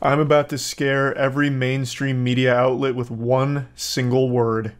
I'm about to scare every mainstream media outlet with one single word.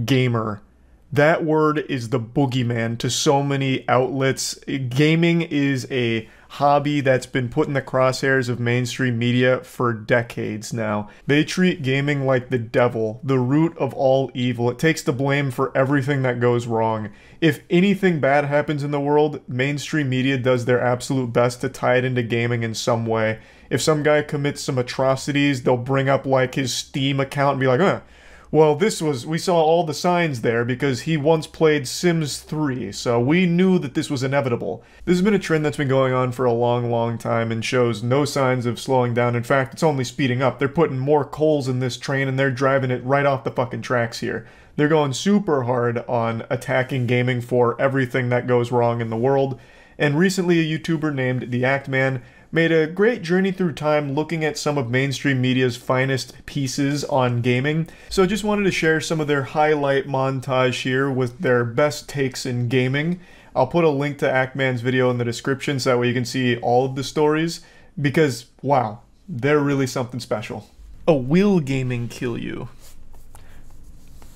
Gamer. That word is the boogeyman to so many outlets. Gaming is a hobby that's been put in the crosshairs of mainstream media for decades now. They treat gaming like the devil, the root of all evil. It takes the blame for everything that goes wrong. If anything bad happens in the world, mainstream media does their absolute best to tie it into gaming in some way. If some guy commits some atrocities, they'll bring up like his Steam account and be like, well, we saw all the signs there because he once played Sims 3, so we knew that this was inevitable. This has been a trend that's been going on for a long, long time and shows no signs of slowing down. In fact, it's only speeding up. They're putting more coals in this train and they're driving it right off the fucking tracks here. They're going super hard on attacking gaming for everything that goes wrong in the world. And recently a YouTuber named The Act Man made a great journey through time looking at some of mainstream media's finest pieces on gaming. So I just wanted to share some of their highlight montage here with their best takes in gaming. I'll put a link to Actman's video in the description so that way you can see all of the stories, because, wow, they're really something special. Oh, will gaming kill you?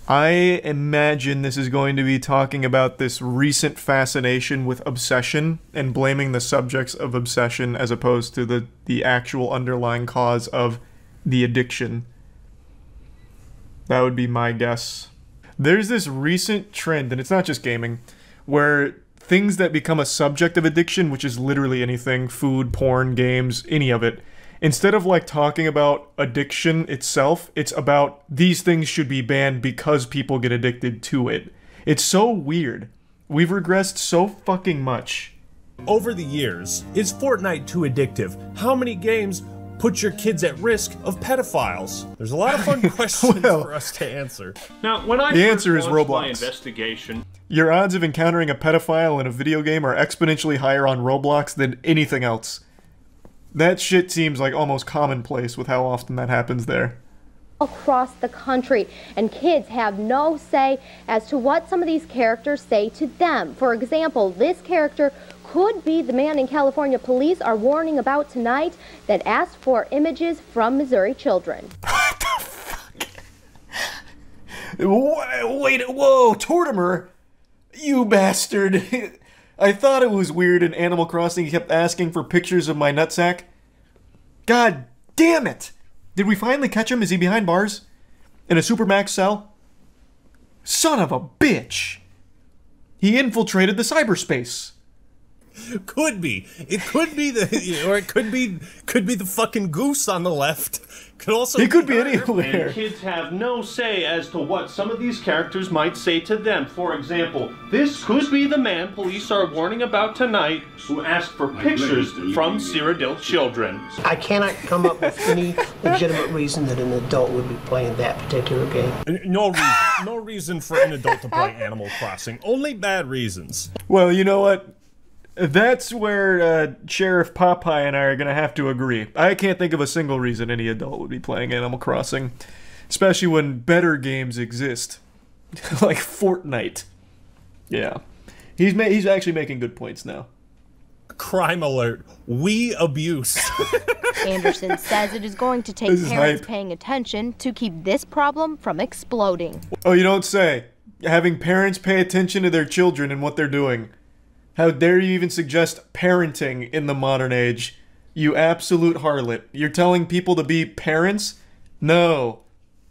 I imagine this is going to be talking about this recent fascination with obsession and blaming the subjects of obsession as opposed to the actual underlying cause of the addiction. That would be my guess. There's this recent trend, and it's not just gaming, where things that become a subject of addiction, which is literally anything, food, porn, games, any of it, instead of like talking about addiction itself, it's about these things should be banned because people get addicted to it. It's so weird. We've regressed so fucking much. Over the years, is Fortnite too addictive? How many games put your kids at risk of pedophiles? There's a lot of fun questions for us to answer. Now, when I the answer is Roblox. My investigation, your odds of encountering a pedophile in a video game are exponentially higher on Roblox than anything else. That shit seems like almost commonplace with how often that happens there. Across the country, and kids have no say as to what some of these characters say to them. For example, this character could be the man in California police are warning about tonight that asked for images from Missouri children. What the fuck? Wait, whoa, Tortimer, you bastard. I thought it was weird in Animal Crossing he kept asking for pictures of my nutsack. God damn it! Did we finally catch him? Is he behind bars? In a Supermax cell? Son of a bitch! He infiltrated the cyberspace. Could be. It could be or it could be the fucking goose on the left. Could also he could be anywhere. And kids have no say as to what some of these characters might say to them. For example, this could be the man police are warning about tonight who asked for pictures from Cyrodiil children. I cannot come up with any legitimate reason that an adult would be playing that particular game. No reason. No reason for an adult to play Animal Crossing. Only bad reasons. Well, you know what? That's where Sheriff Popeye and I are going to have to agree. I can't think of a single reason any adult would be playing Animal Crossing. Especially when better games exist. Like Fortnite. Yeah. He's actually making good points now. Crime alert. We abuse. Anderson says it is going to take parents paying attention to keep this problem from exploding. Oh, you don't say. Having parents pay attention to their children and what they're doing. How dare you even suggest parenting in the modern age? You absolute harlot. You're telling people to be parents? No.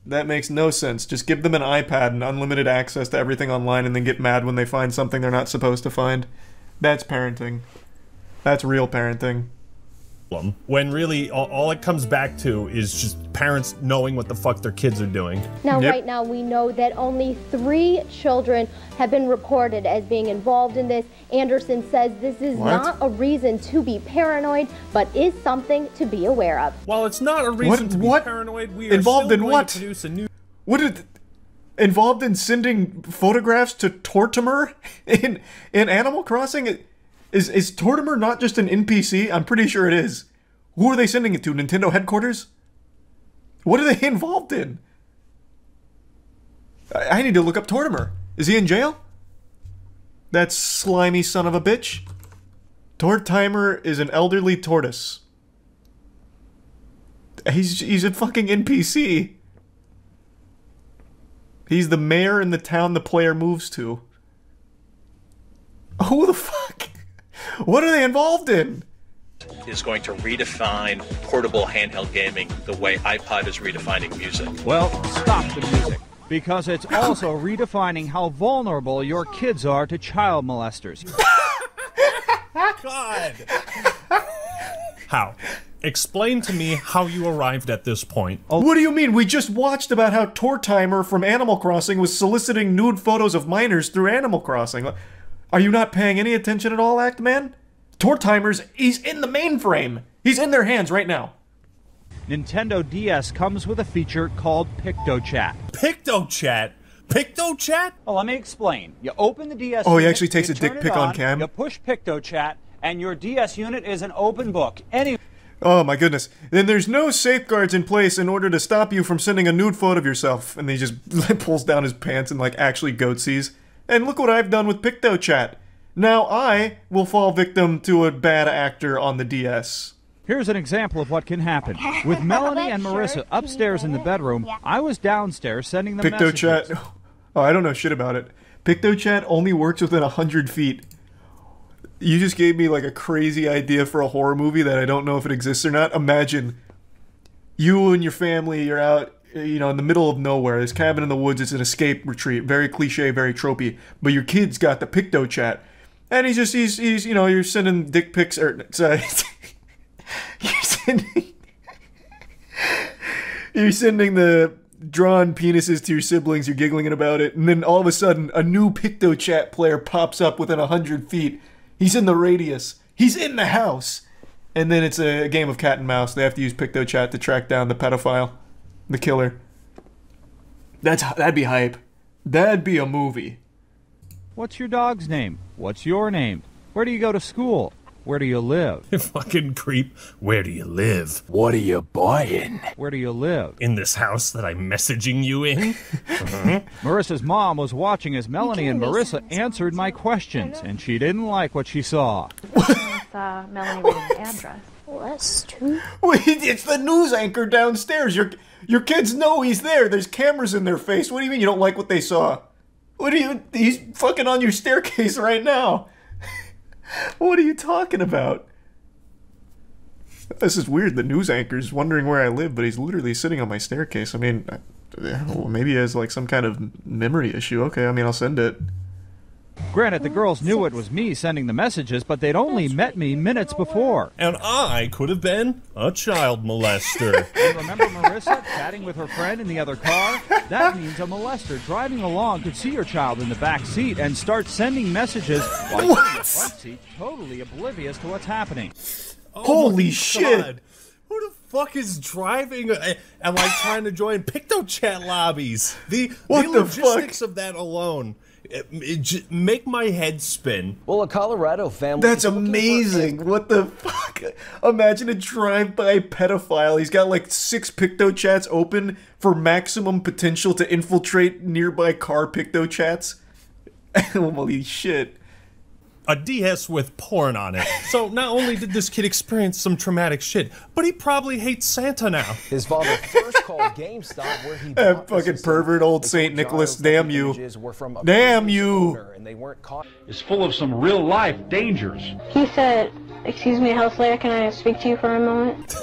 That makes no sense. Just give them an iPad and unlimited access to everything online and then get mad when they find something they're not supposed to find. That's parenting. That's real parenting. When really all it comes back to is just parents knowing what the fuck their kids are doing. Now, right now, we know that only 3 children have been reported as being involved in this. Anderson says this is not a reason to be paranoid, but is something to be aware of. While it's not a reason to be paranoid, we are involved still in going what? to produce a new... Involved in sending photographs to Tortimer in Animal Crossing? Is Tortimer not just an NPC? I'm pretty sure it is. Who are they sending it to? Nintendo headquarters? What are they involved in? I need to look up Tortimer. Is he in jail? That slimy son of a bitch. Tortimer is an elderly tortoise. He's a fucking NPC. He's the mayor in the town the player moves to. Who the fuck? What are they involved in? Is going to redefine portable handheld gaming the way iPod is redefining music. Well, stop the music, because it's also redefining how vulnerable your kids are to child molesters. God! How? Explain to me how you arrived at this point. What do you mean? We just watched about how Tortimer from Animal Crossing was soliciting nude photos of minors through Animal Crossing. Are you not paying any attention at all, Act Man? He's in the mainframe. He's in their hands right now. Nintendo DS comes with a feature called PictoChat. PictoChat? PictoChat? Well, let me explain. You open the DS Oh, he unit, actually takes a dick pic on cam? You push PictoChat, and your DS unit is an open book. Oh my goodness. Then there's no safeguards in place in order to stop you from sending a nude photo of yourself. And he just pulls down his pants and like actually goatsies. And look what I've done with PictoChat. Now I will fall victim to a bad actor on the DS. Here's an example of what can happen. With Melanie and Marissa upstairs in the bedroom, I was downstairs sending them messages. PictoChat. Oh, I don't know shit about it. PictoChat only works within 100 feet. You just gave me like a crazy idea for a horror movie that I don't know if it exists or not. Imagine you and your family, you're out, you know, in the middle of nowhere. This cabin in the woods, it's an escape retreat. Very cliche, very tropey. But your kid's got the PictoChat. And he's you know, you're sending dick pics, or, sorry. You're sending the drawn penises to your siblings, you're giggling about it, and then all of a sudden, a new PictoChat player pops up within 100 feet. He's in the radius. He's in the house. And then it's a game of cat and mouse. They have to use PictoChat to track down the pedophile, the killer. That'd be hype. That'd be a movie. What's your dog's name? What's your name? Where do you go to school? Where do you live? You fucking creep. Where do you live? What are you buying? Where do you live? In this house that I'm messaging you in? Marissa's mom was watching as Melanie and Marissa answered my questions, and she didn't like what she saw. Melanie reading the address. Well, that's true. Wait, it's the news anchor downstairs. Your kids know he's there. There's cameras in their face. What do you mean you don't like what they saw? He's fucking on your staircase right now. What are you talking about? This is weird. The news anchor's wondering where I live, but he's literally sitting on my staircase. I mean, well, maybe he has like some kind of memory issue. Okay, I mean, I'll send it. Granted, the girls knew it was me sending the messages, but they'd only met me minutes before. And I could have been a child molester. And remember Marissa chatting with her friend in the other car? That means a molester driving along could see your child in the back seat and start sending messages while you're in the front seat, totally oblivious to what's happening. Holy shit! Who the fuck is driving and like trying to join PictoChat lobbies? The logistics of that alone. It make my head spin. Well, a Colorado family... That's amazing. What the fuck? Imagine a drive-by pedophile. He's got like 6 PictoChats open for maximum potential to infiltrate nearby car PictoChats. Holy shit. A DS with porn on it. So not only did this kid experience some traumatic shit, but he probably hates Santa now. His father first called GameStop where he that fucking pervert old St. Nicholas, damn you. Damn you. And they weren't caught. Is full of some real life dangers. He said, "Excuse me, House Slayer, can I speak to you for a moment?"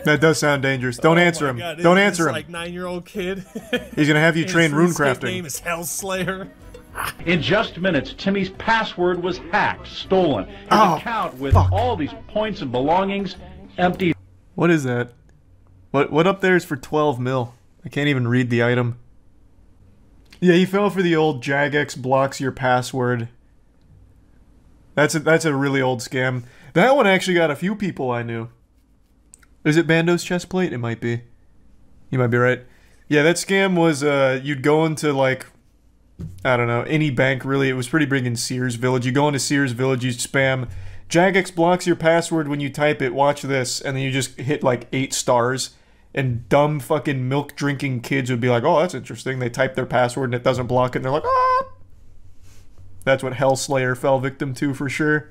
That does sound dangerous. Don't answer him. God, don't answer him. Like 9-year-old kid. He's gonna have you train rune crafting. His name is Hellslayer. In just minutes, Timmy's password was hacked, stolen. His account with all these points and belongings empty. What is that? What up there is for 12 mil? I can't even read the item. Yeah, he fell for the old Jagex blocks your password. That's a really old scam. That one actually got a few people I knew. Is it Bando's chest plate? It might be. You might be right. Yeah, that scam was you'd go into like, I don't know, any bank really. It was pretty big in Sears Village. You go into Sears Village, you spam, Jagex blocks your password when you type it, watch this, and then you just hit like 8 stars, and dumb fucking milk drinking kids would be like, oh, that's interesting. They type their password and it doesn't block it, and they're like, ah. That's what Hellslayer fell victim to for sure.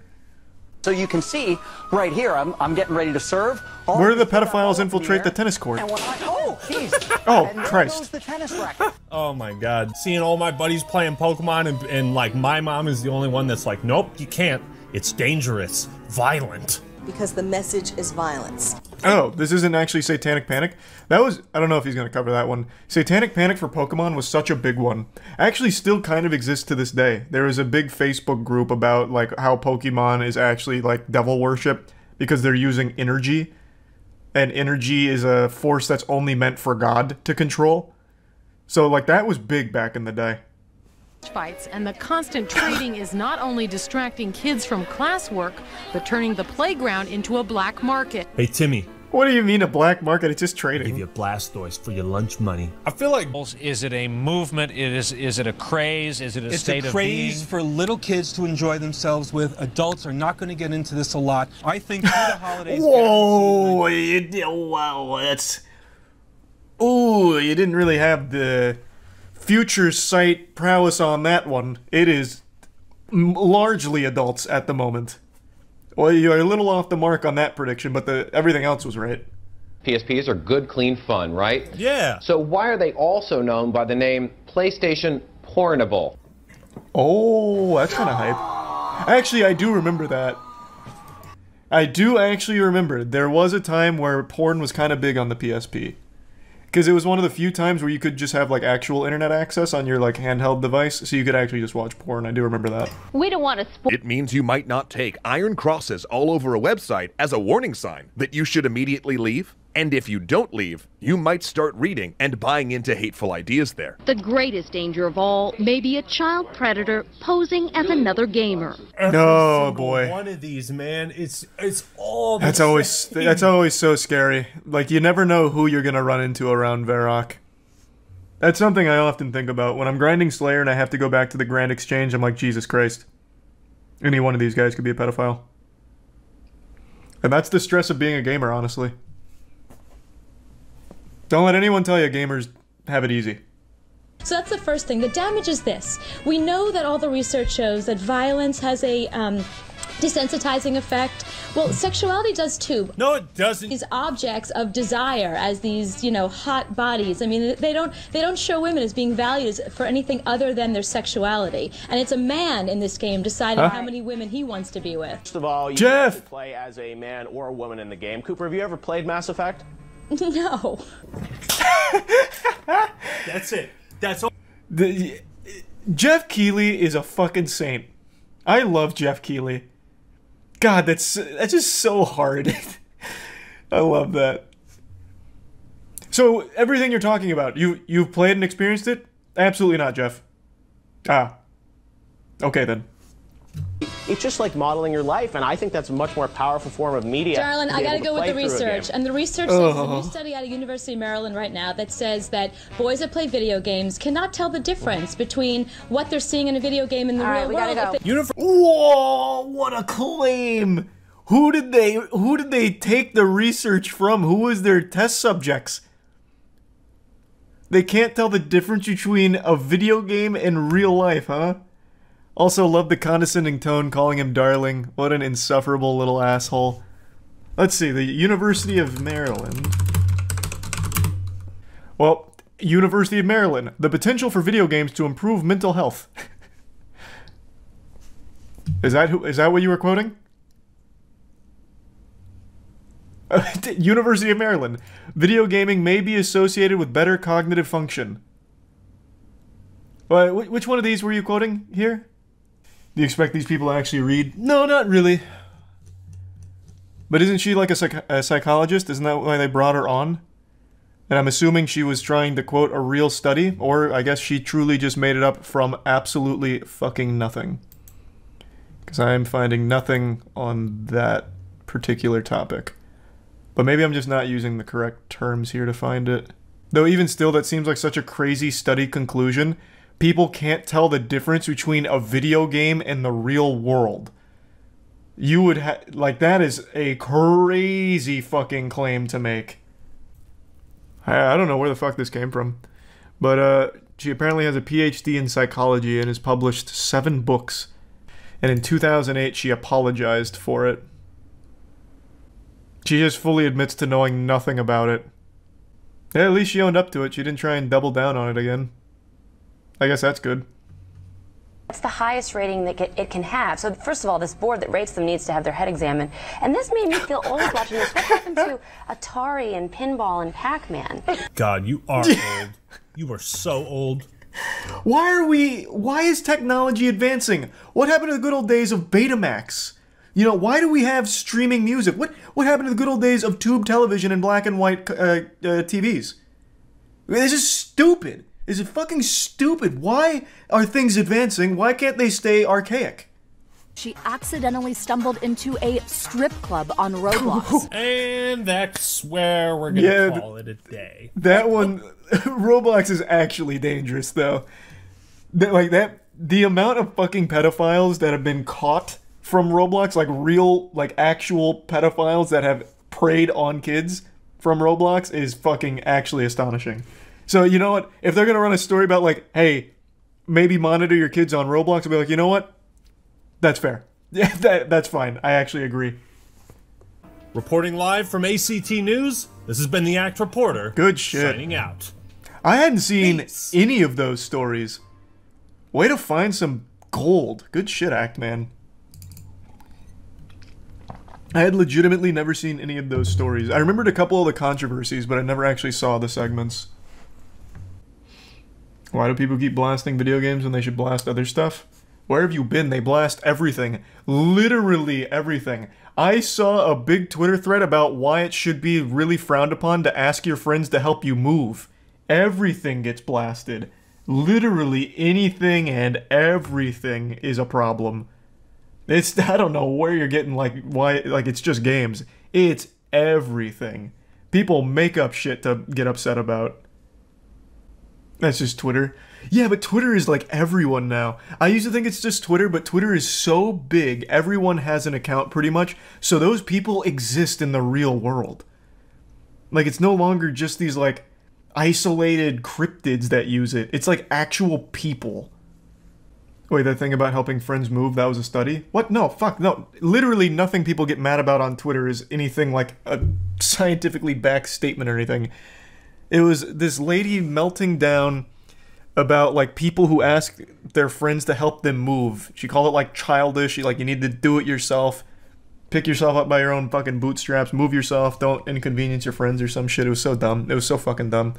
So you can see right here, I'm getting ready to serve. Where do the pedophiles infiltrate the tennis court? Oh, geez. Oh, Christ. The tennis racket. Oh my God. Seeing all my buddies playing Pokemon and like my mom is the only one that's like, nope, you can't. It's dangerous, violent. Because the message is violence. Oh, this isn't actually Satanic Panic? That was, I don't know if he's going to cover that one. Satanic Panic for Pokemon was such a big one. Actually still kind of exists to this day. There is a big Facebook group about like how Pokemon is actually like devil worship because they're using energy. And energy is a force that's only meant for God to control. So like that was big back in the day. Fights, and the constant trading is not only distracting kids from classwork, but turning the playground into a black market. Hey, Timmy. What do you mean a black market? It's just trading. Give you Blastoise for your lunch money. I feel like... Is it a movement? Is it a craze? Is it a state of being? It's a craze for little kids to enjoy themselves with. Adults are not going to get into this a lot. I think through the holidays... Whoa! Wow, that's... Ooh, you didn't really have the... future sight prowess on that one. It is largely adults at the moment. Well, you're a little off the mark on that prediction, but everything else was right. PSPs are good, clean fun, right? Yeah. So why are they also known by the name PlayStation Pornable? Oh, that's kind of hype. Actually, I do remember that. I do actually remember. There was a time where porn was kind of big on the PSP. Because it was one of the few times where you could just have like actual internet access on your like handheld device, so you could actually just watch porn. I do remember that. We don't want to. It means you might not take iron crosses all over a website as a warning sign that you should immediately leave. And if you don't leave, you might start reading and buying into hateful ideas there. The greatest danger of all may be a child predator posing as another gamer. Oh boy. One of these, man, it's all. That's always so scary. Like you never know who you're gonna run into around Varrock. That's something I often think about when I'm grinding Slayer and I have to go back to the Grand Exchange. I'm like, Jesus Christ, any one of these guys could be a pedophile. And that's the stress of being a gamer, honestly. Don't let anyone tell you gamers have it easy. So that's the first thing. The damage is this. We know that all the research shows that violence has a desensitizing effect. Well, sexuality does too. No, it doesn't. These objects of desire as these, you know, hot bodies. I mean, they don't show women as being valued for anything other than their sexuality. And it's a man in this game deciding how many women he wants to be with. First of all, you can play as a man or a woman in the game. Cooper, have you ever played Mass Effect? No. That's it. That's all. Jeff Keighley is a fucking saint. I love Jeff Keighley. God, that's just so hard. I love that. So everything you're talking about, you've played and experienced it? Absolutely not, Jeff. Ah. Okay then. It's just like modeling your life, and I think that's a much more powerful form of media. Darlin, I gotta go with the research. And the research says, there's a new study out of University of Maryland right now that says that boys that play video games cannot tell the difference between what they're seeing in a video game and the real world. Whoa, what a claim! Who did they take the research from? Who was their test subjects? They can't tell the difference between a video game and real life, huh? Also, love the condescending tone, calling him darling. What an insufferable little asshole. Let's see, the University of Maryland. Well, University of Maryland. The potential for video games to improve mental health. Is that what you were quoting? University of Maryland. Video gaming may be associated with better cognitive function. Which one of these were you quoting here? Do you expect these people to actually read? No, not really. But isn't she like a psychologist? Isn't that why they brought her on? And I'm assuming she was trying to quote a real study, or I guess she truly just made it up from absolutely fucking nothing. Because I am finding nothing on that particular topic. But maybe I'm just not using the correct terms here to find it. Though even still, that seems like such a crazy study conclusion. People can't tell the difference between a video game and the real world. You would like, that is a crazy fucking claim to make. I don't know where the fuck this came from. But, she apparently has a PhD in psychology and has published 7 books. And in 2008, she apologized for it. She just fully admits to knowing nothing about it. Yeah, at least she owned up to it. She didn't try and double down on it again. I guess that's good. It's the highest rating that it can have. So first of all, this board that rates them needs to have their head examined. And this made me feel old watching this. What happened to Atari and Pinball and Pac-Man? God, you are old. You are so old. Why is technology advancing? What happened to the good old days of Betamax? You know, why do we have streaming music? What happened to the good old days of tube television and black and white TVs? This is stupid. This is fucking stupid. Why are things advancing? Why can't they stay archaic? She accidentally stumbled into a strip club on Roblox. And that's where we're gonna call it a day. That one, Roblox is actually dangerous, though. The amount of fucking pedophiles that have been caught from Roblox, like real, like actual pedophiles that have preyed on kids from Roblox, is fucking actually astonishing. So, you know what? If they're gonna run a story about, like, hey, maybe monitor your kids on Roblox, I'll be like, you know what? That's fair. Yeah, that's fine. I actually agree. Reporting live from ACT News, this has been the Act Reporter. Good shit. Signing out. I hadn't seen any of those stories. Way to find some gold. Good shit, Act Man. I had legitimately never seen any of those stories. I remembered a couple of the controversies, but I never actually saw the segments. Why do people keep blasting video games when they should blast other stuff? Where have you been? They blast everything. Literally everything. I saw a big Twitter thread about why it should be really frowned upon to ask your friends to help you move. Everything gets blasted. Literally anything and everything is a problem. It's, I don't know where you're getting, like, why, like, it's just games. It's everything. People make up shit to get upset about. That's just Twitter. Yeah, but Twitter is like everyone now. I used to think it's just Twitter, but Twitter is so big, everyone has an account pretty much, so those people exist in the real world. Like, it's no longer just these, like, isolated cryptids that use it. It's like actual people. Wait, that thing about helping friends move, that was a study? What? No, fuck, no. Literally nothing people get mad about on Twitter is anything like a scientifically backed statement or anything. It was this lady melting down about, like, people who ask their friends to help them move. She called it, like, childish. Like, you need to do it yourself. Pick yourself up by your own fucking bootstraps. Move yourself. Don't inconvenience your friends or some shit. It was so dumb. It was so fucking dumb.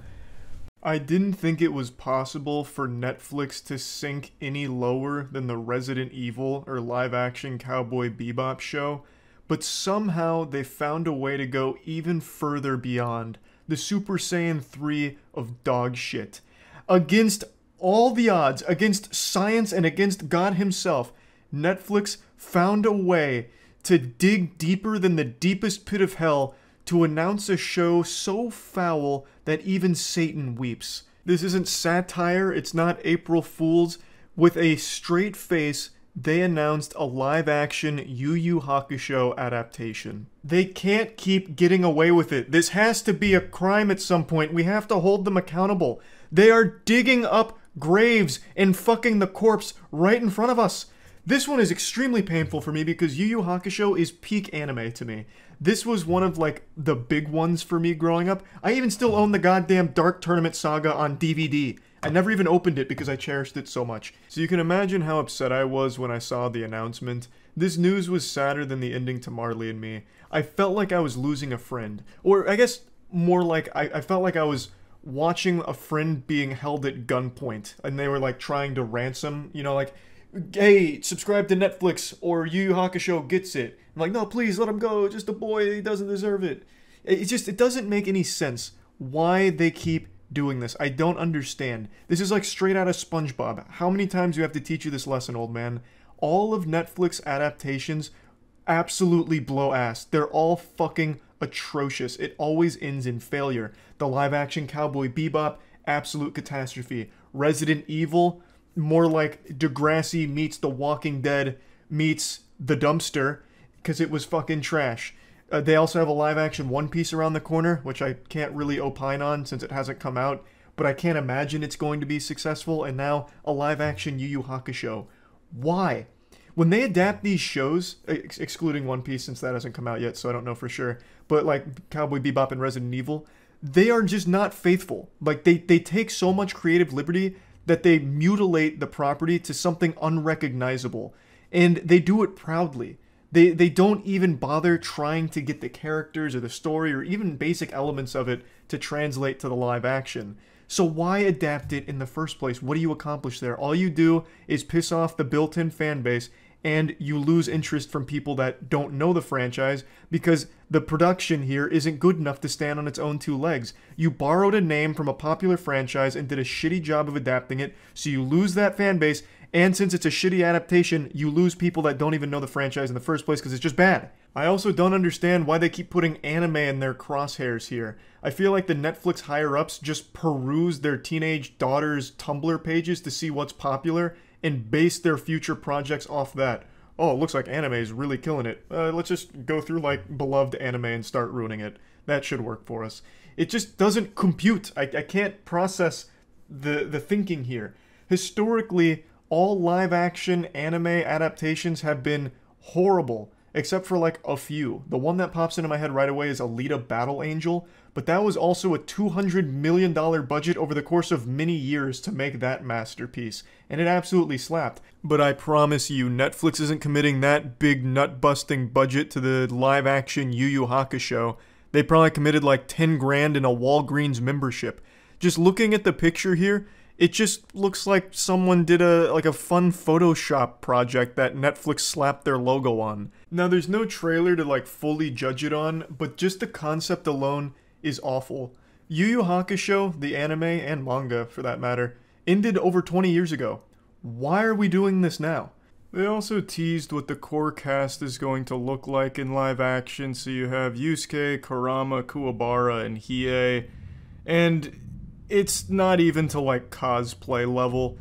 I didn't think it was possible for Netflix to sink any lower than the Resident Evil or live-action Cowboy Bebop show, but somehow they found a way to go even further beyond the Super Saiyan 3 of dog shit. Against all the odds, against science and against God himself, Netflix found a way to dig deeper than the deepest pit of hell to announce a show so foul that even Satan weeps. This isn't satire, it's not April Fools. With a straight face, they announced a live-action Yu Yu Hakusho adaptation. They can't keep getting away with it. This has to be a crime at some point. We have to hold them accountable. They are digging up graves and fucking the corpse right in front of us. This one is extremely painful for me because Yu Yu Hakusho is peak anime to me. This was one of, like, the big ones for me growing up. I even still own the goddamn Dark Tournament Saga on DVD. I never even opened it because I cherished it so much. So you can imagine how upset I was when I saw the announcement. This news was sadder than the ending to Marley and Me. I felt like I was losing a friend. Or I guess more like I felt like I was watching a friend being held at gunpoint. And they were, like, trying to ransom, you know, like, hey, subscribe to Netflix or Yu Yu Hakusho gets it. I'm like, no, please let him go. Just a boy. He doesn't deserve it. It doesn't make any sense why they keep doing this. I don't understand. This is like straight out of SpongeBob. How many times do you have to teach you this lesson, old man? All of Netflix adaptations absolutely blow ass. They're all fucking atrocious. It always ends in failure. The live-action Cowboy Bebop, absolute catastrophe. Resident Evil, more like Degrassi meets The Walking Dead meets The Dumpster, because it was fucking trash. They also have a live-action One Piece around the corner, which I can't really opine on since it hasn't come out, but I can't imagine it's going to be successful, and now a live-action Yu Yu Hakusho. Why? When they adapt these shows, excluding One Piece since that hasn't come out yet, so I don't know for sure, but like Cowboy Bebop and Resident Evil, they are just not faithful. Like they take so much creative liberty that they mutilate the property to something unrecognizable, and they do it proudly. They don't even bother trying to get the characters or the story or even basic elements of it to translate to the live action. So why adapt it in the first place? What do you accomplish there? All you do is piss off the built-in fan base, and you lose interest from people that don't know the franchise because the production here isn't good enough to stand on its own two legs. You borrowed a name from a popular franchise and did a shitty job of adapting it, so you lose that fan base, and since it's a shitty adaptation, you lose people that don't even know the franchise in the first place because it's just bad. I also don't understand why they keep putting anime in their crosshairs here. I feel like the Netflix higher-ups just peruse their teenage daughters' Tumblr pages to see what's popular and base their future projects off that. Oh, it looks like anime is really killing it. Let's just go through like beloved anime and start ruining it. That should work for us. It just doesn't compute. I can't process the thinking here. Historically, all live-action anime adaptations have been horrible, except for like a few. The one that pops into my head right away is Alita Battle Angel, but that was also a $200 million budget over the course of many years to make that masterpiece, and it absolutely slapped. But I promise you, Netflix isn't committing that big nut-busting budget to the live-action Yu Yu Hakusho. They probably committed like 10 grand in a Walgreens membership. Just looking at the picture here, it just looks like someone did a fun Photoshop project that Netflix slapped their logo on. Now there's no trailer to like fully judge it on, but just the concept alone is awful. Yu Yu Hakusho, the anime and manga for that matter, ended over 20 years ago. Why are we doing this now? They also teased what the core cast is going to look like in live action, so you have Yusuke, Kurama, Kuwabara, and Hiei, and it's not even to like cosplay level.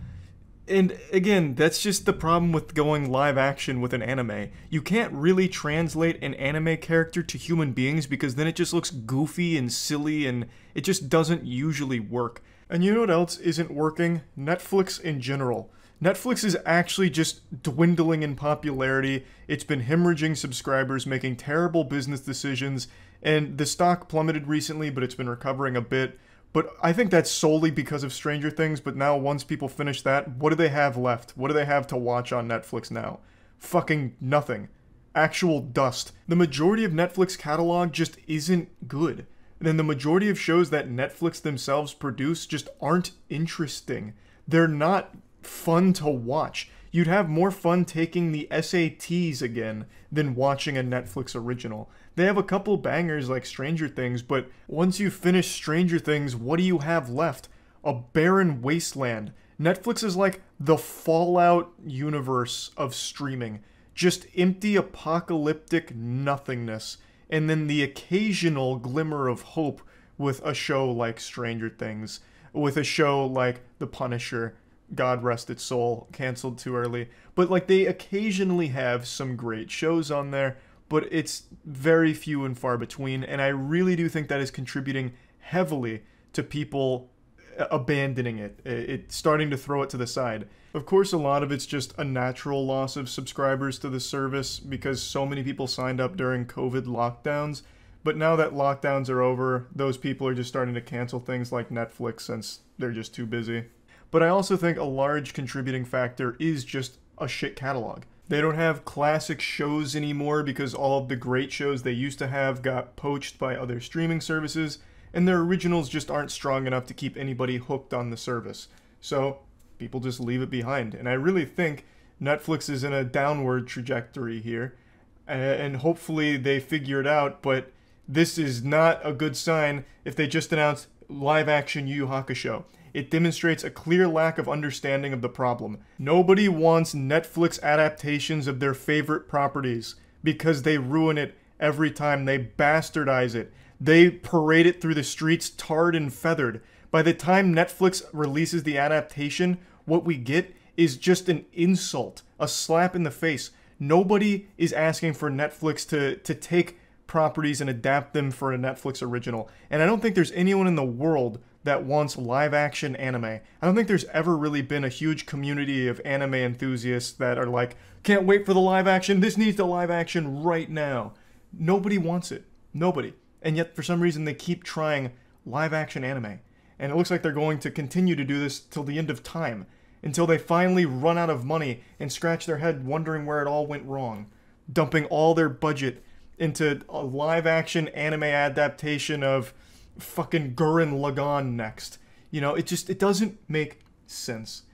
And again, that's just the problem with going live action with an anime. You can't really translate an anime character to human beings because then it just looks goofy and silly and it just doesn't usually work. And you know what else isn't working? Netflix in general. Netflix is actually just dwindling in popularity. It's been hemorrhaging subscribers, making terrible business decisions, and the stock plummeted recently, but it's been recovering a bit. But I think that's solely because of Stranger Things, but now once people finish that, what do they have left? What do they have to watch on Netflix now? Fucking nothing. Actual dust. The majority of Netflix catalog just isn't good. And then the majority of shows that Netflix themselves produce just aren't interesting. They're not fun to watch. You'd have more fun taking the SATs again than watching a Netflix original. They have a couple bangers like Stranger Things, but once you finish Stranger Things, what do you have left? A barren wasteland. Netflix is like the Fallout universe of streaming. Just empty apocalyptic nothingness. And then the occasional glimmer of hope with a show like Stranger Things. With a show like The Punisher. God rest its soul, canceled too early. But like they occasionally have some great shows on there, but it's very few and far between, and I really do think that is contributing heavily to people abandoning it. It's starting to throw it to the side. Of course, a lot of it's just a natural loss of subscribers to the service because so many people signed up during COVID lockdowns, but now that lockdowns are over, those people are just starting to cancel things like Netflix since they're just too busy. But I also think a large contributing factor is just a shit catalog. They don't have classic shows anymore because all of the great shows they used to have got poached by other streaming services, and their originals just aren't strong enough to keep anybody hooked on the service. So people just leave it behind. And I really think Netflix is in a downward trajectory here, and hopefully they figure it out, but this is not a good sign if they just announced live-action Yu Yu Hakusho. It demonstrates a clear lack of understanding of the problem. Nobody wants Netflix adaptations of their favorite properties because they ruin it every time. They bastardize it. They parade it through the streets tarred and feathered. By the time Netflix releases the adaptation, what we get is just an insult, a slap in the face. Nobody is asking for Netflix to take properties and adapt them for a Netflix original. And I don't think there's anyone in the world that wants live-action anime. I don't think there's ever really been a huge community of anime enthusiasts that are like, can't wait for the live action, this needs the live action right now. Nobody wants it. Nobody. And yet, for some reason, they keep trying live-action anime. And it looks like they're going to continue to do this till the end of time, until they finally run out of money and scratch their head wondering where it all went wrong, dumping all their budget into a live-action anime adaptation of fucking Gurren Lagann next. You know, it doesn't make sense.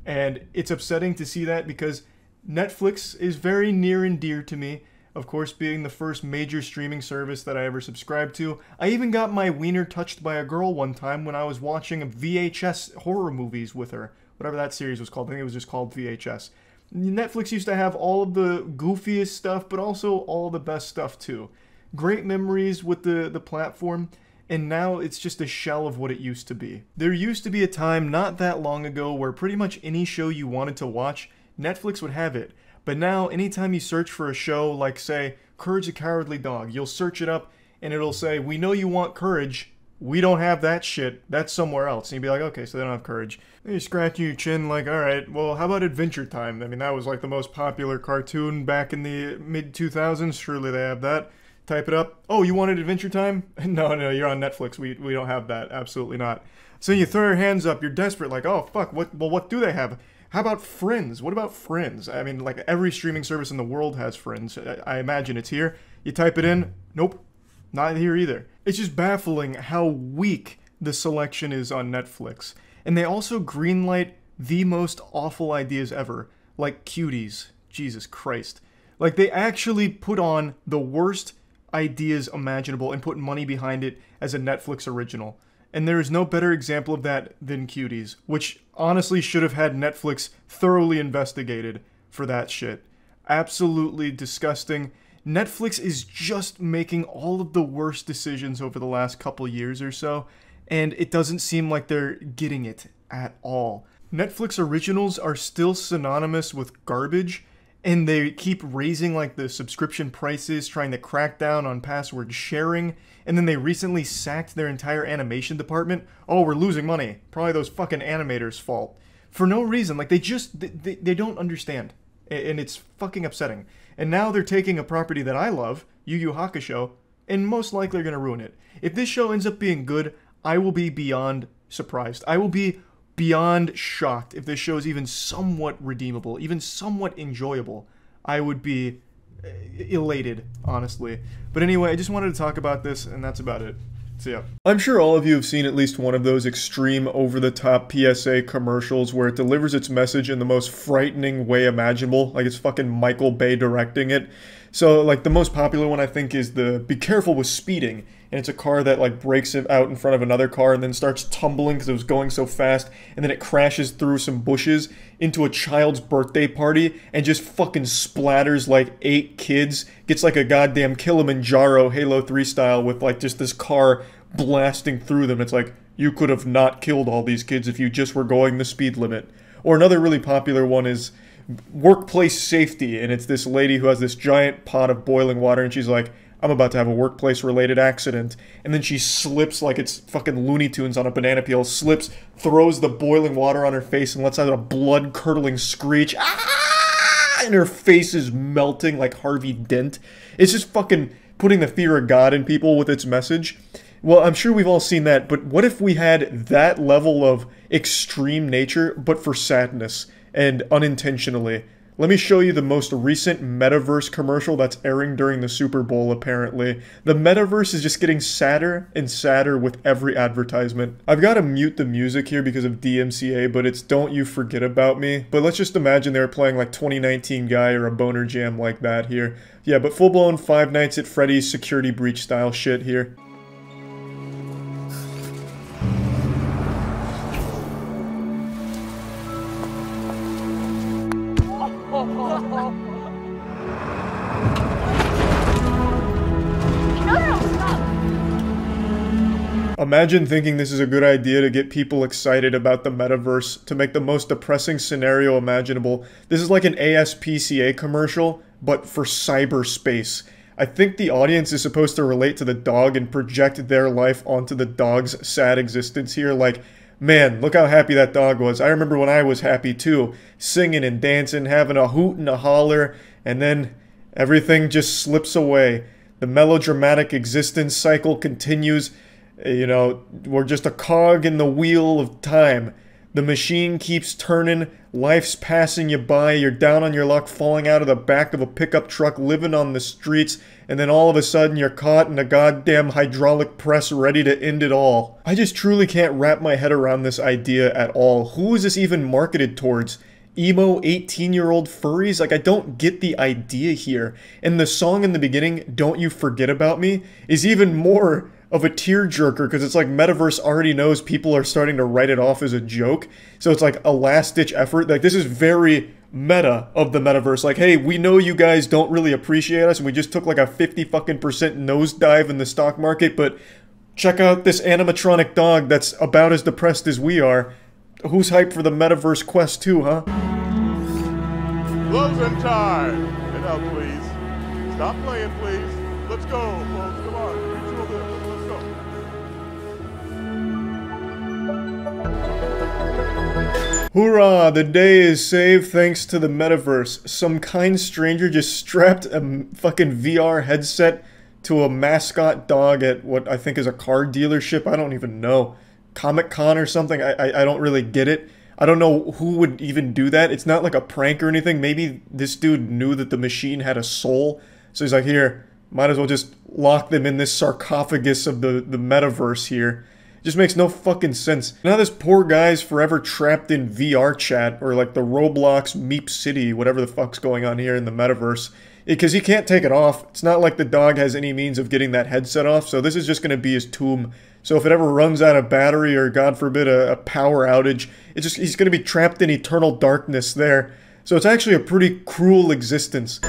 And it's upsetting to see that because Netflix is very near and dear to me. Of course, being the first major streaming service that I ever subscribed to. I even got my wiener touched by a girl one time when I was watching VHS horror movies with her. Whatever that series was called. I think it was just called VHS. Netflix used to have all of the goofiest stuff, but also all the best stuff too. Great memories with the platform, and now it's just a shell of what it used to be. There used to be a time not that long ago where pretty much any show you wanted to watch, Netflix would have it. But now, anytime you search for a show like, say, Courage the Cowardly Dog, you'll search it up, and it'll say, we know you want Courage, we don't have that shit, that's somewhere else. And you'd be like, okay, so they don't have Courage. And you're scratching your chin like, alright, well, how about Adventure Time? I mean, that was like the most popular cartoon back in the mid-2000s, surely they have that. Type it up. Oh, you wanted Adventure Time? No, you're on Netflix, we don't have that, absolutely not. So you throw your hands up, you're desperate, like, oh, fuck, what do they have? How about Friends? What about Friends? I mean, like, every streaming service in the world has Friends. I imagine it's here. You type it in, nope, not here either. It's just baffling how weak the selection is on Netflix. And they also greenlight the most awful ideas ever, like Cuties. Jesus Christ. Like, they actually put on the worst ideas imaginable and put money behind it as a Netflix original. And there is no better example of that than Cuties, which honestly should have had Netflix thoroughly investigated for that shit. Absolutely disgusting. Netflix is just making all of the worst decisions over the last couple years or so, and it doesn't seem like they're getting it at all. Netflix originals are still synonymous with garbage, and they keep raising like the subscription prices, trying to crack down on password sharing, and then they recently sacked their entire animation department. Oh, we're losing money. Probably those fucking animators' fault. For no reason. Like, they don't understand. And it's fucking upsetting. And now they're taking a property that I love, Yu Yu Hakusho, and most likely are going to ruin it. If this show ends up being good, I will be beyond surprised. I will be beyond shocked if this show is even somewhat redeemable, even somewhat enjoyable. I would be elated, honestly. But anyway, I just wanted to talk about this, and that's about it. So yeah. I'm sure all of you have seen at least one of those extreme over-the-top PSA commercials where it delivers its message in the most frightening way imaginable. Like, it's fucking Michael Bay directing it. So, like, the most popular one, I think, is the be careful with speeding. And it's a car that, like, breaks out in front of another car and then starts tumbling because it was going so fast. And then it crashes through some bushes into a child's birthday party and just fucking splatters, like, 8 kids. Gets, like, a goddamn Kilimanjaro Halo 3 style with, like, just this car blasting through them. It's like, you could have not killed all these kids if you just were going the speed limit. Or another really popular one is workplace safety. And it's this lady who has this giant pot of boiling water and she's like, I'm about to have a workplace-related accident. And then she slips like it's fucking Looney Tunes on a banana peel. Slips, throws the boiling water on her face, and lets out a blood-curdling screech. Ah! And her face is melting like Harvey Dent. It's just fucking putting the fear of God in people with its message. Well, I'm sure we've all seen that, but what if we had that level of extreme nature, but for sadness, and unintentionally? Let me show you the most recent Metaverse commercial that's airing during the Super Bowl, apparently. The Metaverse is just getting sadder and sadder with every advertisement. I've got to mute the music here because of DMCA, but it's Don't You Forget About Me. But let's just imagine they were playing like 2019 Guy or a Boner Jam like that here. Yeah, but full-blown Five Nights at Freddy's security breach style shit here. Imagine thinking this is a good idea to get people excited about the metaverse, to make the most depressing scenario imaginable. This is like an ASPCA commercial, but for cyberspace. I think the audience is supposed to relate to the dog and project their life onto the dog's sad existence here. Like, man, look how happy that dog was. I remember when I was happy too, singing and dancing, having a hoot and a holler, and then everything just slips away. The melodramatic existence cycle continues. You know, we're just a cog in the wheel of time. The machine keeps turning, life's passing you by, you're down on your luck, falling out of the back of a pickup truck, living on the streets, and then all of a sudden you're caught in a goddamn hydraulic press ready to end it all. I just truly can't wrap my head around this idea at all. Who is this even marketed towards? Emo 18-year-old furries? Like, I don't get the idea here. And the song in the beginning, Don't You Forget About Me, is even more of a tearjerker, because it's like Metaverse already knows people are starting to write it off as a joke. So it's like a last-ditch effort. Like, this is very meta of the Metaverse. Like, hey, we know you guys don't really appreciate us, and we just took like a 50% nosedive in the stock market, but check out this animatronic dog that's about as depressed as we are. Who's hyped for the Metaverse Quest 2, huh? Closing time! Get out, please. Stop playing, please. Let's go, folks. Come on. Hoorah! The day is saved thanks to the Metaverse. Some kind stranger just strapped a fucking VR headset to a mascot dog at what I think is a car dealership. I don't even know. Comic-Con or something? I don't really get it. I don't know who would even do that. It's not like a prank or anything. Maybe this dude knew that the machine had a soul. So he's like, here, might as well just lock them in this sarcophagus of the Metaverse here. Just makes no fucking sense. Now this poor guy's forever trapped in VR chat, or like the Roblox Meep City, whatever the fuck's going on here in the Metaverse. Because he can't take it off. It's not like the dog has any means of getting that headset off, so this is just going to be his tomb. So if it ever runs out of battery, or God forbid a power outage, he's going to be trapped in eternal darkness there. So it's actually a pretty cruel existence.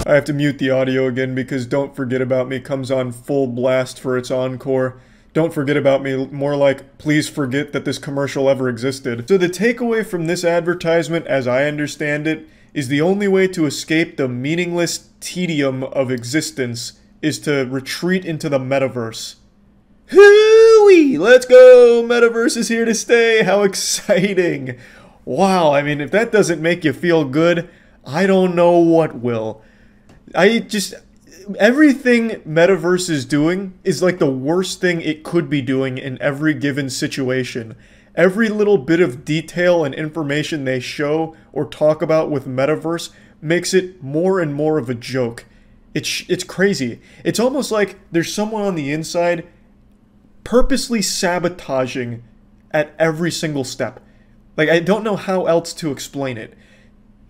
I have to mute the audio again because Don't Forget About Me comes on full blast for its encore. Don't forget about me, more like, please forget that this commercial ever existed. So the takeaway from this advertisement, as I understand it, is the only way to escape the meaningless tedium of existence is to retreat into the Metaverse. Hooey! Let's go! Metaverse is here to stay! How exciting! Wow, I mean, if that doesn't make you feel good, I don't know what will. Everything Metaverse is doing is like the worst thing it could be doing in every given situation. Every little bit of detail and information they show or talk about with Metaverse makes it more and more of a joke. It's crazy. It's almost like there's someone on the inside purposely sabotaging at every single step. Like, I don't know how else to explain it.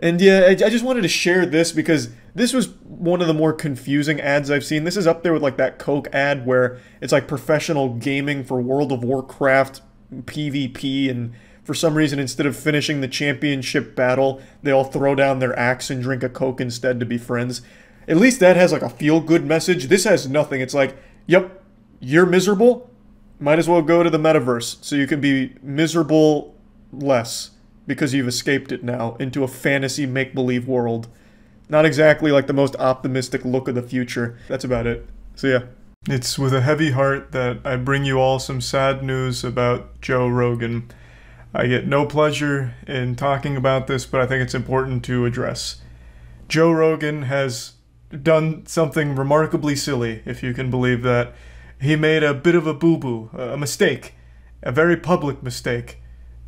And yeah, I just wanted to share this because this was one of the more confusing ads I've seen. This is up there with like that Coke ad where it's like professional gaming for World of Warcraft PvP, and for some reason instead of finishing the championship battle, they all throw down their axe and drink a Coke instead to be friends. At least that has like a feel-good message. This has nothing. It's like, yep, you're miserable? Might as well go to the Metaverse so you can be miserable less. Because you've escaped it now into a fantasy make-believe world. Not exactly like the most optimistic look of the future. That's about it. So yeah. It's with a heavy heart that I bring you all some sad news about Joe Rogan. I get no pleasure in talking about this, but I think it's important to address. Joe Rogan has done something remarkably silly, if you can believe that. He made a bit of a boo-boo, a mistake, a very public mistake.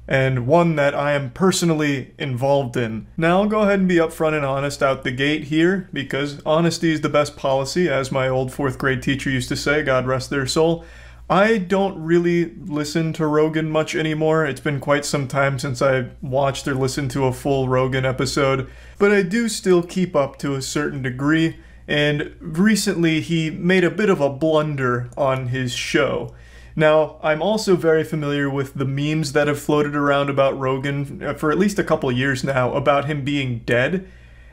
And one that I am personally involved in. Now I'll go ahead and be upfront and honest out the gate here, because honesty is the best policy, as my old 4th grade teacher used to say, God rest their soul. I don't really listen to Rogan much anymore. It's been quite some time since I watched or listened to a full Rogan episode, but I do still keep up to a certain degree, and recently he made a bit of a blunder on his show. Now, I'm also very familiar with the memes that have floated around about Rogan for at least a couple years now about him being dead.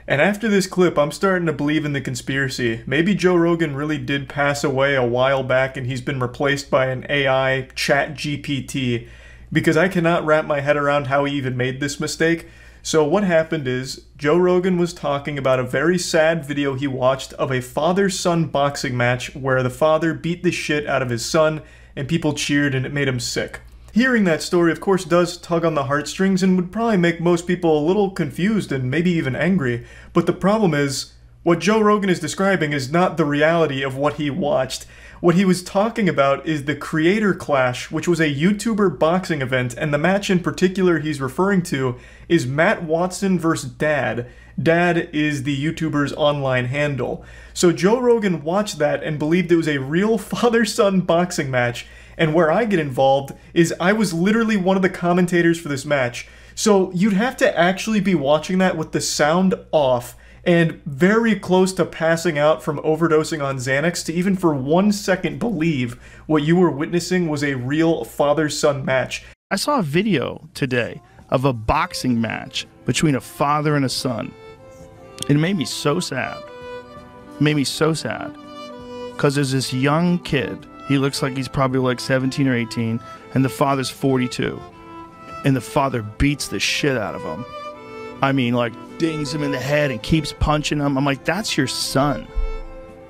And after this clip, I'm starting to believe in the conspiracy. Maybe Joe Rogan really did pass away a while back and he's been replaced by an AI chat GPT. because I cannot wrap my head around how he even made this mistake. So what happened is, Joe Rogan was talking about a very sad video he watched of a father-son boxing match where the father beat the shit out of his son and people cheered and it made him sick. Hearing that story, of course, does tug on the heartstrings and would probably make most people a little confused and maybe even angry. But the problem is, what Joe Rogan is describing is not the reality of what he watched. What he was talking about is the Creator Clash, which was a YouTuber boxing event, and the match in particular he's referring to is Matt Watson versus Dad. Dad is the YouTuber's online handle. So Joe Rogan watched that and believed it was a real father-son boxing match, and where I get involved is I was literally one of the commentators for this match. So you'd have to actually be watching that with the sound off, and very close to passing out from overdosing on Xanax to even for 1 second believe what you were witnessing was a real father-son match. I saw a video today of a boxing match between a father and a son. It made me so sad. It made me so sad. Because there's this young kid, he looks like he's probably like 17 or 18, and the father's 42. And the father beats the shit out of him. I mean, like, dings him in the head and keeps punching him. I'm like, that's your son.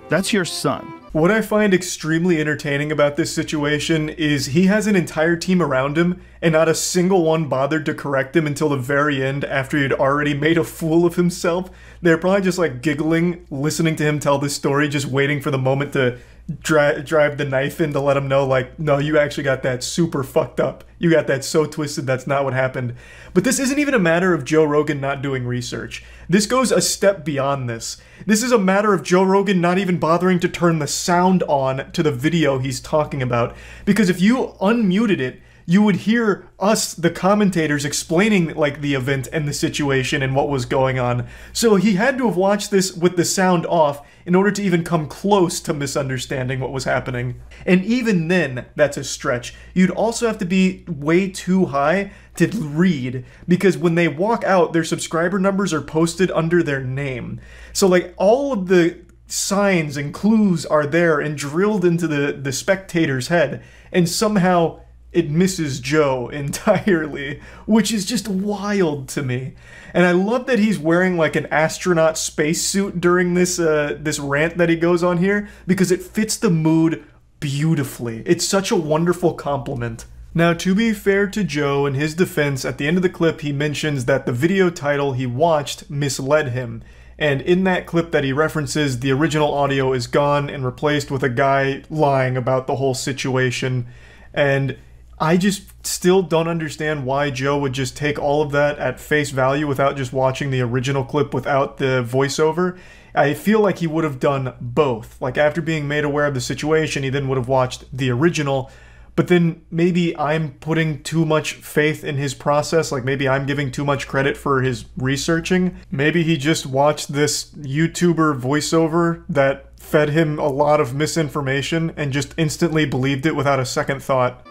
That's your son. What I find extremely entertaining about this situation is he has an entire team around him, and not a single one bothered to correct him until the very end after he had already made a fool of himself. They're probably just like giggling, listening to him tell this story, just waiting for the moment to drive the knife in to let him know, like, no, you actually got that super fucked up. You got that so twisted, that's not what happened. But this isn't even a matter of Joe Rogan not doing research. This goes a step beyond this. This is a matter of Joe Rogan not even bothering to turn the sound on to the video he's talking about. Because if you unmuted it, you would hear us, the commentators, explaining like the event and the situation and what was going on. So he had to have watched this with the sound off in order to even come close to misunderstanding what was happening. And even then, that's a stretch. You'd also have to be way too high to read, because when they walk out, their subscriber numbers are posted under their name. So like all of the signs and clues are there and drilled into the spectator's head, and somehow it misses Joe entirely, which is just wild to me. And I love that he's wearing like an astronaut spacesuit during this this rant that he goes on here, because it fits the mood beautifully. It's such a wonderful compliment. Now, to be fair to Joe, in his defense, at the end of the clip he mentions that the video title he watched misled him. And in that clip that he references, the original audio is gone and replaced with a guy lying about the whole situation. And I just still don't understand why Joe would just take all of that at face value without just watching the original clip without the voiceover. I feel like he would have done both. Like, after being made aware of the situation, he then would have watched the original. But then maybe I'm putting too much faith in his process. Like, maybe I'm giving too much credit for his researching. Maybe he just watched this YouTuber voiceover that fed him a lot of misinformation and just instantly believed it without a second thought.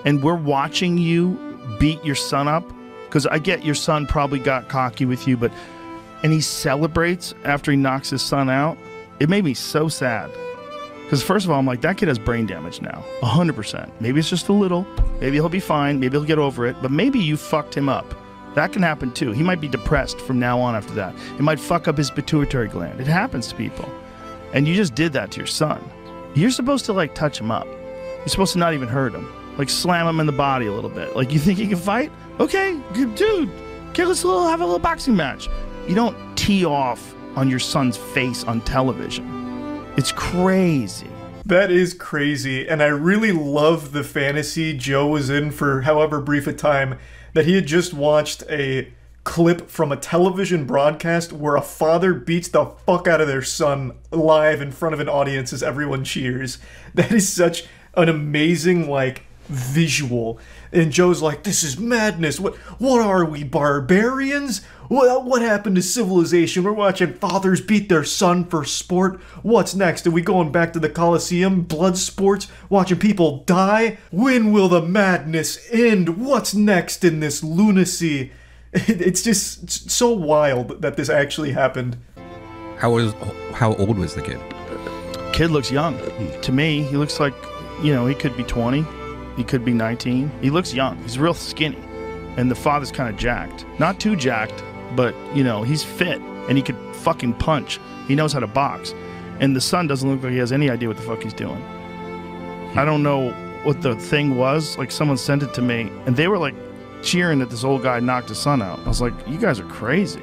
And we're watching you beat your son up, because I get your son probably got cocky with you, and he celebrates after he knocks his son out. It made me so sad. Because first of all, I'm like, that kid has brain damage now, 100%. Maybe it's just a little, maybe he'll be fine, maybe he'll get over it, but maybe you fucked him up. That can happen too. He might be depressed from now on after that. It might fuck up his pituitary gland. It happens to people. And you just did that to your son. You're supposed to like touch him up. You're supposed to not even hurt him. Like, slam him in the body a little bit. Like, you think he can fight? Okay, dude, okay, let's have a little boxing match. You don't tee off on your son's face on television. It's crazy. That is crazy, and I really love the fantasy Joe was in for however brief a time, that he had just watched a clip from a television broadcast where a father beats the fuck out of their son live in front of an audience as everyone cheers. That is such an amazing, like, visual. And Joe's like, this is madness. What are we, barbarians? What happened to civilization? We're watching fathers beat their son for sport. What's next? Are we going back to the Coliseum? Blood sports? Watching people die? When will the madness end? What's next in this lunacy? It's just so wild that this actually happened. How old was the kid? Kid looks young. To me, he looks like, you know, he could be 20. He could be 19. He looks young. He's real skinny. And the father's kind of jacked. Not too jacked, but, you know, he's fit. And he could fucking punch. He knows how to box. And the son doesn't look like he has any idea what the fuck he's doing. I don't know what the thing was. Like, someone sent it to me, and they were, like, cheering that this old guy knocked his son out. I was like, you guys are crazy.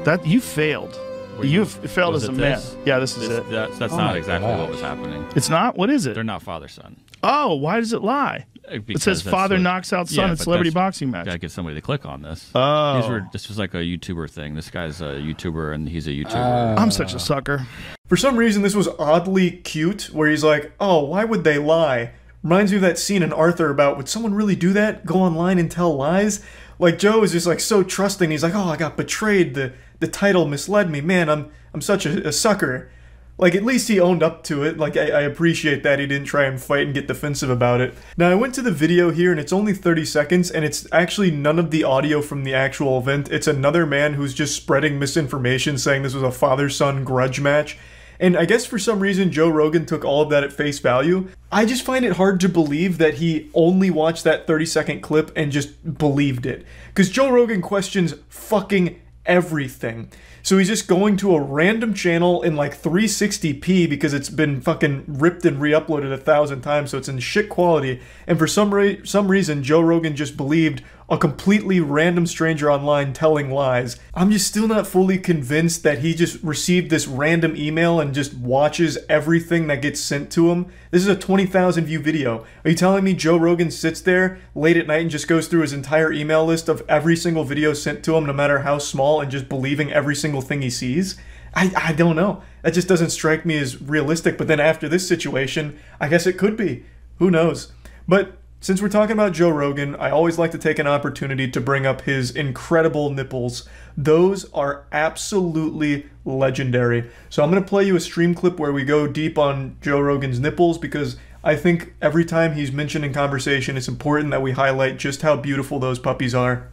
That you failed. You failed as a man. Yeah, this is it. That's not exactly what was happening. It's not? What is it? They're not father-son. Oh, why does it lie? It says father knocks out son in celebrity boxing match. Gotta get somebody to click on this. Oh. This was like a YouTuber thing. This guy's a YouTuber, and he's a YouTuber. I'm such a sucker. For some reason, this was oddly cute, where he's like, oh, why would they lie? Reminds me of that scene in Arthur about, would someone really do that? Go online and tell lies? Like, Joe is just like so trusting. He's like, oh, I got betrayed. The title misled me. Man, I'm such a sucker. Like, at least he owned up to it. Like, I appreciate that he didn't try and fight and get defensive about it. Now, I went to the video here, and it's only 30 seconds, and it's actually none of the audio from the actual event. It's another man who's just spreading misinformation, saying this was a father-son grudge match. And I guess for some reason, Joe Rogan took all of that at face value. I just find it hard to believe that he only watched that 30-second clip and just believed it. Because Joe Rogan questions fucking everything. So he's just going to a random channel in like 360p because it's been fucking ripped and re-uploaded 1,000 times, so it's in shit quality. And for some reason, Joe Rogan just believed a completely random stranger online telling lies. I'm just still not fully convinced that he just received this random email and just watches everything that gets sent to him. This is a 20,000 view video. Are you telling me Joe Rogan sits there late at night and just goes through his entire email list of every single video sent to him, no matter how small, and just believing every single thing he sees? I don't know. That just doesn't strike me as realistic. But then after this situation, I guess it could be. Who knows? But since we're talking about Joe Rogan, I always like to take an opportunity to bring up his incredible nipples. Those are absolutely legendary. So I'm going to play you a stream clip where we go deep on Joe Rogan's nipples, because I think every time he's mentioned in conversation, it's important that we highlight just how beautiful those puppies are.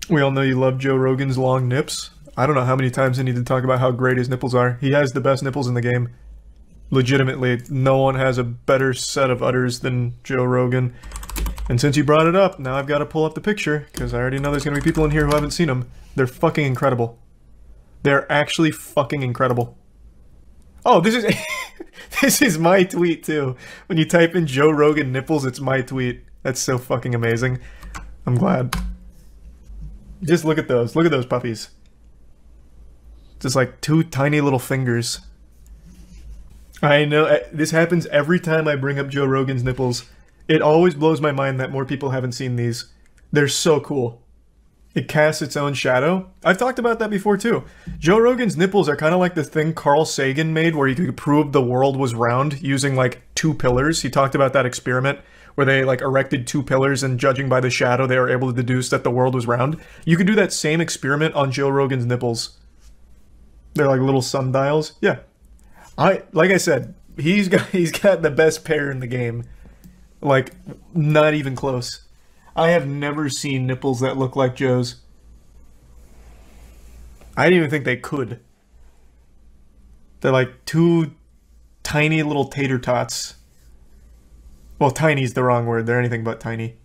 We all know you love Joe Rogan's long nips. I don't know how many times I need to talk about how great his nipples are. He has the best nipples in the game. Legitimately, no one has a better set of udders than Joe Rogan. And since you brought it up, now I've got to pull up the picture, because I already know there's going to be people in here who haven't seen them. They're fucking incredible. They're actually fucking incredible. Oh, this is this is my tweet too. When you type in Joe Rogan nipples, it's my tweet. That's so fucking amazing. I'm glad. Just look at those. Look at those puppies. Just like two tiny little fingers. I know, this happens every time I bring up Joe Rogan's nipples. It always blows my mind that more people haven't seen these. They're so cool. It casts its own shadow. I've talked about that before too. Joe Rogan's nipples are kind of like the thing Carl Sagan made where he could prove the world was round using like 2 pillars. He talked about that experiment where they like erected 2 pillars, and judging by the shadow they were able to deduce that the world was round. You could do that same experiment on Joe Rogan's nipples. They're like little sundials. Yeah. Like I said, he's got the best pair in the game. Like, not even close. I have never seen nipples that look like Joe's. I didn't even think they could. They're like 2 tiny little tater tots. Well, tiny's the wrong word. They're anything but tiny.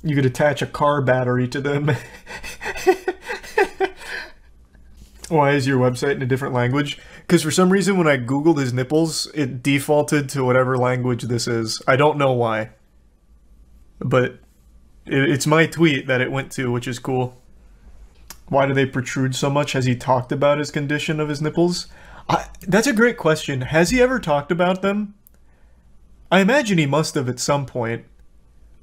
You could attach a car battery to them. Why is your website in a different language? Because for some reason when I googled his nipples, it defaulted to whatever language this is. I don't know why. But it's my tweet that it went to, which is cool. Why do they protrude so much? Has he talked about his condition of his nipples? That's a great question. Has he ever talked about them? I imagine he must have at some point.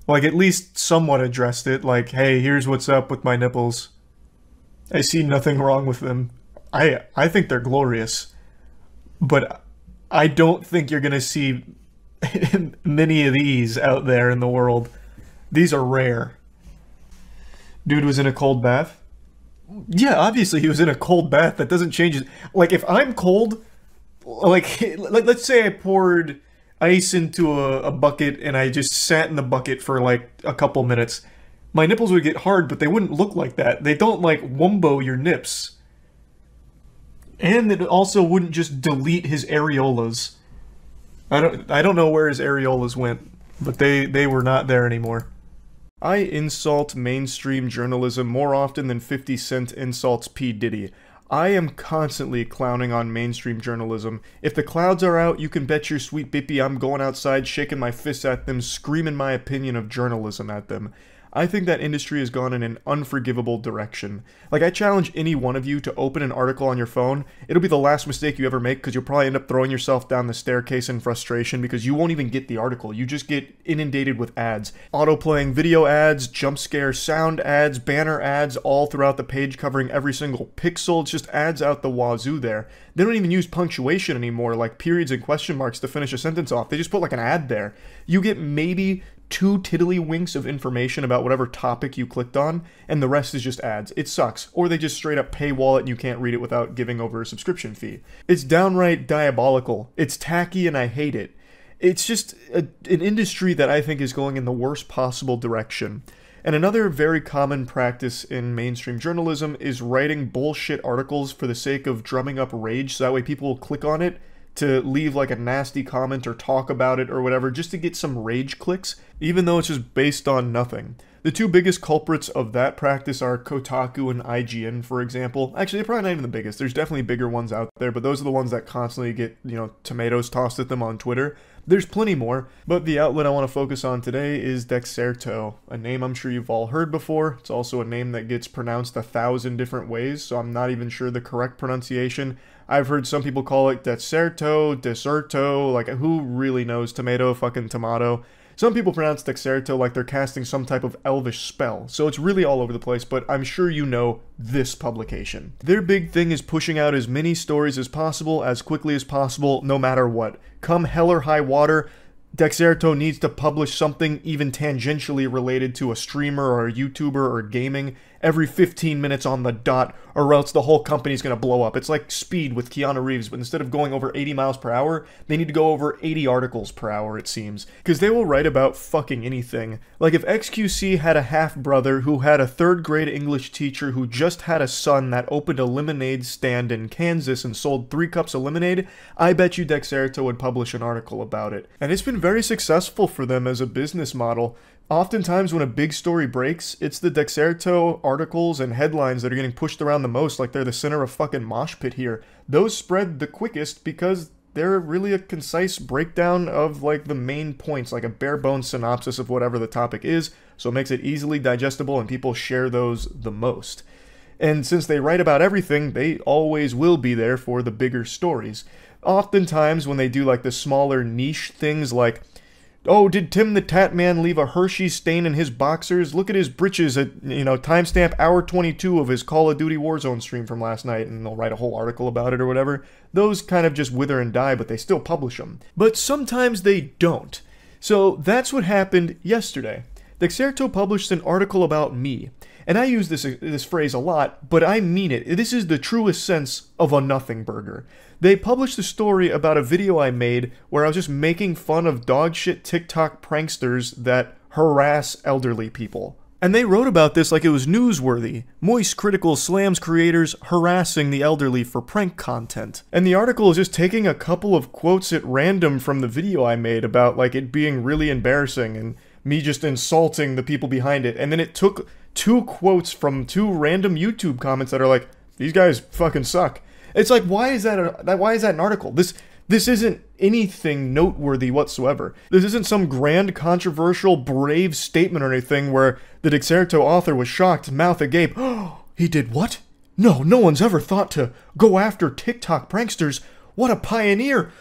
Like, at least somewhat addressed it. Like, hey, here's what's up with my nipples. I see nothing wrong with them. I think they're glorious. But I don't think you're going to see many of these out there in the world. These are rare. Dude was in a cold bath? Yeah, obviously he was in a cold bath. That doesn't change it. Like, if I'm cold, like let's say I poured ice into a bucket and I just sat in the bucket for like a couple minutes. My nipples would get hard, but they wouldn't look like that. They don't like wumbo your nips. And it also wouldn't just delete his areolas. I don't know where his areolas went, but they were not there anymore. I insult mainstream journalism more often than 50 Cent insults P. Diddy. I am constantly clowning on mainstream journalism. If the clouds are out, you can bet your sweet bippy I'm going outside shaking my fists at them, screaming my opinion of journalism at them. I think that industry has gone in an unforgivable direction. Like, I challenge any one of you to open an article on your phone. It'll be the last mistake you ever make because you'll probably end up throwing yourself down the staircase in frustration because you won't even get the article. You just get inundated with ads. Auto-playing video ads, jump scare sound ads, banner ads all throughout the page covering every single pixel. It's just ads out the wazoo there. They don't even use punctuation anymore, like periods and question marks to finish a sentence off. They just put like an ad there. You get maybe 2 tiddlywinks of information about whatever topic you clicked on, and the rest is just ads. It sucks. Or they just straight up paywall it and you can't read it without giving over a subscription fee. It's downright diabolical. It's tacky and I hate it. It's just an industry that I think is going in the worst possible direction. And another very common practice in mainstream journalism is writing bullshit articles for the sake of drumming up rage so that way people will click on it to leave like a nasty comment or talk about it or whatever just to get some rage clicks, even though it's just based on nothing. The 2 biggest culprits of that practice are Kotaku and IGN, for example. Actually, they're probably not even the biggest. There's definitely bigger ones out there, but those are the ones that constantly get, tomatoes tossed at them on Twitter. There's plenty more, but the outlet I want to focus on today is Dexerto, a name I'm sure you've all heard before. It's also a name that gets pronounced 1,000 different ways, so I'm not even sure the correct pronunciation. I've heard some people call it Deserto, like who really knows? Tomato, fucking tomato. Some people pronounce Dexerto like they're casting some type of elvish spell, so it's really all over the place, but I'm sure you know this publication. Their big thing is pushing out as many stories as possible, as quickly as possible, no matter what. Come hell or high water, Dexerto needs to publish something even tangentially related to a streamer or a YouTuber or gaming every 15 minutes on the dot, or else the whole company's gonna blow up. It's like Speed with Keanu Reeves, but instead of going over 80 miles per hour, they need to go over 80 articles per hour, it seems. Because they will write about fucking anything. Like if XQC had a half-brother who had a 3rd grade English teacher who just had a son that opened a lemonade stand in Kansas and sold 3 cups of lemonade, I bet you Dexerto would publish an article about it. And it's been very successful for them as a business model. Oftentimes when a big story breaks, it's the Dexerto articles and headlines that are getting pushed around the most, like they're the center of fucking mosh pit here. Those spread the quickest because they're really a concise breakdown of like the main points, like a bare bones synopsis of whatever the topic is, so it makes it easily digestible and people share those the most. And since they write about everything, they always will be there for the bigger stories. Oftentimes when they do like the smaller niche things like, oh, did Tim the Tat Man leave a Hershey stain in his boxers? Look at his britches at, timestamp hour 22 of his Call of Duty Warzone stream from last night, and they'll write a whole article about it or whatever. Those kind of just wither and die, but they still publish them. But sometimes they don't. So that's what happened yesterday. Dexerto published an article about me. And I use this phrase a lot, but I mean it. This is the truest sense of a nothing burger. They published a story about a video I made where I was just making fun of dogshit TikTok pranksters that harass elderly people. And they wrote about this like it was newsworthy. Moist Critical slams creators harassing the elderly for prank content. And the article is just taking a couple of quotes at random from the video I made about like it being really embarrassing and me just insulting the people behind it. And then it took 2 quotes from 2 random YouTube comments that are like, these guys fucking suck. It's like, why is that an article? This isn't anything noteworthy whatsoever. This isn't some grand, controversial, brave statement or anything where the Dexerto author was shocked, mouth agape. Oh, he did what? No one's ever thought to go after TikTok pranksters. What a pioneer.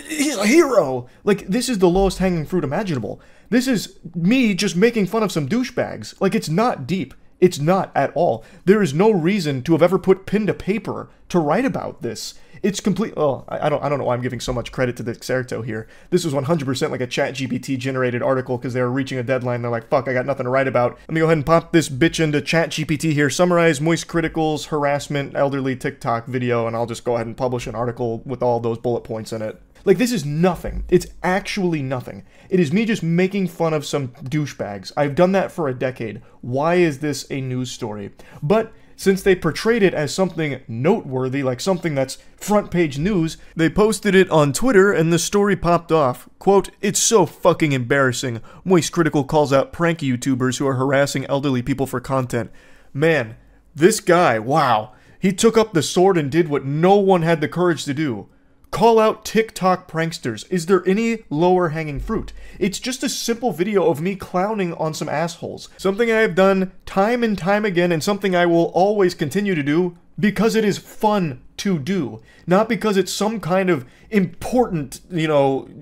He's a hero. Like, this is the lowest hanging fruit imaginable. This is me just making fun of some douchebags. Like, it's not deep. It's not at all. There is no reason to have ever put pen to paper to write about this. It's complete. Oh, I don't know why I'm giving so much credit to Dexerto here. This was 100% like a ChatGPT generated article because they were reaching a deadline. They're like, fuck, I got nothing to write about. Let me go ahead and pop this bitch into ChatGPT here. Summarize Moist Critical's harassment elderly TikTok video, and I'll just go ahead and publish an article with all those bullet points in it. Like, this is nothing. It's actually nothing. It is me just making fun of some douchebags. I've done that for a decade. Why is this a news story? But since they portrayed it as something noteworthy, like something that's front page news, they posted it on Twitter and the story popped off. Quote, "It's so fucking embarrassing. Moist Critical calls out prank YouTubers who are harassing elderly people for content." Man, this guy, wow. He took up the sword and did what no one had the courage to do. Call out TikTok pranksters. Is there any lower hanging fruit? It's just a simple video of me clowning on some assholes. Something I have done time and time again, and something I will always continue to do because it is fun to do. Not because it's some kind of important,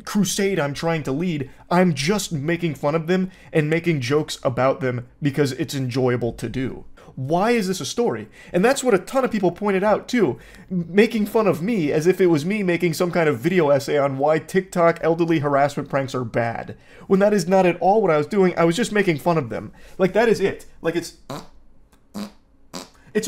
crusade I'm trying to lead. I'm just making fun of them and making jokes about them because it's enjoyable to do. Why is this a story? And that's what a ton of people pointed out too, making fun of me as if it was me making some kind of video essay on why TikTok elderly harassment pranks are bad. When that is not at all what I was doing. I was just making fun of them. Like, that is it. Like, it's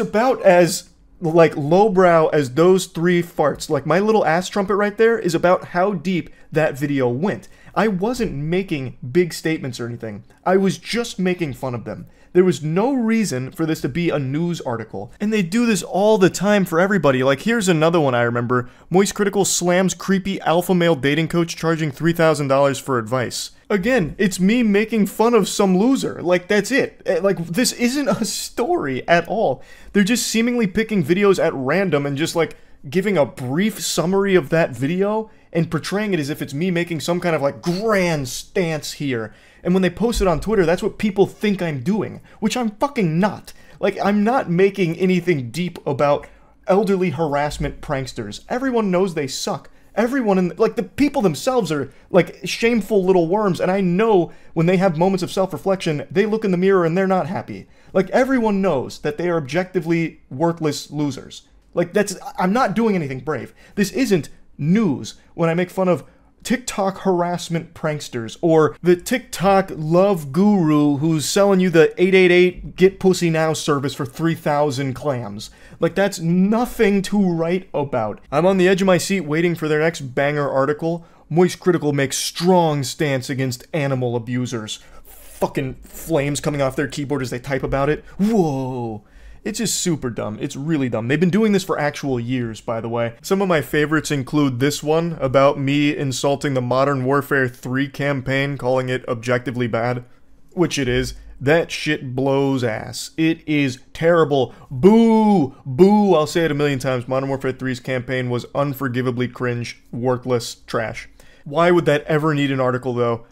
about as like lowbrow as those 3 farts. Like, my little ass trumpet right there is about how deep that video went. I wasn't making big statements or anything. I was just making fun of them. There was no reason for this to be a news article. And they do this all the time for everybody. Like, here's another one I remember. Moist Critical slams creepy alpha male dating coach charging $3,000 for advice. Again, it's me making fun of some loser. Like, that's it. Like, this isn't a story at all. They're just seemingly picking videos at random and just, like, giving a brief summary of that video and portraying it as if it's me making some kind of, like, grand stance here. And when they post it on Twitter, that's what people think I'm doing, which I'm fucking not. Like, I'm not making anything deep about elderly harassment pranksters. Everyone knows they suck. Everyone the people themselves are, like, shameful little worms, and I know when they have moments of self-reflection, they look in the mirror and they're not happy. Like, everyone knows that they are objectively worthless losers. Like, I'm not doing anything brave. This isn't news when I make fun of TikTok harassment pranksters, or the TikTok love guru who's selling you the 888 get pussy now service for 3,000 clams. Like, that's nothing to write about. I'm on the edge of my seat waiting for their next banger article. Moist Critical makes strong stance against animal abusers. Fucking flames coming off their keyboard as they type about it. Whoa. It's just super dumb. It's really dumb. They've been doing this for actual years, by the way. Some of my favorites include this one about me insulting the Modern Warfare 3 campaign, calling it objectively bad, which it is. That shit blows ass. It is terrible. Boo! Boo! I'll say it a million times. Modern Warfare 3's campaign was unforgivably cringe, worthless trash. Why would that ever need an article, though?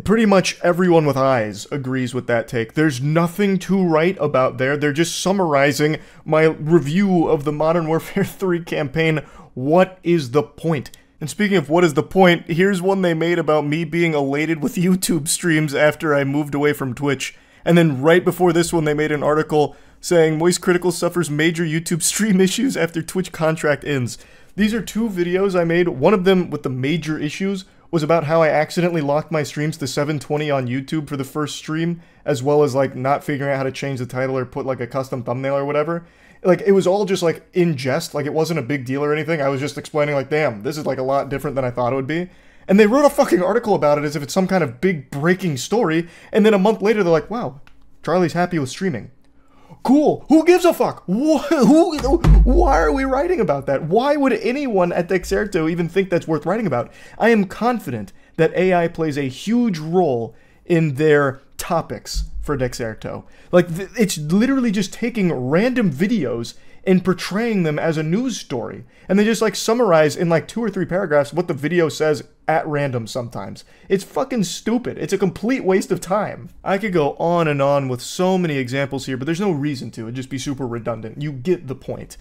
Pretty much everyone with eyes agrees with that take. There's nothing to write about there. They're just summarizing my review of the Modern Warfare 3 campaign. What is the point? And speaking of what is the point, here's one they made about me being elated with YouTube streams after I moved away from Twitch. And then right before this one, they made an article saying Moist Critical suffers major YouTube stream issues after Twitch contract ends. These are 2 videos I made. One of them with the major issues was about how I accidentally locked my streams to 720 on YouTube for the first stream, as well as, like, not figuring out how to change the title or put, like, a custom thumbnail or whatever. Like, it was all just, like, in jest. Like, it wasn't a big deal or anything. I was just explaining, like, damn, this is, like, a lot different than I thought it would be. And they wrote a fucking article about it as if it's some kind of big breaking story, and then a month later they're like, wow, Charlie's happy with streaming. Cool. Who gives a fuck? Why are we writing about that? Why would anyone at Dexerto even think that's worth writing about? I am confident that AI plays a huge role in their topics for Dexerto. Like, it's literally just taking random videos and portraying them as a news story. And they just, like, summarize in, like, 2 or 3 paragraphs what the video says at random sometimes. It's fucking stupid. It's a complete waste of time. I could go on and on with so many examples here, but there's no reason to. It'd just be super redundant. You get the point.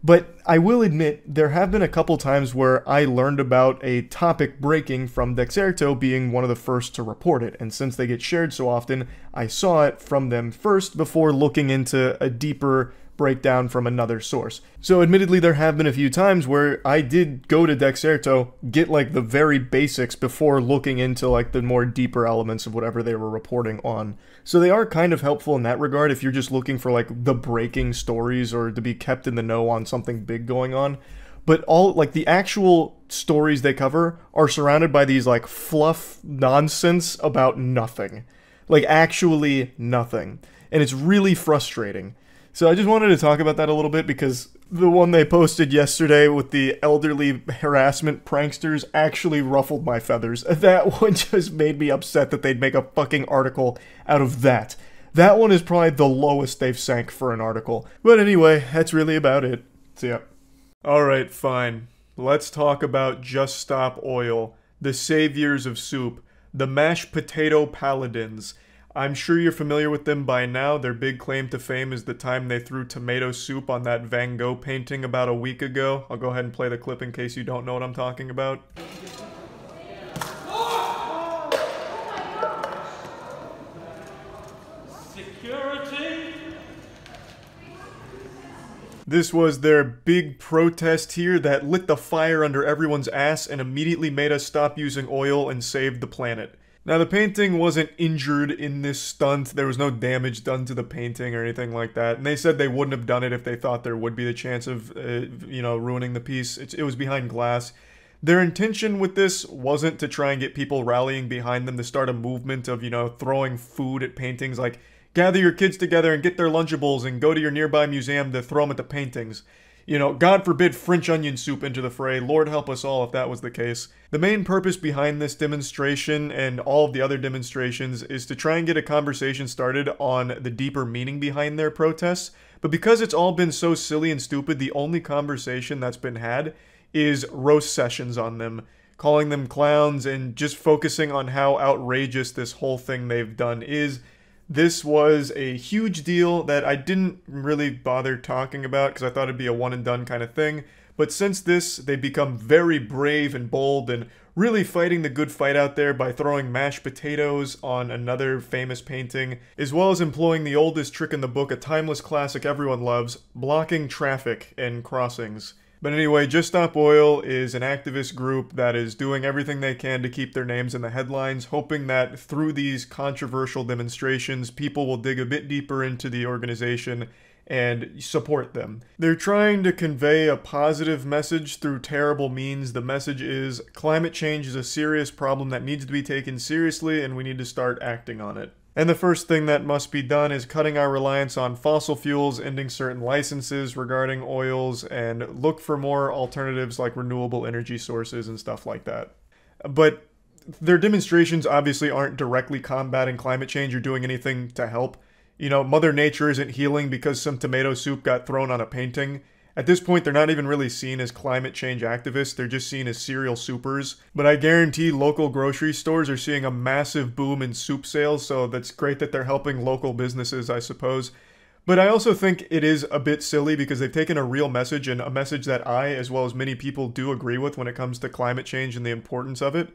But I will admit, there have been a couple times where I learned about a topic breaking from Dexerto being one of the first to report it, and since they get shared so often, I saw it from them first before looking into a deeper breakdown from another source. So admittedly, there have been a few times where I did go to Dexerto, get, like, the very basics before looking into, like, the more deeper elements of whatever they were reporting on. So they are kind of helpful in that regard if you're just looking for, like, the breaking stories or to be kept in the know on something big going on. But all, like, the actual stories they cover are surrounded by these, like, fluff nonsense about nothing. Like, actually nothing. And it's really frustrating. So I just wanted to talk about that a little bit because the one they posted yesterday with the elderly harassment pranksters actually ruffled my feathers. That one just made me upset that they'd make a fucking article out of that. That one is probably the lowest they've sank for an article. But anyway, that's really about it. So yeah. Alright, fine. Let's talk about Just Stop Oil, the saviors of soup, the mashed potato paladins. I'm sure you're familiar with them by now. Their big claim to fame is the time they threw tomato soup on that Van Gogh painting about a week ago. I'll go ahead and play the clip in case you don't know what I'm talking about. Security! This was their big protest here that lit the fire under everyone's ass and immediately made us stop using oil and saved the planet. Now, the painting wasn't injured in this stunt. There was no damage done to the painting or anything like that. And they said they wouldn't have done it if they thought there would be the chance of, ruining the piece. It was behind glass. Their intention with this wasn't to try and get people rallying behind them to start a movement of, throwing food at paintings. Like, gather your kids together and get their Lunchables and go to your nearby museum to throw them at the paintings. God forbid French onion soup into the fray. Lord help us all if that was the case. The main purpose behind this demonstration and all of the other demonstrations is to try and get a conversation started on the deeper meaning behind their protests. But because it's all been so silly and stupid, the only conversation that's been had is roast sessions on them, calling them clowns and just focusing on how outrageous this whole thing they've done is. This was a huge deal that I didn't really bother talking about because I thought it'd be a one and done kind of thing. But since this, they've become very brave and bold and really fighting the good fight out there by throwing mashed potatoes on another famous painting, as well as employing the oldest trick in the book, a timeless classic everyone loves, blocking traffic and crossings. But anyway, Just Stop Oil is an activist group that is doing everything they can to keep their names in the headlines, hoping that through these controversial demonstrations, people will dig a bit deeper into the organization and support them. They're trying to convey a positive message through terrible means. The message is climate change is a serious problem that needs to be taken seriously and we need to start acting on it. And the first thing that must be done is cutting our reliance on fossil fuels, ending certain licenses regarding oils, and look for more alternatives like renewable energy sources and stuff like that. But their demonstrations obviously aren't directly combating climate change or doing anything to help. Mother Nature isn't healing because some tomato soup got thrown on a painting. At this point, they're not even really seen as climate change activists, they're just seen as cereal soupers. But I guarantee local grocery stores are seeing a massive boom in soup sales, so that's great that they're helping local businesses, I suppose. But I also think it is a bit silly because they've taken a real message, and a message that I, as well as many people, do agree with when it comes to climate change and the importance of it.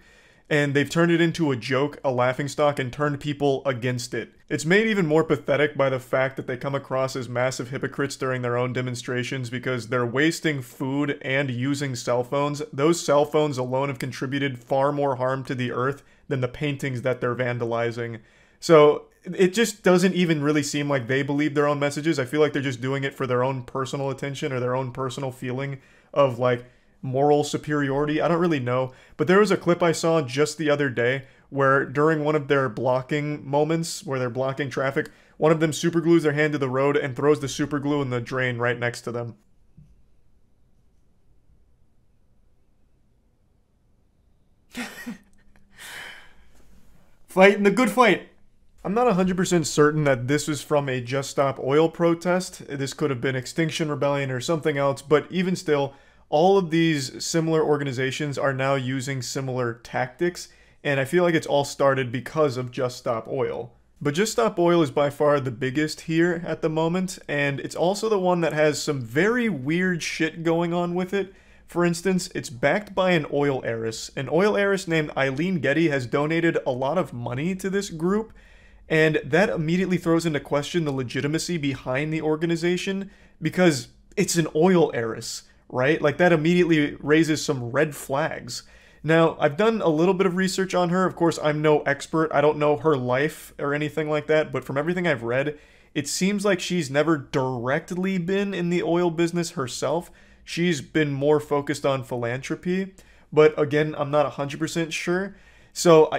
And they've turned it into a joke, a laughingstock, and turned people against it. It's made even more pathetic by the fact that they come across as massive hypocrites during their own demonstrations because they're wasting food and using cell phones. Those cell phones alone have contributed far more harm to the earth than the paintings that they're vandalizing. So it just doesn't even really seem like they believe their own messages. I feel like they're just doing it for their own personal attention or their own personal feeling of like moral superiority. I don't really know, but there was a clip I saw just the other day where during one of their blocking moments where they're blocking traffic, one of them superglues their hand to the road and throws the superglue in the drain right next to them. Fighting the good fight. I'm not 100% certain that this was from a Just Stop Oil protest. This could have been Extinction Rebellion or something else, but even still, all of these similar organizations are now using similar tactics, and I feel like it's all started because of Just Stop Oil. But Just Stop Oil is by far the biggest here at the moment, and it's also the one that has some very weird shit going on with it. For instance, it's backed by an oil heiress. An oil heiress named Eileen Getty has donated a lot of money to this group, and that immediately throws into question the legitimacy behind the organization, because it's an oil heiress. Right? Like, that immediately raises some red flags. Now, I've done a little bit of research on her. Of course, I'm no expert. I don't know her life or anything like that. But from everything I've read, it seems like she's never directly been in the oil business herself. She's been more focused on philanthropy. But again, I'm not 100% sure. So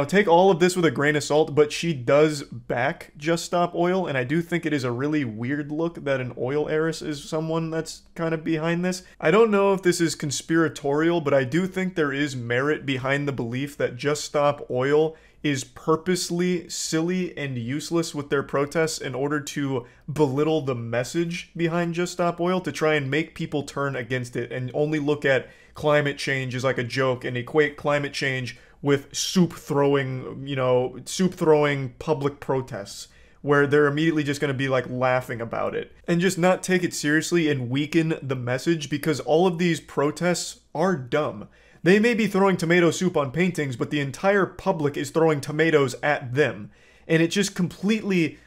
take all of this with a grain of salt, but she does back Just Stop Oil, and I do think it is a really weird look that an oil heiress is someone that's kind of behind this. I don't know if this is conspiratorial, but I do think there is merit behind the belief that Just Stop Oil is purposely silly and useless with their protests in order to belittle the message behind Just Stop Oil, to try and make people turn against it and only look at climate change as like a joke and equate climate change with soup throwing public protests, where they're immediately just going to be like laughing about it and just not take it seriously and weaken the message, because all of these protests are dumb. They may be throwing tomato soup on paintings, but the entire public is throwing tomatoes at them. And it just completely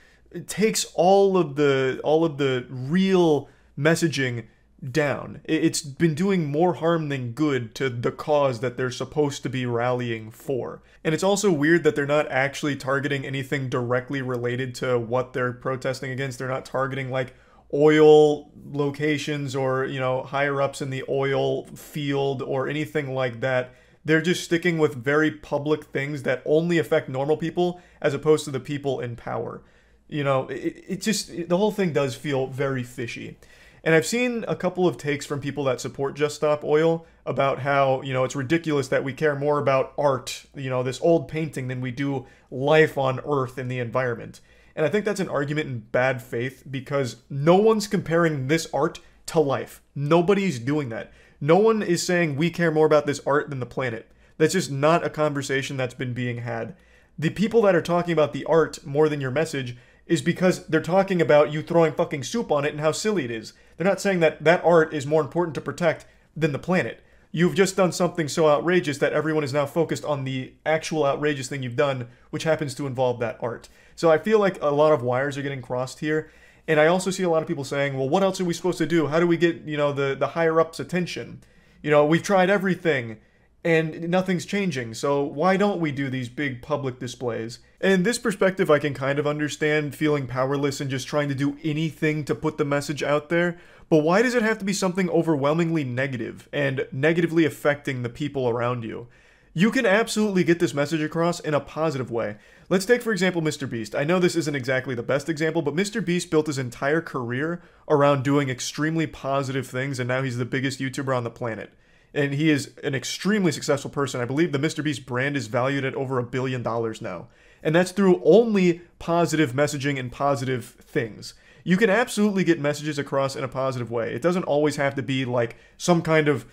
takes all of the real messaging down. It's been doing more harm than good to the cause that they're supposed to be rallying for. And it's also weird that they're not actually targeting anything directly related to what they're protesting against. They're not targeting like oil locations or, higher ups in the oil field or anything like that. They're just sticking with very public things that only affect normal people as opposed to the people in power. The whole thing does feel very fishy. And I've seen a couple of takes from people that support Just Stop Oil about how, it's ridiculous that we care more about art, this old painting, than we do life on Earth and the environment. And I think that's an argument in bad faith, because no one's comparing this art to life. Nobody's doing that. No one is saying we care more about this art than the planet. That's just not a conversation that's been being had. The people that are talking about the art more than your message is because they're talking about you throwing fucking soup on it and how silly it is. They're not saying that that art is more important to protect than the planet. You've just done something so outrageous that everyone is now focused on the actual outrageous thing you've done, which happens to involve that art. So I feel like a lot of wires are getting crossed here. And I also see a lot of people saying, well, what else are we supposed to do? How do we get, the higher ups' attention? We've tried everything and nothing's changing. So why don't we do these big public displays? And in this perspective, I can kind of understand feeling powerless and just trying to do anything to put the message out there. But why does it have to be something overwhelmingly negative and negatively affecting the people around you? You can absolutely get this message across in a positive way. Let's take, for example, Mr. Beast. I know this isn't exactly the best example, but Mr. Beast built his entire career around doing extremely positive things, and now he's the biggest YouTuber on the planet. And he is an extremely successful person. I believe the Mr. Beast brand is valued at over $1 billion now. And that's through only positive messaging and positive things. You can absolutely get messages across in a positive way. It doesn't always have to be like some kind of,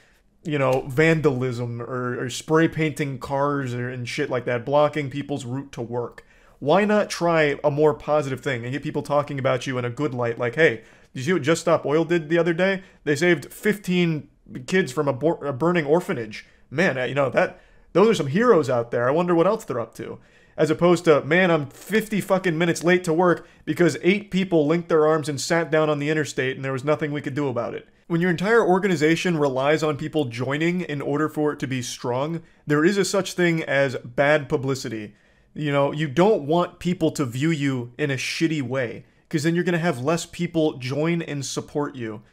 vandalism or spray painting cars and shit like that, blocking people's route to work. Why not try a more positive thing and get people talking about you in a good light? Like, hey, did you see what Just Stop Oil did the other day? They saved 15 kids from a burning orphanage. Man, those are some heroes out there. I wonder what else they're up to. As opposed to, man, I'm 50 fucking minutes late to work because 8 people linked their arms and sat down on the interstate and there was nothing we could do about it. When your entire organization relies on people joining in order for it to be strong, there is a such thing as bad publicity. You don't want people to view you in a shitty way, because then you're going to have less people join and support you.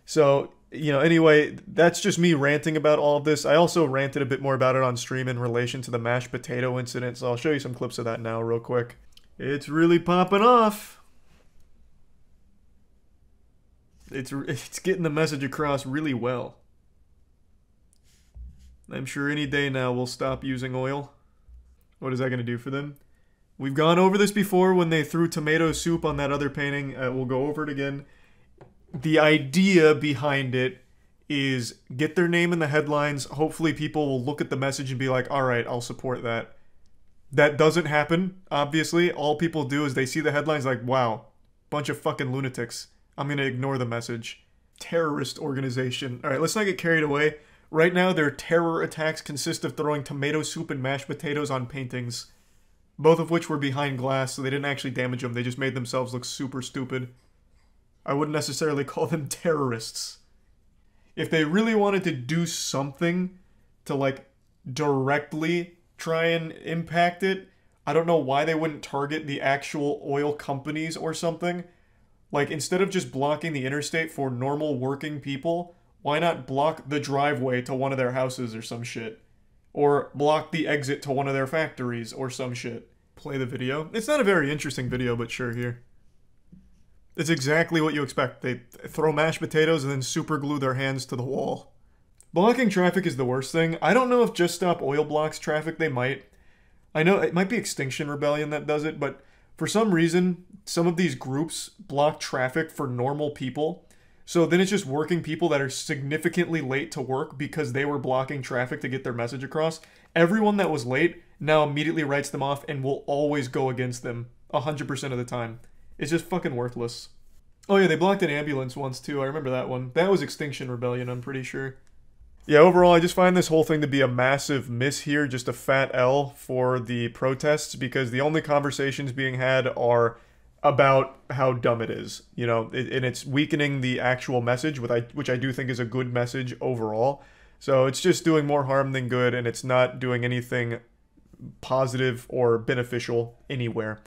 So, anyway, that's just me ranting about all of this. I also ranted a bit more about it on stream in relation to the mashed potato incident, so I'll show you some clips of that now real quick. It's really popping off. It's getting the message across really well. I'm sure any day now we'll stop using oil. What is that going to do for them? We've gone over this before when they threw tomato soup on that other painting. We'll go over it again. The idea behind it is get their name in the headlines. Hopefully people will look at the message and be like, all right, I'll support that. That doesn't happen, obviously. All people do is they see the headlines like, wow, bunch of fucking lunatics. I'm going to ignore the message. Terrorist organization. All right, let's not get carried away. Right now, their terror attacks consist of throwing tomato soup and mashed potatoes on paintings, both of which were behind glass, so they didn't actually damage them. They just made themselves look super stupid. I wouldn't necessarily call them terrorists. If they really wanted to do something to, like, directly try and impact it, I don't know why they wouldn't target the actual oil companies or something. Like, instead of just blocking the interstate for normal working people, why not block the driveway to one of their houses or some shit? Or block the exit to one of their factories or some shit. Play the video. It's not a very interesting video, but sure, here. It's exactly what you expect. They throw mashed potatoes and then super glue their hands to the wall. Blocking traffic is the worst thing. I don't know if Just Stop Oil blocks traffic. They might. I know it might be Extinction Rebellion that does it, but for some reason, some of these groups block traffic for normal people. So then it's just working people that are significantly late to work because they were blocking traffic to get their message across. Everyone that was late now immediately writes them off and will always go against them 100% of the time. It's just fucking worthless. Oh yeah, they blocked an ambulance once too. I remember that one. That was Extinction Rebellion, I'm pretty sure. Yeah, overall, I just find this whole thing to be a massive miss here, just a fat L for the protests, because the only conversations being had are about how dumb it is, you know, and it's weakening the actual message, which I do think is a good message overall. So it's just doing more harm than good, and it's not doing anything positive or beneficial anywhere.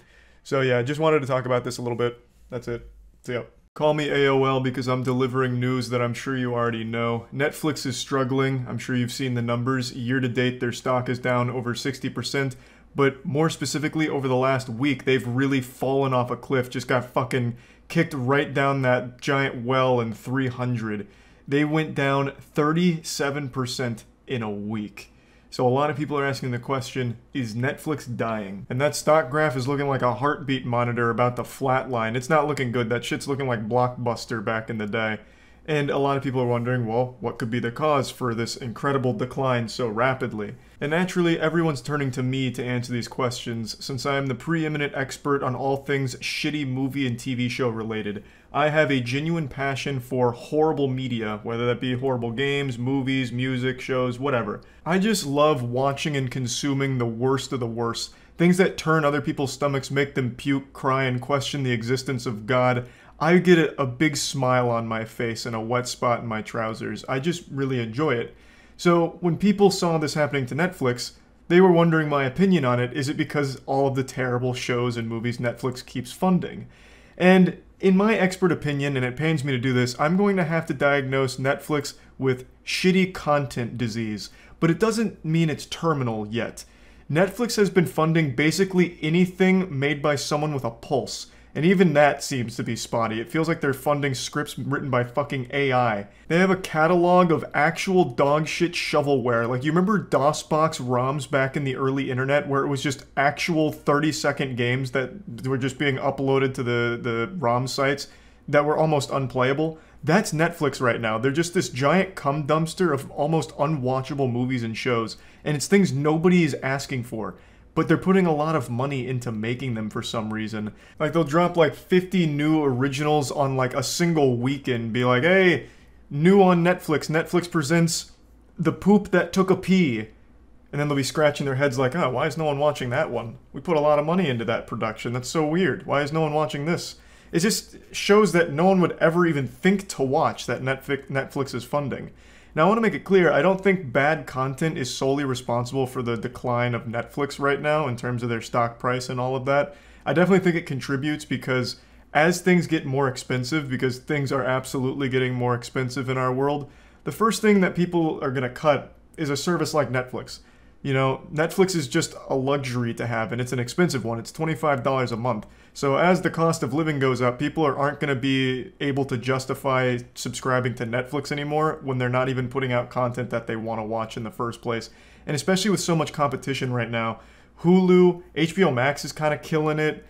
So yeah, just wanted to talk about this a little bit. That's it. See ya. Call me AOL because I'm delivering news that I'm sure you already know. Netflix is struggling. I'm sure you've seen the numbers. Year to date, their stock is down over 60%. But more specifically, over the last week, they've really fallen off a cliff. Just got fucking kicked right down that giant well in 300. They went down 37% in a week. So a lot of people are asking the question, is Netflix dying? And that stock graph is looking like a heartbeat monitor about to flatline. It's not looking good. That shit's looking like Blockbuster back in the day. And a lot of people are wondering, well, what could be the cause for this incredible decline so rapidly? And naturally, everyone's turning to me to answer these questions, since I am the preeminent expert on all things shitty movie and TV show related. I have a genuine passion for horrible media, whether that be horrible games, movies, music, shows, whatever. I just love watching and consuming the worst of the worst. Things that turn other people's stomachs, make them puke, cry, and question the existence of God. I get a big smile on my face and a wet spot in my trousers. I just really enjoy it. So when people saw this happening to Netflix, they were wondering my opinion on it. Is it because all of the terrible shows and movies Netflix keeps funding? And in my expert opinion, and it pains me to do this, I'm going to have to diagnose Netflix with shitty content disease. But it doesn't mean it's terminal yet. Netflix has been funding basically anything made by someone with a pulse. And even that seems to be spotty. It feels like they're funding scripts written by fucking AI. They have a catalog of actual dog shit shovelware. Like, you remember DOSBox ROMs back in the early internet where it was just actual 30-second games that were just being uploaded to the ROM sites that were almost unplayable? That's Netflix right now. They're just this giant cum dumpster of almost unwatchable movies and shows. And it's things nobody is asking for. But they're putting a lot of money into making them for some reason. Like, they'll drop like 50 new originals on like a single weekend. Be like, hey, new on Netflix. Netflix presents The Poop That Took a Pee. And then they'll be scratching their heads like, oh, why is no one watching that one? We put a lot of money into that production. That's so weird. Why is no one watching this? It just shows that no one would ever even think to watch that Netflix is funding. Now, I want to make it clear, I don't think bad content is solely responsible for the decline of Netflix right now in terms of their stock price and all of that. I definitely think it contributes because as things get more expensive, because things are absolutely getting more expensive in our world, the first thing that people are going to cut is a service like Netflix. You know, Netflix is just a luxury to have, and it's an expensive one. It's $25 a month. So as the cost of living goes up, people aren't going to be able to justify subscribing to Netflix anymore when they're not even putting out content that they want to watch in the first place. And especially with so much competition right now, Hulu, HBO Max is kind of killing it.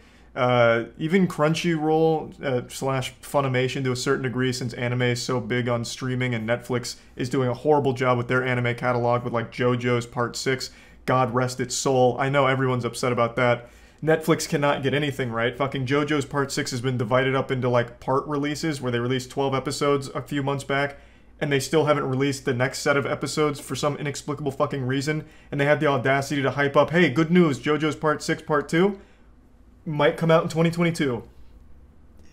Even Crunchyroll slash Funimation to a certain degree, since anime is so big on streaming, and Netflix is doing a horrible job with their anime catalog with like JoJo's Part 6. God rest its soul. I know everyone's upset about that. Netflix cannot get anything right. Fucking JoJo's Part 6 has been divided up into like part releases where they released 12 episodes a few months back, and they still haven't released the next set of episodes for some inexplicable fucking reason. And they had the audacity to hype up, hey, good news, JoJo's Part 6 Part 2 might come out in 2022.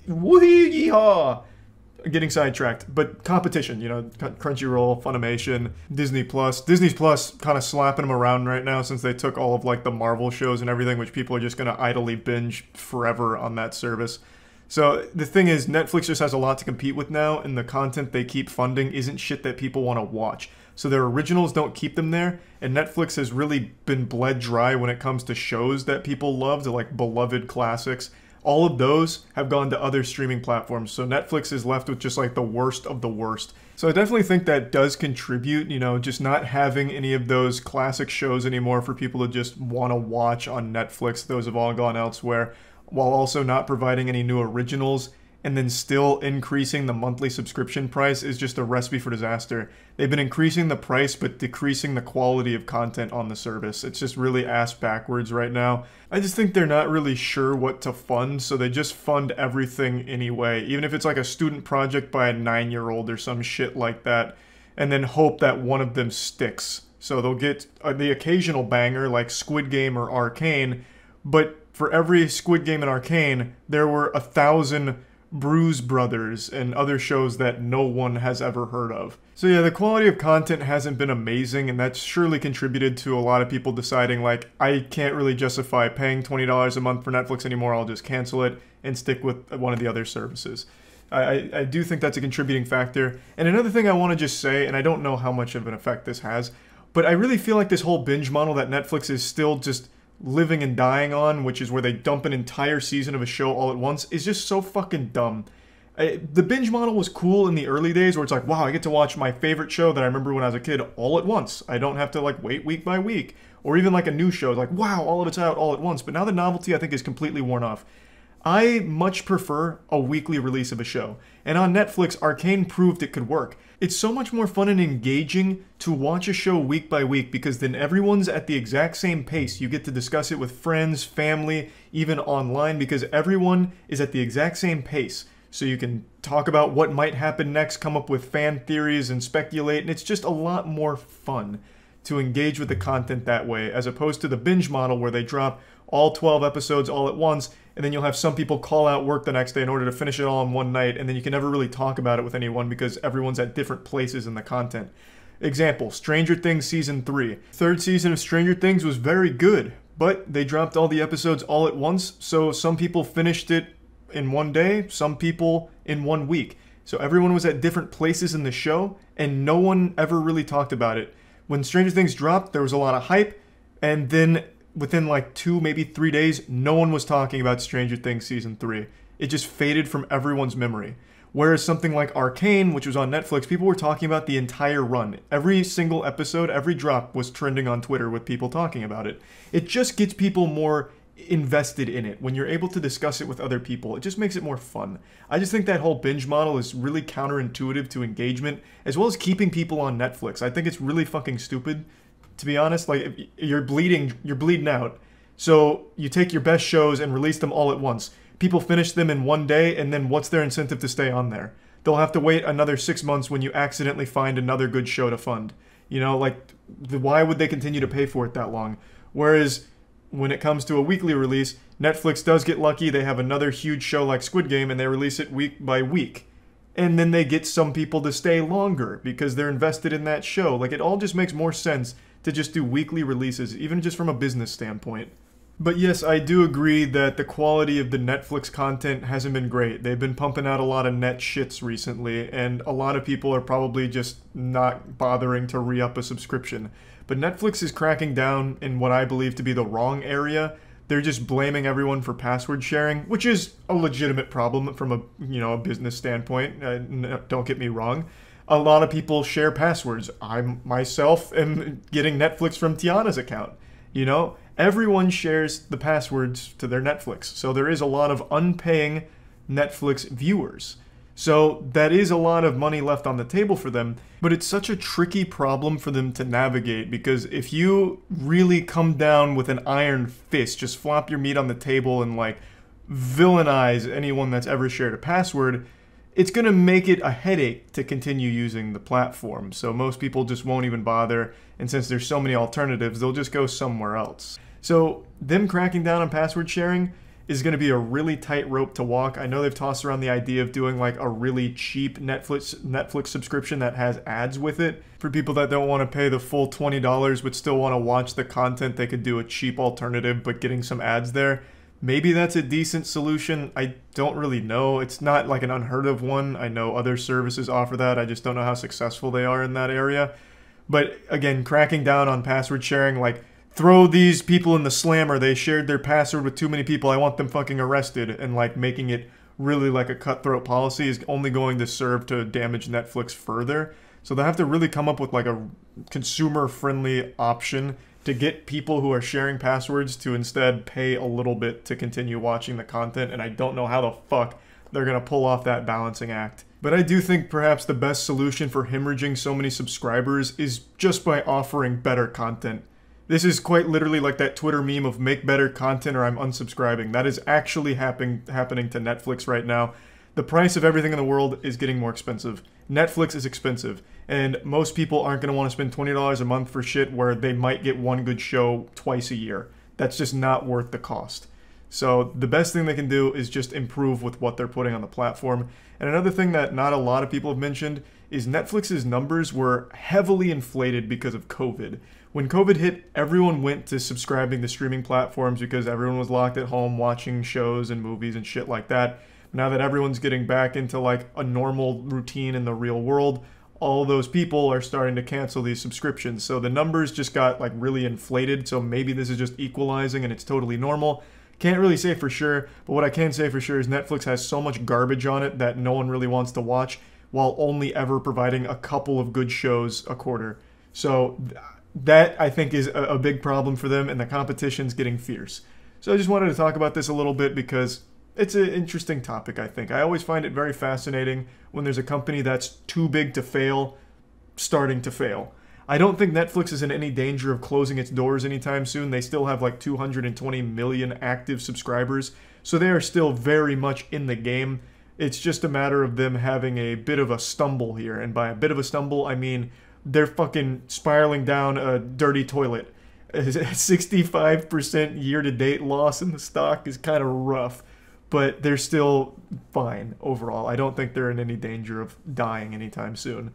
Woo-hee, yeehaw! Getting sidetracked. But competition, you know, Crunchyroll, Funimation, Disney Plus. Disney Plus kind of slapping them around right now since they took all of like the Marvel shows and everything, which people are just going to idly binge forever on that service. So the thing is, Netflix just has a lot to compete with now, and the content they keep funding isn't shit that people want to watch. so their originals don't keep them there, and Netflix has really been bled dry when it comes to shows that people love, to like beloved classics. All of those have gone to other streaming platforms, so Netflix is left with just like the worst of the worst. So I definitely think that does contribute, you know, just not having any of those classic shows anymore for people to just want to watch on Netflix. Those have all gone elsewhere, while also not providing any new originals, and then still increasing the monthly subscription price is just a recipe for disaster. They've been increasing the price but decreasing the quality of content on the service. It's just really ass backwards right now. I just think they're not really sure what to fund, so they just fund everything anyway, even if it's like a student project by a 9-year-old or some shit like that, and then hope that one of them sticks. So they'll get the occasional banger like Squid Game or Arcane, but for every Squid Game and Arcane, there were 1,000 Bruise Brothers and other shows that no one has ever heard of. So yeah, the quality of content hasn't been amazing, and that's surely contributed to a lot of people deciding like, I can't really justify paying $20 a month for Netflix anymore, I'll just cancel it and stick with one of the other services. I do think that's a contributing factor. And another thing I want to just say, and I don't know how much of an effect this has, but I really feel like this whole binge model that Netflix is still just living and dying on, which is where they dump an entire season of a show all at once, is just so fucking dumb. The binge model was cool in the early days where it's like, wow, I get to watch my favorite show that I remember when I was a kid all at once. I don't have to like wait week by week. Or even like a new show, like, wow, all of it's out all at once. But now the novelty, I think, is completely worn off. I much prefer a weekly release of a show. And on Netflix, Arcane proved it could work. It's so much more fun and engaging to watch a show week by week because then everyone's at the exact same pace. You get to discuss it with friends, family, even online, because everyone is at the exact same pace. So you can talk about what might happen next, come up with fan theories and speculate, and it's just a lot more fun to engage with the content that way, as opposed to the binge model where they drop all 12 episodes all at once, and then you'll have some people call out work the next day in order to finish it all in one night, and then you can never really talk about it with anyone because everyone's at different places in the content. Example, Stranger Things Season 3. Third season of Stranger Things was very good, but they dropped all the episodes all at once, so some people finished it in one day, some people in 1 week. So everyone was at different places in the show, and no one ever really talked about it. When Stranger Things dropped, there was a lot of hype, and then within like 2, maybe 3 days, no one was talking about Stranger Things Season 3. It just faded from everyone's memory. Whereas something like Arcane, which was on Netflix, people were talking about the entire run. Every single episode, every drop was trending on Twitter with people talking about it. It just gets people more invested in it. When you're able to discuss it with other people, it just makes it more fun. I just think that whole binge model is really counterintuitive to engagement, as well as keeping people on Netflix. I think it's really fucking stupid, to be honest. Like, if you're bleeding out. So you take your best shows and release them all at once. People finish them in one day, and then what's their incentive to stay on there? They'll have to wait another 6 months when you accidentally find another good show to fund. You know, like, why would they continue to pay for it that long? Whereas when it comes to a weekly release, Netflix does get lucky. They have another huge show like Squid Game, and they release it week by week. And then they get some people to stay longer because they're invested in that show. Like, it all just makes more sense to just do weekly releases, even just from a business standpoint. But yes, I do agree that the quality of the Netflix content hasn't been great. They've been pumping out a lot of net shits recently, and a lot of people are probably just not bothering to re-up a subscription. But Netflix is cracking down in what I believe to be the wrong area. They're just blaming everyone for password sharing, which is a legitimate problem from a business standpoint. Don't get me wrong. A lot of people share passwords. I myself am getting Netflix from Tiana's account. You know, everyone shares the passwords to their Netflix. So there is a lot of unpaying Netflix viewers. So that is a lot of money left on the table for them, but it's such a tricky problem for them to navigate, because if you really come down with an iron fist, just flop your meat on the table and like villainize anyone that's ever shared a password, it's going to make it a headache to continue using the platform. So most people just won't even bother, and since there's so many alternatives, they'll just go somewhere else. So them cracking down on password sharing is going to be a really tight rope to walk. I know they've tossed around the idea of doing like a really cheap Netflix subscription that has ads with it. For people that don't want to pay the full $20 but still want to watch the content, they could do a cheap alternative but getting some ads there. Maybe that's a decent solution. I don't really know. It's not like an unheard of one. I know other services offer that. I just don't know how successful they are in that area. But again, cracking down on password sharing, like, throw these people in the slammer, they shared their password with too many people, I want them fucking arrested, and like making it really like a cutthroat policy is only going to serve to damage Netflix further. So they have to really come up with like a consumer-friendly option to get people who are sharing passwords to instead pay a little bit to continue watching the content, and I don't know how the fuck they're gonna pull off that balancing act. But I do think perhaps the best solution for hemorrhaging so many subscribers is just by offering better content. This is quite literally like that Twitter meme of make better content or I'm unsubscribing. That is actually happening to Netflix right now. The price of everything in the world is getting more expensive. Netflix is expensive, and most people aren't going to want to spend $20 a month for shit where they might get one good show twice a year. That's just not worth the cost. So the best thing they can do is just improve with what they're putting on the platform. And another thing that not a lot of people have mentioned is Netflix's numbers were heavily inflated because of COVID. When COVID hit, everyone went to subscribing to streaming platforms because everyone was locked at home watching shows and movies and shit like that. Now that everyone's getting back into like a normal routine in the real world, all those people are starting to cancel these subscriptions. So the numbers just got like really inflated. So maybe this is just equalizing and it's totally normal. Can't really say for sure, but what I can say for sure is Netflix has so much garbage on it that no one really wants to watch, while only ever providing a couple of good shows a quarter. So that, I think, is a big problem for them, and the competition's getting fierce. So I just wanted to talk about this a little bit because it's an interesting topic, I think. I always find it very fascinating when there's a company that's too big to fail, starting to fail. I don't think Netflix is in any danger of closing its doors anytime soon. They still have like 220 million active subscribers, so they are still very much in the game. It's just a matter of them having a bit of a stumble here, and by a bit of a stumble, I mean they're fucking spiraling down a dirty toilet. 65% year-to-date loss in the stock is kind of rough, but they're still fine overall. I don't think they're in any danger of dying anytime soon.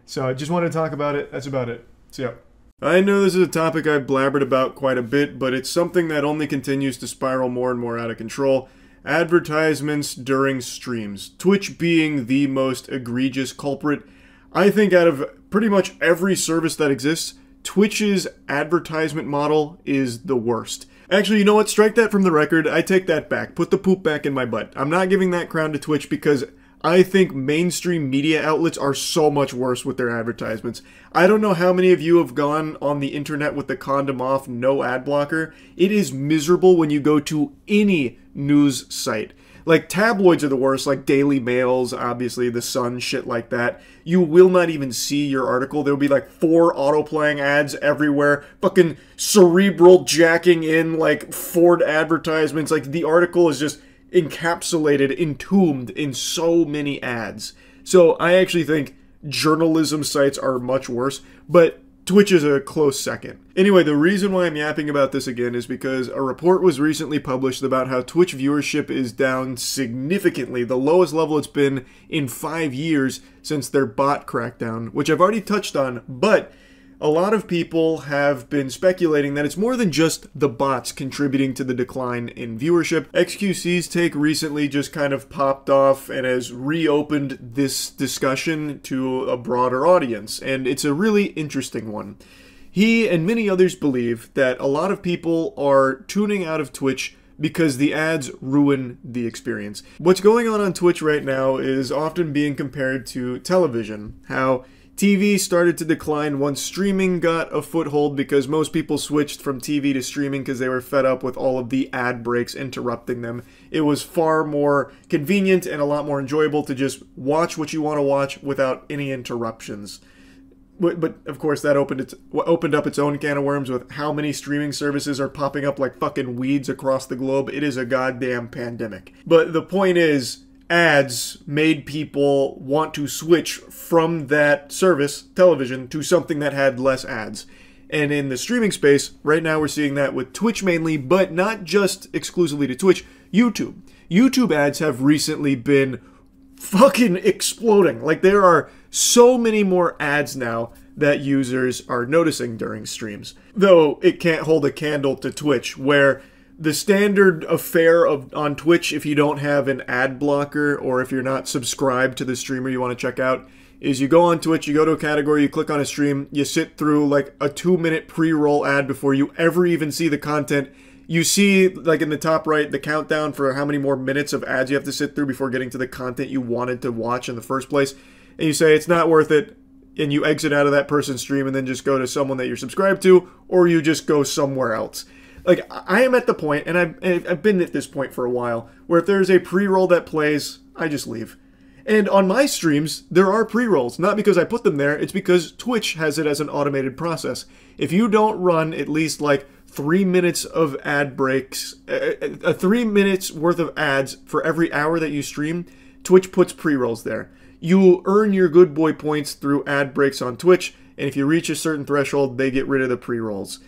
So I just wanted to talk about it. That's about it. So yeah. I know this is a topic I've blabbered about quite a bit, but it's something that only continues to spiral more and more out of control. Advertisements during streams. Twitch being the most egregious culprit. I think out of pretty much every service that exists, Twitch's advertisement model is the worst. Actually, you know what? Strike that from the record. I take that back. Put the poop back in my butt. I'm not giving that crown to Twitch because I think mainstream media outlets are so much worse with their advertisements. I don't know how many of you have gone on the internet with the condom off, no ad blocker. It is miserable when you go to any news site. Like, tabloids are the worst, like Daily Mails, obviously, The Sun, shit like that. You will not even see your article. There'll be like 4 auto-playing ads everywhere. Fucking cerebral jacking in, like, Ford advertisements. Like, the article is just encapsulated, entombed in so many ads. So I actually think journalism sites are much worse, but Twitch is a close second. Anyway, the reason why I'm yapping about this again is because a report was recently published about how Twitch viewership is down significantly, the lowest level it's been in 5 years since their bot crackdown, which I've already touched on, but a lot of people have been speculating that it's more than just the bots contributing to the decline in viewership. XQC's take recently just kind of popped off and has reopened this discussion to a broader audience, and it's a really interesting one. He and many others believe that a lot of people are tuning out of Twitch because the ads ruin the experience. What's going on Twitch right now is often being compared to television, how TV started to decline once streaming got a foothold because most people switched from TV to streaming because they were fed up with all of the ad breaks interrupting them. It was far more convenient and a lot more enjoyable to just watch what you want to watch without any interruptions. But of course that opened up its own can of worms with how many streaming services are popping up like fucking weeds across the globe. It is a goddamn pandemic. But the point is, ads made people want to switch from that service, television, to something that had less ads. And in the streaming space, right now we're seeing that with Twitch mainly, but not just exclusively to Twitch, YouTube. YouTube ads have recently been fucking exploding. Like, there are so many more ads now that users are noticing during streams. Though it can't hold a candle to Twitch, where the standard affair on Twitch, if you don't have an ad blocker or if you're not subscribed to the streamer you want to check out, is you go on Twitch, you go to a category, you click on a stream, you sit through like a 2-minute pre-roll ad before you ever even see the content. You see, like in the top right, the countdown for how many more minutes of ads you have to sit through before getting to the content you wanted to watch in the first place. And you say it's not worth it, and you exit out of that person's stream and then just go to someone that you're subscribed to, or you just go somewhere else. Like, I am at the point, and I've been at this point for a while, where if there's a pre-roll that plays, I just leave. And on my streams, there are pre-rolls. Not because I put them there, it's because Twitch has it as an automated process. If you don't run at least like 3 minutes of ad breaks, 3 minutes worth of ads for every hour that you stream, Twitch puts pre-rolls there. You earn your good boy points through ad breaks on Twitch, and if you reach a certain threshold, they get rid of the pre-rolls.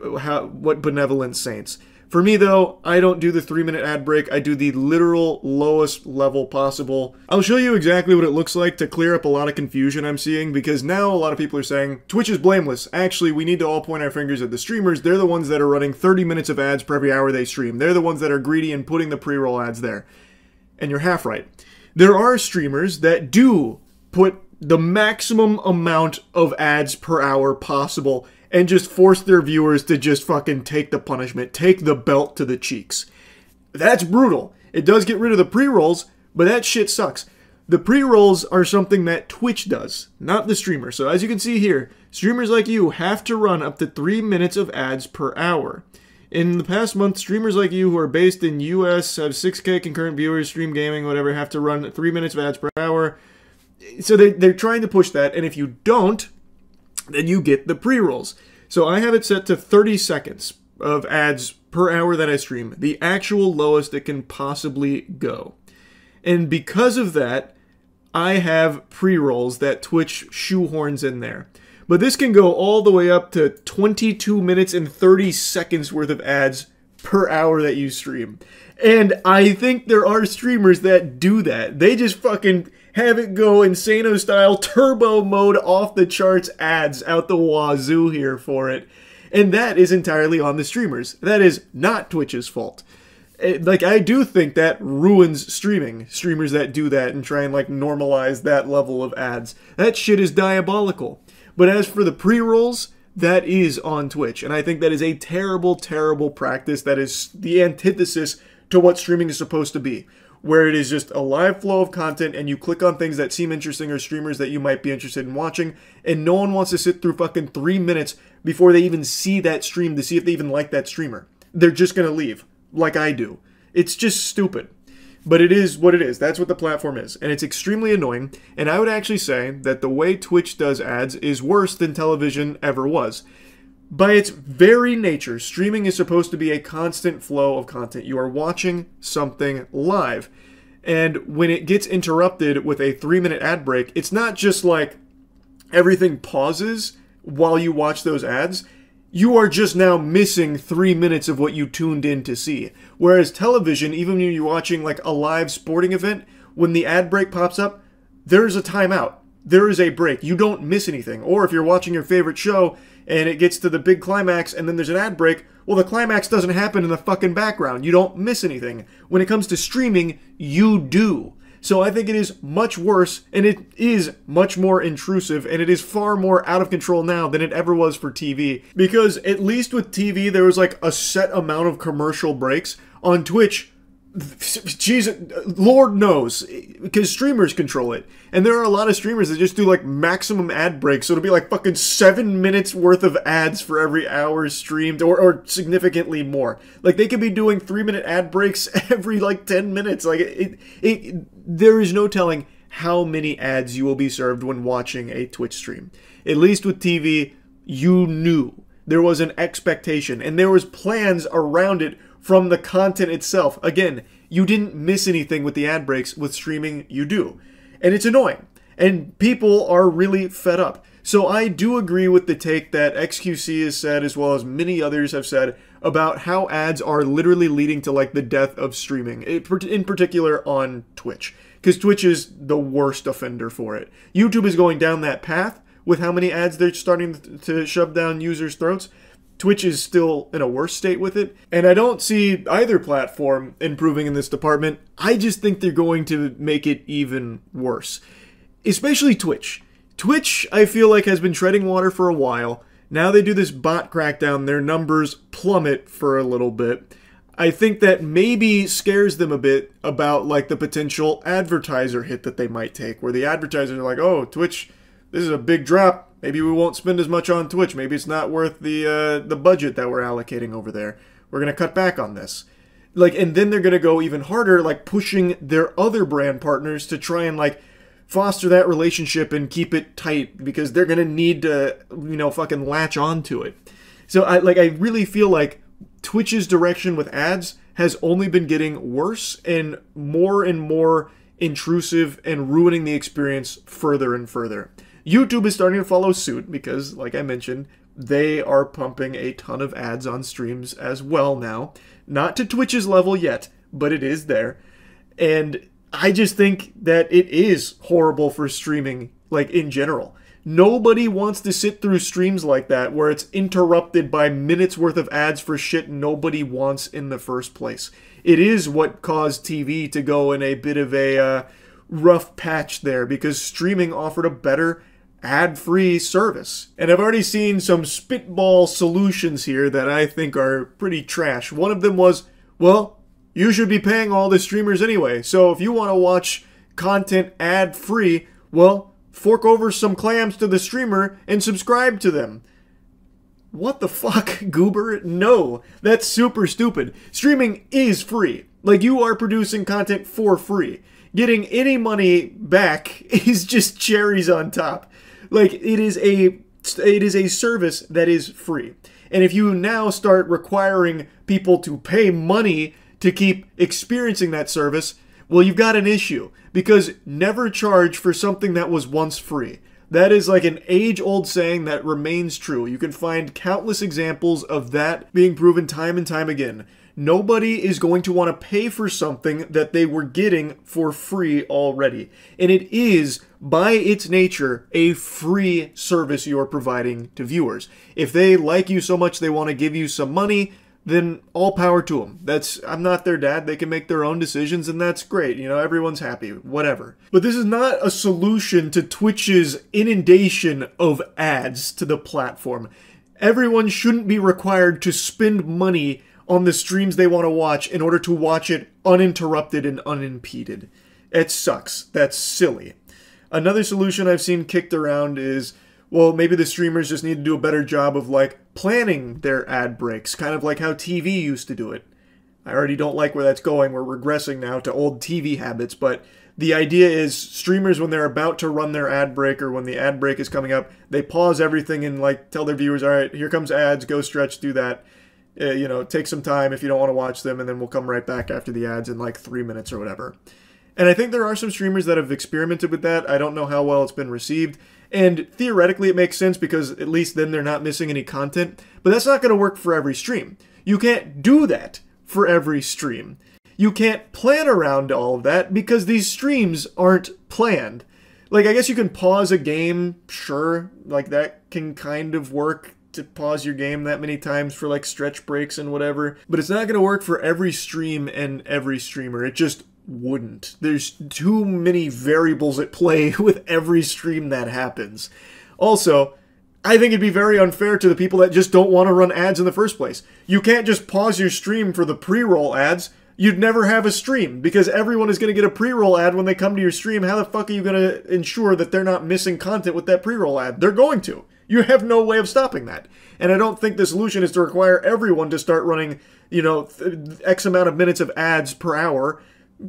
What benevolent saints. For me, though, I don't do the 3-minute ad break. I do the literal lowest level possible. I'll show you exactly what it looks like to clear up a lot of confusion I'm seeing, because now a lot of people are saying, Twitch is blameless. Actually, we need to all point our fingers at the streamers. They're the ones that are running 30 minutes of ads per every hour they stream. They're the ones that are greedy and putting the pre-roll ads there. And you're half right. There are streamers that do put the maximum amount of ads per hour possible and just force their viewers to just fucking take the punishment, take the belt to the cheeks. That's brutal. It does get rid of the pre-rolls, but that shit sucks. The pre-rolls are something that Twitch does, not the streamer. So as you can see here, streamers like you have to run up to 3 minutes of ads per hour. In the past month, streamers like you who are based in US, have 6K concurrent viewers, stream gaming, whatever, have to run 3 minutes of ads per hour. So they're trying to push that, and if you don't, then you get the pre-rolls. So I have it set to 30 seconds of ads per hour that I stream, the actual lowest it can possibly go. And because of that, I have pre-rolls that Twitch shoehorns in there. But this can go all the way up to 22 minutes and 30 seconds worth of ads per hour that you stream. And I think there are streamers that do that. They just fucking have it go Insano style, turbo mode, off the charts ads out the wazoo here for it. And that is entirely on the streamers. That is not Twitch's fault. Like, I do think that ruins streaming. Streamers that do that and try and like normalize that level of ads. That shit is diabolical. But as for the pre-rolls, that is on Twitch. And I think that is a terrible, terrible practice. That is the antithesis to what streaming is supposed to be, where it is just a live flow of content and you click on things that seem interesting or streamers that you might be interested in watching, and no one wants to sit through fucking 3 minutes before they even see that stream to see if they even like that streamer. They're just gonna leave, like I do. It's just stupid. But it is what it is. That's what the platform is. And it's extremely annoying, and I would actually say that the way Twitch does ads is worse than television ever was. By its very nature, streaming is supposed to be a constant flow of content. You are watching something live. And when it gets interrupted with a 3-minute ad break, it's not just like everything pauses while you watch those ads. You are just now missing 3 minutes of what you tuned in to see. Whereas television, even when you're watching like a live sporting event, when the ad break pops up, there's a timeout. There is a break. You don't miss anything. Or if you're watching your favorite show and it gets to the big climax and then there's an ad break, well, the climax doesn't happen in the fucking background. You don't miss anything. When it comes to streaming, you do. So I think it is much worse, and it is much more intrusive, and it is far more out of control now than it ever was for TV. Because at least with TV, there was like a set amount of commercial breaks. On Twitch, Jesus, Lord knows, because streamers control it. And there are a lot of streamers that just do like maximum ad breaks, so it'll be like fucking 7 minutes worth of ads for every hour streamed, or significantly more. Like, they could be doing 3-minute ad breaks every like 10 minutes. Like, there is no telling how many ads you will be served when watching a Twitch stream. At least with TV, you knew. There was an expectation, and there was plans around it from the content itself. Again, you didn't miss anything with the ad breaks. With streaming, you do. And it's annoying. And people are really fed up. So I do agree with the take that XQC has said, as well as many others have said, about how ads are literally leading to like the death of streaming, in particular on Twitch. Because Twitch is the worst offender for it. YouTube is going down that path with how many ads they're starting to shove down users' throats. Twitch is still in a worse state with it, and I don't see either platform improving in this department. I just think they're going to make it even worse. especially Twitch. Twitch, I feel like, has been treading water for a while. Now they do this bot crackdown, their numbers plummet for a little bit. I think that maybe scares them a bit about, like, the potential advertiser hit that they might take, where the advertisers are like, oh, Twitch, this is a big drop. Maybe we won't spend as much on Twitch. Maybe it's not worth the budget that we're allocating over there. We're going to cut back on this. Like, and then they're going to go even harder, like, pushing their other brand partners to try and, like, foster that relationship and keep it tight, because they're going to need to, you know, fucking latch onto it. So, I really feel like Twitch's direction with ads has only been getting worse and more intrusive and ruining the experience further and further. YouTube is starting to follow suit because, like I mentioned, they are pumping a ton of ads on streams as well now. Not to Twitch's level yet, but it is there. And I just think that it is horrible for streaming, like, in general. Nobody wants to sit through streams like that where it's interrupted by minutes worth of ads for shit nobody wants in the first place. It is what caused TV to go in a bit of a rough patch there, because streaming offered a better ad-free service. And I've already seen some spitball solutions here that I think are pretty trash. One of them was, well, you should be paying all the streamers anyway, so if you want to watch content ad-free, well, fork over some clams to the streamer and subscribe to them. What the fuck, Goober? No, that's super stupid. Streaming is free. Like, you are producing content for free. Getting any money back is just cherries on top. Like, it is a service that is free. And if you now start requiring people to pay money to keep experiencing that service, well, you've got an issue, because never charge for something that was once free. That is like an age-old saying that remains true. You can find countless examples of that being proven time and time again. Nobody is going to want to pay for something that they were getting for free already. And it is, by its nature, a free service you're providing to viewers. If they like you so much they want to give you some money, then all power to them. I'm not their dad. They can make their own decisions, and that's great. You know, everyone's happy, whatever. But this is not a solution to Twitch's inundation of ads to the platform. Everyone shouldn't be required to spend money on the streams they want to watch in order to watch it uninterrupted and unimpeded. It sucks. That's silly. Another solution I've seen kicked around is, well, maybe the streamers just need to do a better job of, like, planning their ad breaks, kind of like how TV used to do it. I already don't like where that's going. We're regressing now to old TV habits, but the idea is streamers, when they're about to run their ad break or when the ad break is coming up, they pause everything and, like, tell their viewers, all right, here comes ads, go stretch, do that. You know, take some time if you don't want to watch them, and then we'll come right back after the ads in, like, 3 minutes or whatever. And I think there are some streamers that have experimented with that. I don't know how well it's been received. And theoretically, it makes sense because at least then they're not missing any content. But that's not going to work for every stream. You can't do that for every stream. You can't plan around all of that because these streams aren't planned. Like, I guess you can pause a game, sure. Like, that can kind of work, to pause your game that many times for, like, stretch breaks and whatever. But it's not going to work for every stream and every streamer. It just wouldn't. There's too many variables at play with every stream that happens. Also, I think it'd be very unfair to the people that just don't want to run ads in the first place. You can't just pause your stream for the pre-roll ads. You'd never have a stream because everyone is going to get a pre-roll ad when they come to your stream. How the fuck are you going to ensure that they're not missing content with that pre-roll ad? They're going to. You have no way of stopping that. And I don't think the solution is to require everyone to start running, you know, X amount of minutes of ads per hour.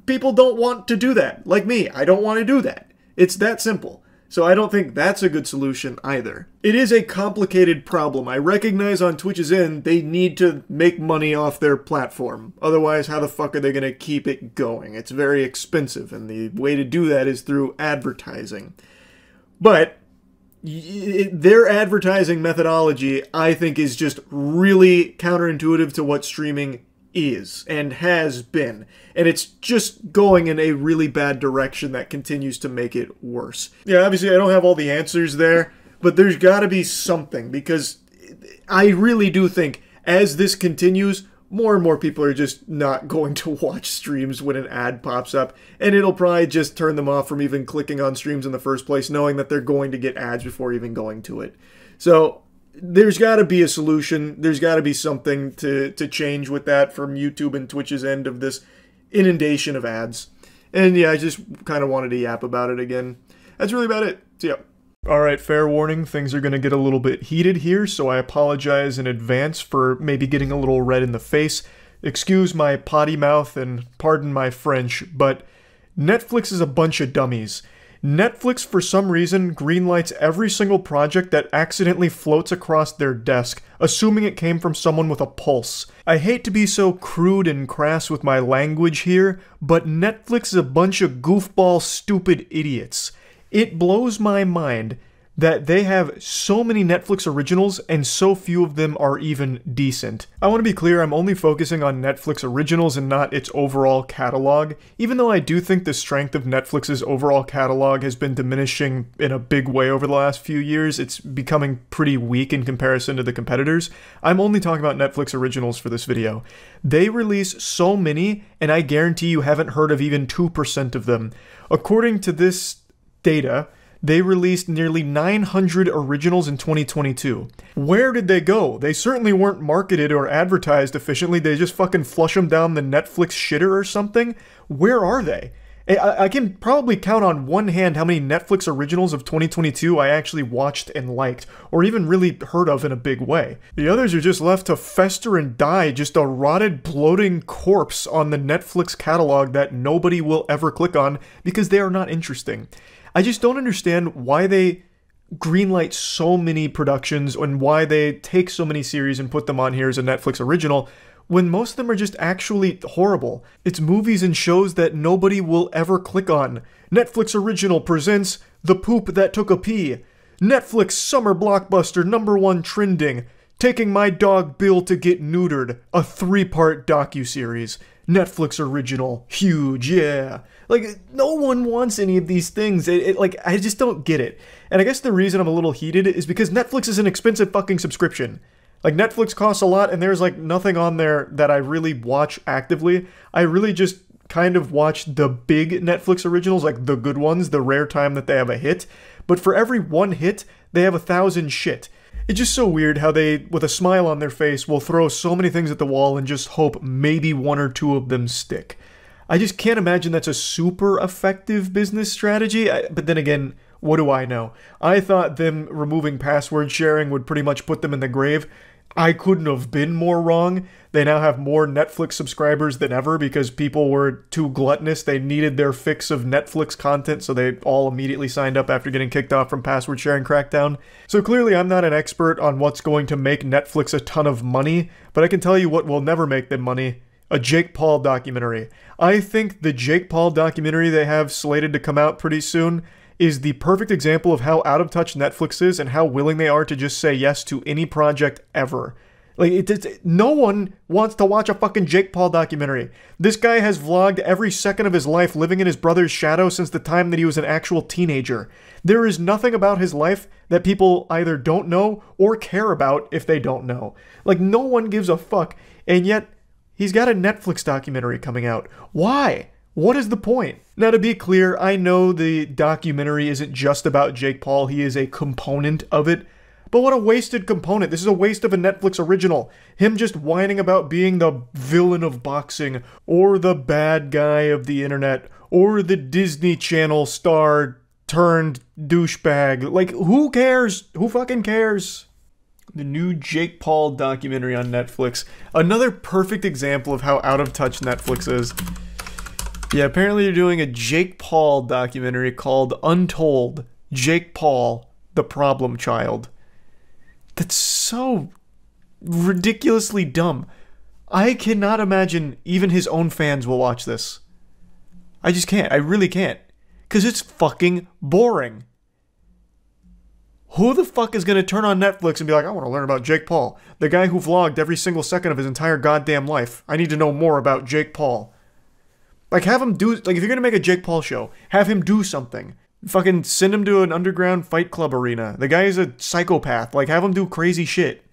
People don't want to do that. Like me, I don't want to do that. It's that simple. So I don't think that's a good solution either. It is a complicated problem. I recognize on Twitch's end, they need to make money off their platform. Otherwise, how the fuck are they going to keep it going? It's very expensive, and the way to do that is through advertising. But their advertising methodology, I think, is just really counterintuitive to what streaming is and has been, and it's just going in a really bad direction that continues to make it worse. Yeah, obviously I don't have all the answers there, but there's got to be something, because I really do think as this continues, more and more people are just not going to watch streams when an ad pops up, and it'll probably just turn them off from even clicking on streams in the first place, knowing that they're going to get ads before even going to it. So there's got to be a solution. There's got to be something to change with that from YouTube and Twitch's end of this inundation of ads. And yeah, I just kind of wanted to yap about it again. That's really about it. So yeah. Alright, fair warning, things are going to get a little bit heated here, so I apologize in advance for maybe getting a little red in the face. Excuse my potty mouth and pardon my French, but Netflix is a bunch of dummies. Netflix, for some reason, greenlights every single project that accidentally floats across their desk, assuming it came from someone with a pulse. I hate to be so crude and crass with my language here, but Netflix is a bunch of goofball, stupid idiots. It blows my mind that they have so many Netflix originals and so few of them are even decent. I want to be clear, I'm only focusing on Netflix originals and not its overall catalog, even though I do think the strength of Netflix's overall catalog has been diminishing in a big way over the last few years. It's becoming pretty weak in comparison to the competitors. I'm only talking about Netflix originals for this video. They release so many, and I guarantee you haven't heard of even 2% of them. According to this data, they released nearly 900 originals in 2022. Where did they go? They certainly weren't marketed or advertised efficiently. They just fucking flush them down the Netflix shitter or something. Where are they? I can probably count on one hand how many Netflix originals of 2022 I actually watched and liked, or even really heard of in a big way. The others are just left to fester and die, just a rotted, bloating corpse on the Netflix catalog that nobody will ever click on because they are not interesting. I just don't understand why they greenlight so many productions and why they take so many series and put them on here as a Netflix original when most of them are just actually horrible. It's movies and shows that nobody will ever click on. Netflix original presents The Poop That Took a Pee. Netflix summer blockbuster #1 trending. Taking My Dog Bill to Get Neutered. A 3-part docuseries. Netflix original. Huge, yeah. Like, no one wants any of these things. Like, I just don't get it. And I guess the reason I'm a little heated is because Netflix is an expensive fucking subscription. Like, Netflix costs a lot, and there's, like, nothing on there that I really watch actively. I really just kind of watch the big Netflix originals, like the good ones, the rare time that they have a hit. But for every one hit, they have 1,000 shit. It's just so weird how they, with a smile on their face, will throw so many things at the wall and just hope maybe 1 or 2 of them stick. I just can't imagine that's a super effective business strategy, but then again, what do I know? I thought them removing password sharing would pretty much put them in the grave. I couldn't have been more wrong. They now have more Netflix subscribers than ever because people were too gluttonous. They needed their fix of Netflix content, so they all immediately signed up after getting kicked off from password sharing crackdown. So clearly I'm not an expert on what's going to make Netflix a ton of money, but I can tell you what will never make them money. A Jake Paul documentary. I think the Jake Paul documentary they have slated to come out pretty soon is the perfect example of how out of touch Netflix is and how willing they are to just say yes to any project ever. Like, no one wants to watch a fucking Jake Paul documentary. This guy has vlogged every second of his life living in his brother's shadow since the time that he was an actual teenager. There is nothing about his life that people either don't know or care about if they don't know. Like, no one gives a fuck, and yet he's got a Netflix documentary coming out. Why? What is the point? Now, to be clear, I know the documentary isn't just about Jake Paul. He is a component of it. But what a wasted component. This is a waste of a Netflix original. Him just whining about being the villain of boxing, or the bad guy of the internet, or the Disney Channel star turned douchebag. Like, who cares? Who fucking cares? The new Jake Paul documentary on Netflix. Another perfect example of how out of touch Netflix is. Yeah, apparently you're doing a Jake Paul documentary called Untold. Jake Paul, the Problem Child. That's so ridiculously dumb. I cannot imagine even his own fans will watch this. I just can't. I really can't. Because it's fucking boring. Who the fuck is going to turn on Netflix and be like, I want to learn about Jake Paul? The guy who vlogged every single second of his entire goddamn life. I need to know more about Jake Paul. Like, have him do, like, if you're going to make a Jake Paul show, have him do something. Fucking send him to an underground fight club arena. The guy is a psychopath. Like, have him do crazy shit.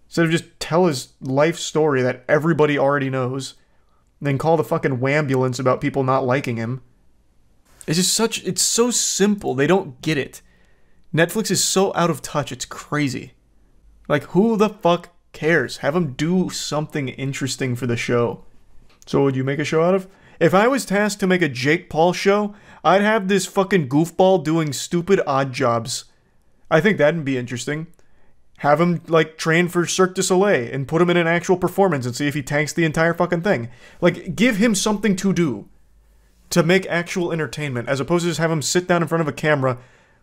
Instead of just tell his life story that everybody already knows, then call the fucking wambulance about people not liking him. It's just it's so simple. They don't get it. Netflix is so out of touch, it's crazy. Like, who the fuck cares? Have them do something interesting for the show. So what would you make a show out of? If I was tasked to make a Jake Paul show, I'd have this fucking goofball doing stupid odd jobs. I think that'd be interesting. Have him, like, train for Cirque du Soleil and put him in an actual performance and see if he tanks the entire fucking thing. Like, give him something to do to make actual entertainment, as opposed to just have him sit down in front of a camera,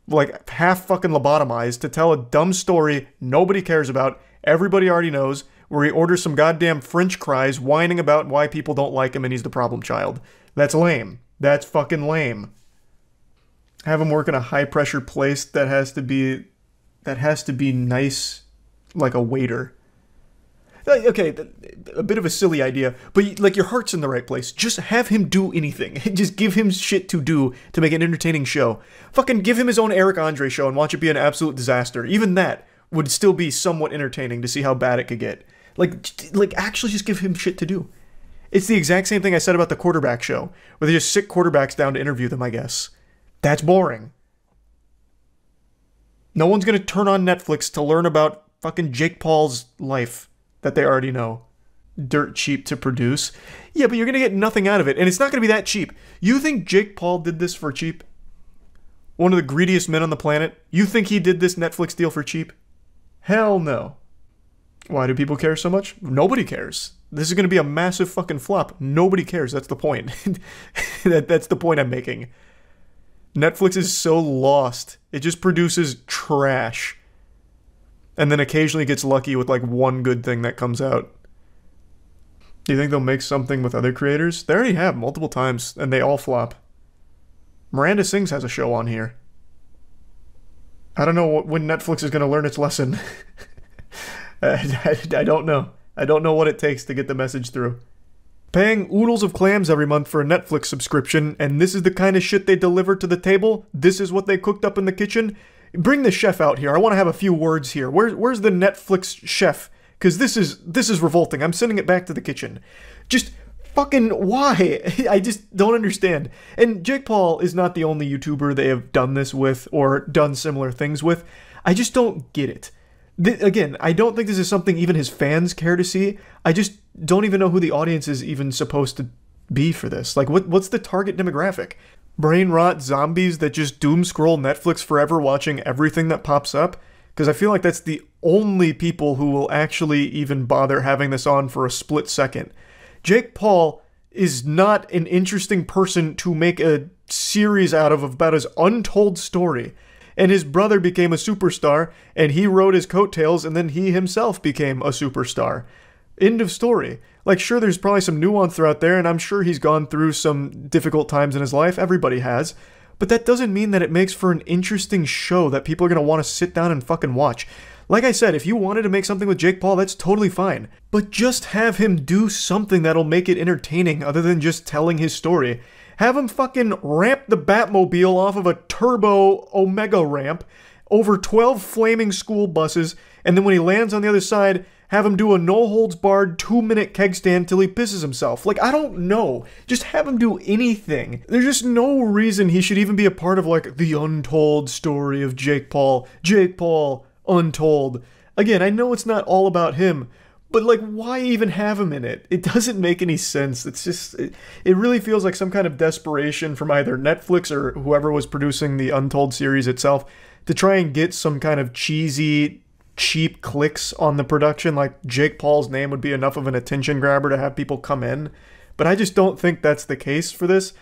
like, half fucking lobotomized to tell a dumb story nobody cares about, everybody already knows, where he orders some goddamn French fries whining about why people don't like him and he's the problem child. That's lame. That's fucking lame. Have him work in a high-pressure place that has to be nice, like a waiter. Okay, a bit of a silly idea, but like your heart's in the right place. Just have him do anything. Just give him shit to do to make an entertaining show. Fucking give him his own Eric Andre show and watch it be an absolute disaster. Even that would still be somewhat entertaining to see how bad it could get. Like actually just give him shit to do. It's the exact same thing I said about the quarterback show, where they just sit quarterbacks down to interview them, I guess. That's boring. No one's gonna turn on Netflix to learn about fucking Jake Paul's life that they already know. Dirt cheap to produce. Yeah, but you're gonna get nothing out of it, and it's not gonna be that cheap. You think Jake Paul did this for cheap? One of the greediest men on the planet? You think he did this Netflix deal for cheap? Hell no. Why do people care so much? Nobody cares. This is gonna be a massive fucking flop. Nobody cares. That's the point. That's the point I'm making. Netflix is so lost. It just produces trash. And then occasionally gets lucky with like one good thing that comes out. Do you think they'll make something with other creators? They already have multiple times, and they all flop. Miranda Sings has a show on here. I don't know when Netflix is going to learn its lesson. I don't know. I don't know what it takes to get the message through. Paying oodles of clams every month for a Netflix subscription, and this is the kind of shit they deliver to the table? This is what they cooked up in the kitchen? Bring the chef out here. I want to have a few words here. Where's the Netflix chef? Because this is revolting. I'm sending it back to the kitchen. Just fucking why? I just don't understand. And Jake Paul is not the only YouTuber they have done this with or done similar things with. I just don't get it. Again, I don't think this is something even his fans care to see. I just don't even know who the audience is even supposed to be for this. Like, what's the target demographic? Brain rot zombies that just doom scroll Netflix forever watching everything that pops up? Because I feel like that's the only people who will actually even bother having this on for a split second. Jake Paul is not an interesting person to make a series out of about his untold story. And his brother became a superstar, and he rode his coattails, and then he himself became a superstar. End of story. Like, sure, there's probably some nuance throughout there, and I'm sure he's gone through some difficult times in his life. Everybody has. But that doesn't mean that it makes for an interesting show that people are going to want to sit down and fucking watch. Like I said, if you wanted to make something with Jake Paul, that's totally fine. But just have him do something that'll make it entertaining other than just telling his story. Have him fucking ramp the Batmobile off of a turbo Omega ramp over 12 flaming school buses, and then when he lands on the other side, have him do a no-holds-barred 2-minute keg stand till he pisses himself. Like, I don't know. Just have him do anything. There's just no reason he should even be a part of, like, the untold story of Jake Paul. Jake Paul, untold. Again, I know it's not all about him, but, like, why even have him in it? It doesn't make any sense. It's just, it really feels like some kind of desperation from either Netflix or whoever was producing the Untold series itself to try and get some kind of cheesy, cheap clicks on the production. Like, Jake Paul's name would be enough of an attention grabber to have people come in. But I just don't think that's the case for this,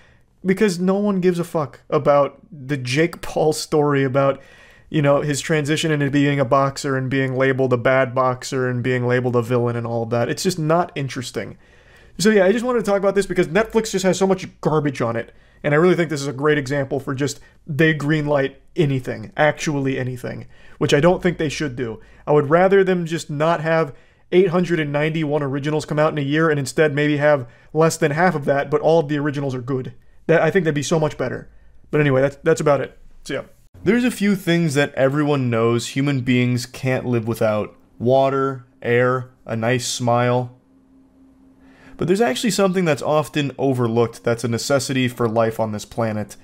because no one gives a fuck about the Jake Paul story about, you know, his transition into being a boxer and being labeled a bad boxer and being labeled a villain and all of that. It's just not interesting. So yeah, I just wanted to talk about this because Netflix just has so much garbage on it. And I really think this is a great example for just, they greenlight anything, actually anything, which I don't think they should do. I would rather them just not have 891 originals come out in a year and instead maybe have less than half of that, but all of the originals are good. I think that'd be so much better. But anyway, that's about it. So yeah. There's a few things that everyone knows human beings can't live without. Water, air, a nice smile. But there's actually something that's often overlooked that's a necessity for life on this planet,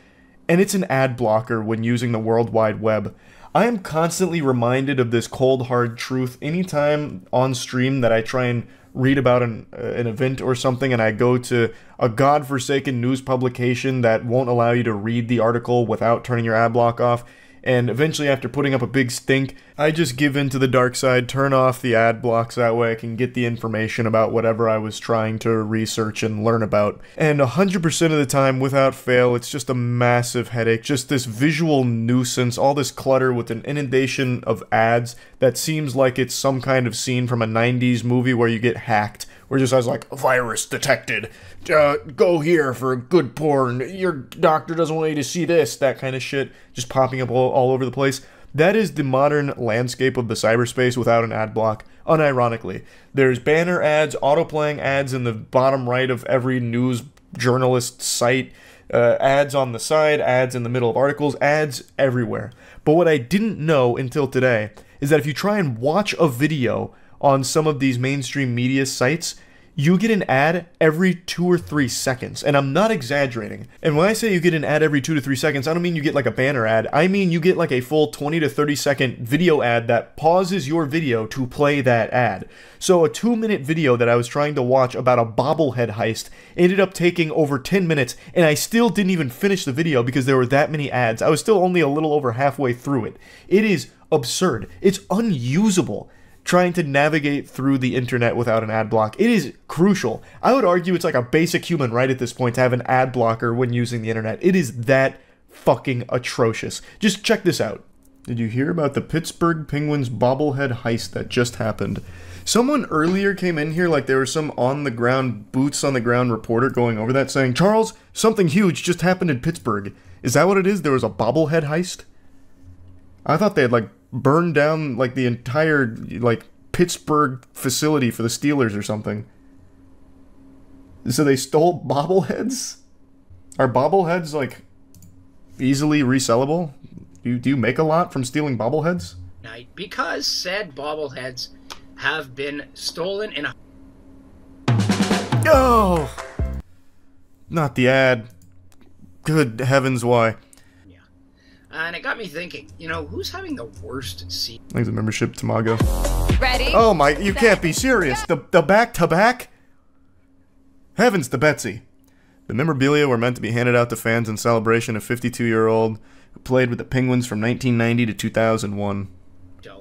and it's an ad blocker when using the World Wide Web. I am constantly reminded of this cold hard truth anytime on stream that I try and read about an event or something and I go to a godforsaken news publication that won't allow you to read the article without turning your ad block off. And eventually, after putting up a big stink, I just give in to the dark side, turn off the ad blocks, that way I can get the information about whatever I was trying to research and learn about. And 100% of the time, without fail, it's just a massive headache, just this visual nuisance, all this clutter with an inundation of ads that seems like it's some kind of scene from a 90s movie where you get hacked, where it just has like, virus detected, go here for good porn, your doctor doesn't want you to see this, that kind of shit, just popping up all over the place. That is the modern landscape of the cyberspace without an ad block, unironically. There's banner ads, autoplaying ads in the bottom right of every news journalist site, ads on the side, ads in the middle of articles, ads everywhere. But what I didn't know until today is that if you try and watch a video on some of these mainstream media sites, you get an ad every 2 or 3 seconds. And I'm not exaggerating. And when I say you get an ad every 2 to 3 seconds, I don't mean you get like a banner ad. I mean you get like a full 20 to 30 second video ad that pauses your video to play that ad. So a 2-minute video that I was trying to watch about a bobblehead heist ended up taking over 10 minutes, and I still didn't even finish the video because there were that many ads. I was still only a little over halfway through it. It is absurd. It's unusable trying to navigate through the internet without an ad block. It is crucial. I would argue it's like a basic human right at this point to have an ad blocker when using the internet. It is that fucking atrocious. Just check this out. Did you hear about the Pittsburgh Penguins bobblehead heist that just happened? Someone earlier came in here like there was some on-the-ground, boots-on-the-ground reporter going over that saying, Charles, something huge just happened in Pittsburgh. Is that what it is? There was a bobblehead heist? I thought they had like burned down like the entire like Pittsburgh facility for the Steelers or something. So they stole bobbleheads? Are bobbleheads like easily resellable? Do you make a lot from stealing bobbleheads? Because said bobbleheads have been stolen in a... Oh! Not the ad. Good heavens, why? And it got me thinking, you know, who's having the worst seat? Thanks for membership, Tamago. Ready? Oh my, you can't be serious. The back-to-back? Heavens to Betsy. The memorabilia were meant to be handed out to fans in celebration of 52-year-old who played with the Penguins from 1990 to 2001.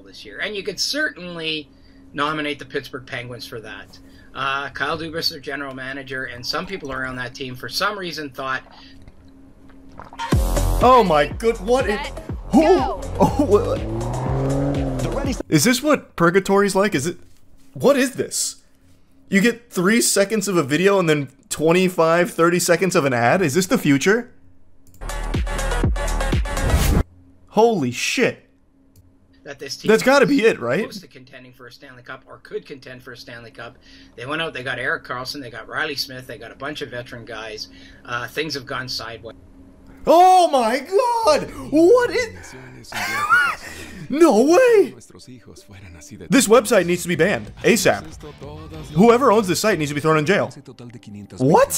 This year. And you could certainly nominate the Pittsburgh Penguins for that. Kyle Dubas, their general manager, and some people around that team for some reason thought... Oh my good, what is... Who? Oh, is this what Purgatory's like? Is it... What is this? You get 3 seconds of a video and then 25, 30 seconds of an ad? Is this the future? Holy shit. That this team that's got to be it, right? Close to contending for a Stanley Cup, or could contend for a Stanley Cup. They went out, they got Eric Carlson, they got Riley Smith, they got a bunch of veteran guys. Things have gone sideways. Oh my god! What is... No way! This website needs to be banned. ASAP. Whoever owns this site needs to be thrown in jail. What?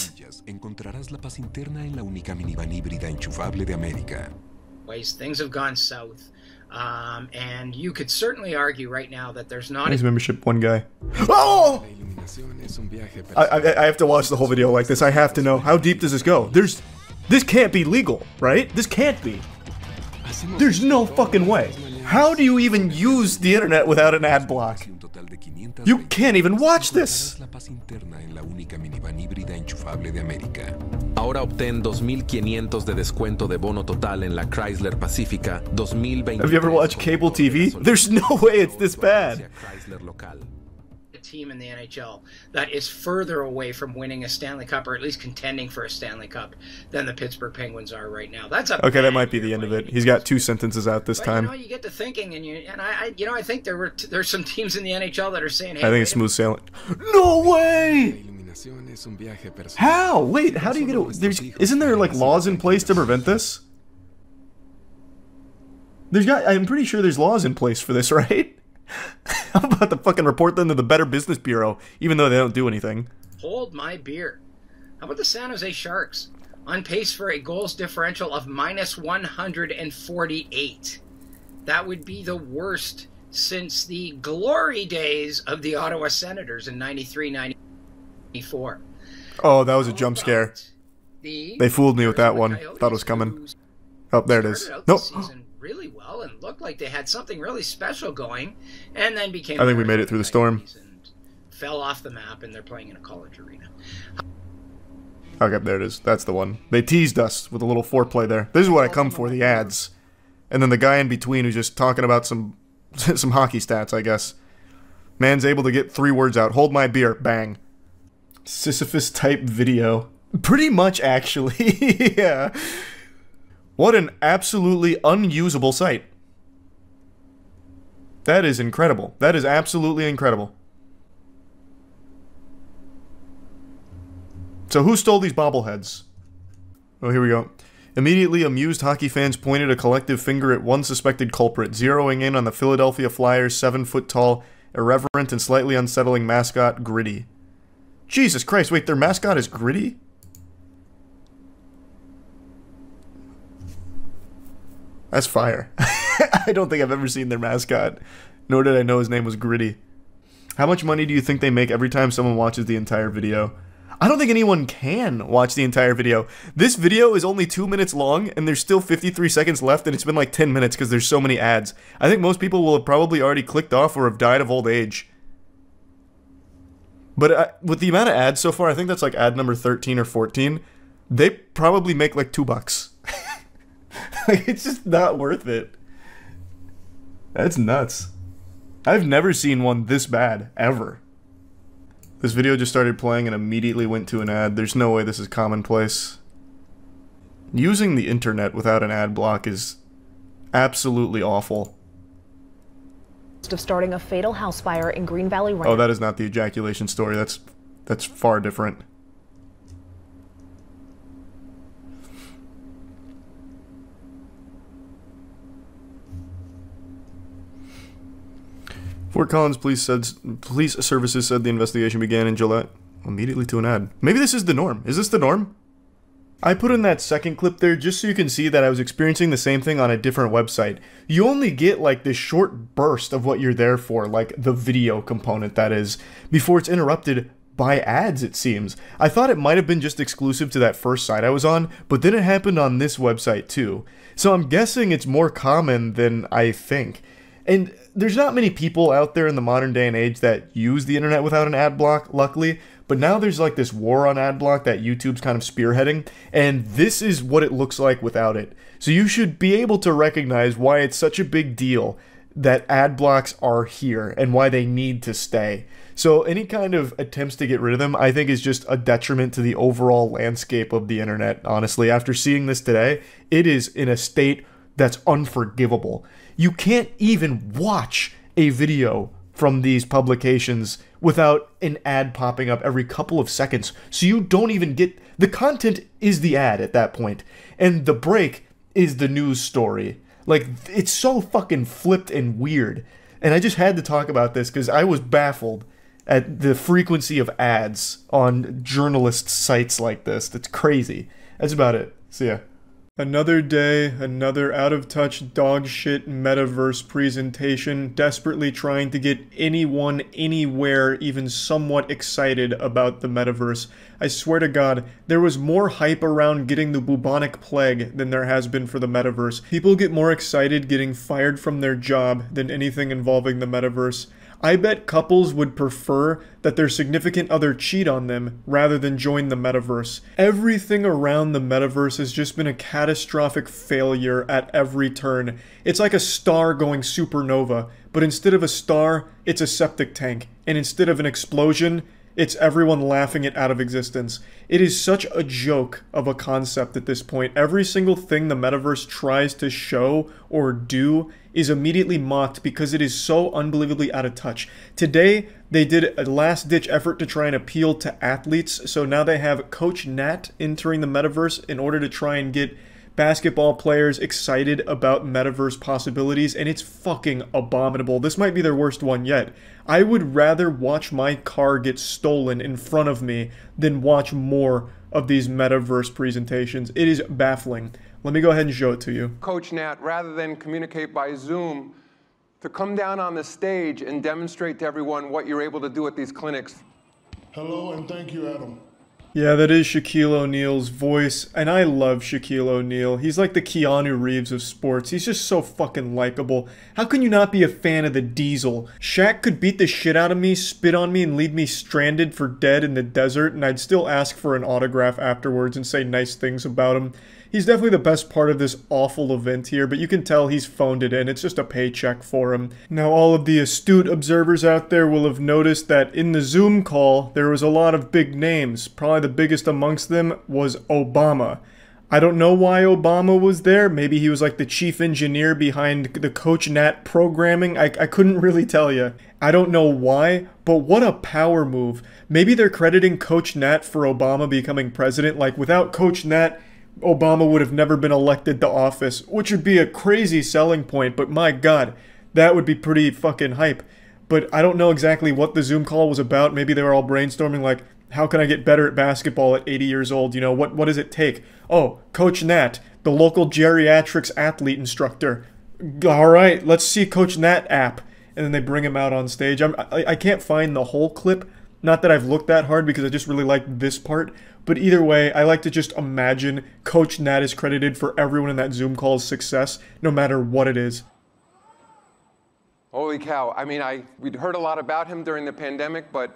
Things have gone south. And you could certainly argue right now that there's not... Nice membership, one guy. Oh! I have to watch the whole video like this. I have to know. How deep does this go? This can't be legal, right? This can't be. There's no fucking way. How do you even use the internet without an ad block? You can't even watch this. Ahora obtén 2,500 de descuento de bono total en la Chrysler Pacifica 2020. Have you ever watched cable TV? There's no way it's this bad. Team in the NHL that is further away from winning a Stanley Cup, or at least contending for a Stanley Cup, than the Pittsburgh Penguins are right now. That's a okay. That might be the end of it. He's got 2 sentences out this time. You know, you get to thinking, and I think there's some teams in the NHL that are saying, hey, I think it's smooth sailing. No way! How? Wait, how do you get? Isn't there like laws in place to prevent this? I'm pretty sure there's laws in place for this, right? I'm about to fucking report them to the Better Business Bureau, even though they don't do anything. Hold my beer. How about the San Jose Sharks? On pace for a goals differential of minus 148. That would be the worst since the glory days of the Ottawa Senators in 93-94. Oh, that was a jump scare. They fooled me with that one. Thought it was coming. Oh, there it is. Nope. Season really well and looked like they had something really special going, and then became. I think we made it through the storm. Fell off the map, and they're playing in a college arena. Okay, there it is. That's the one. They teased us with a little foreplay there. This is what I come for, the ads. And then the guy in between who's just talking about some hockey stats, I guess. Man's able to get 3 words out. Hold my beer. Bang. Sisyphus type video. Pretty much, actually. Yeah. What an absolutely unusable site. That is incredible. That is absolutely incredible. So who stole these bobbleheads? Oh, here we go. Immediately, amused hockey fans pointed a collective finger at one suspected culprit, zeroing in on the Philadelphia Flyers' 7-foot-tall, irreverent, and slightly unsettling mascot, Gritty. Jesus Christ, wait, their mascot is Gritty? That's fire. I don't think I've ever seen their mascot, nor did I know his name was Gritty. How much money do you think they make every time someone watches the entire video? I don't think anyone can watch the entire video. This video is only 2 minutes long, and there's still 53 seconds left, and it's been like 10 minutes because there's so many ads. I think most people will have probably already clicked off or have died of old age. But with the amount of ads so far, I think that's like ad number 13 or 14, they probably make like $2. Like, it's just not worth it. That's nuts. I've never seen one this bad, ever. This video just started playing and immediately went to an ad. There's no way this is commonplace. Using the internet without an ad block is absolutely awful. Of starting a fatal house fire in Green Valley Ranch. Oh, that is not the ejaculation story. That's far different. Fort Collins police services said the investigation began in July. Immediately to an ad. Maybe this is the norm. Is this the norm? I put in that second clip there just so you can see that I was experiencing the same thing on a different website. You only get like this short burst of what you're there for, like the video component that is, before it's interrupted by ads, it seems. I thought it might have been just exclusive to that first site I was on, but then it happened on this website too. So I'm guessing it's more common than I think. And there's not many people out there in the modern day and age that use the internet without an ad block, luckily. But now there's like this war on ad block that YouTube's kind of spearheading, and this is what it looks like without it. So you should be able to recognize why it's such a big deal that ad blocks are here and why they need to stay. So any kind of attempts to get rid of them, I think, is just a detriment to the overall landscape of the internet, honestly. After seeing this today, it is in a state that's unforgivable. You can't even watch a video from these publications without an ad popping up every couple of seconds. So you don't even get... The content is the ad at that point, and the break is the news story. Like, it's so fucking flipped and weird. And I just had to talk about this because I was baffled at the frequency of ads on journalist sites like this. That's crazy. That's about it. See ya. Another day, another out-of-touch dog-shit metaverse presentation, desperately trying to get anyone, anywhere, even somewhat excited about the metaverse. I swear to God, there was more hype around getting the bubonic plague than there has been for the metaverse. People get more excited getting fired from their job than anything involving the metaverse. I bet couples would prefer that their significant other cheat on them rather than join the metaverse. Everything around the metaverse has just been a catastrophic failure at every turn. It's like a star going supernova, but instead of a star, it's a septic tank. And instead of an explosion, it's everyone laughing it out of existence. It is such a joke of a concept at this point. Every single thing the metaverse tries to show or do is immediately mocked because it is so unbelievably out of touch. Today, they did a last-ditch effort to try and appeal to athletes, so now they have Coach Nat entering the metaverse in order to try and get basketball players excited about metaverse possibilities, and it's fucking abominable. This might be their worst one yet. I would rather watch my car get stolen in front of me than watch more of these metaverse presentations. It is baffling. Let me go ahead and show it to you. Coach Nat, rather than communicate by Zoom, to come down on the stage and demonstrate to everyone what you're able to do at these clinics. Hello and thank you, Adam. Yeah, that is Shaquille O'Neal's voice, and I love Shaquille O'Neal. He's like the Keanu Reeves of sports. He's just so fucking likable. How can you not be a fan of the Diesel? Shaq could beat the shit out of me, spit on me, and leave me stranded for dead in the desert, and I'd still ask for an autograph afterwards and say nice things about him. He's definitely the best part of this awful event here, but you can tell he's phoned it in. It's just a paycheck for him. Now, all of the astute observers out there will have noticed that in the Zoom call, there was a lot of big names. Probably the biggest amongst them was Obama. I don't know why Obama was there. Maybe he was like the chief engineer behind the Coach Nat programming. I couldn't really tell you. I don't know why, but what a power move. Maybe they're crediting Coach Nat for Obama becoming president. Like, without Coach Nat, Obama would have never been elected to office, which would be a crazy selling point, but my god, that would be pretty fucking hype. But I don't know exactly what the Zoom call was about. Maybe they were all brainstorming like, how can I get better at basketball at 80 years old? You know, what does it take? Oh, Coach Nat, the local geriatrics athlete instructor. Alright, let's see Coach Nat app. And then they bring him out on stage. I can't find the whole clip. Not that I've looked that hard because I just really like this part. But either way, I like to just imagine Coach Nat is credited for everyone in that Zoom call's success, no matter what it is. Holy cow. I mean, we'd heard a lot about him during the pandemic, but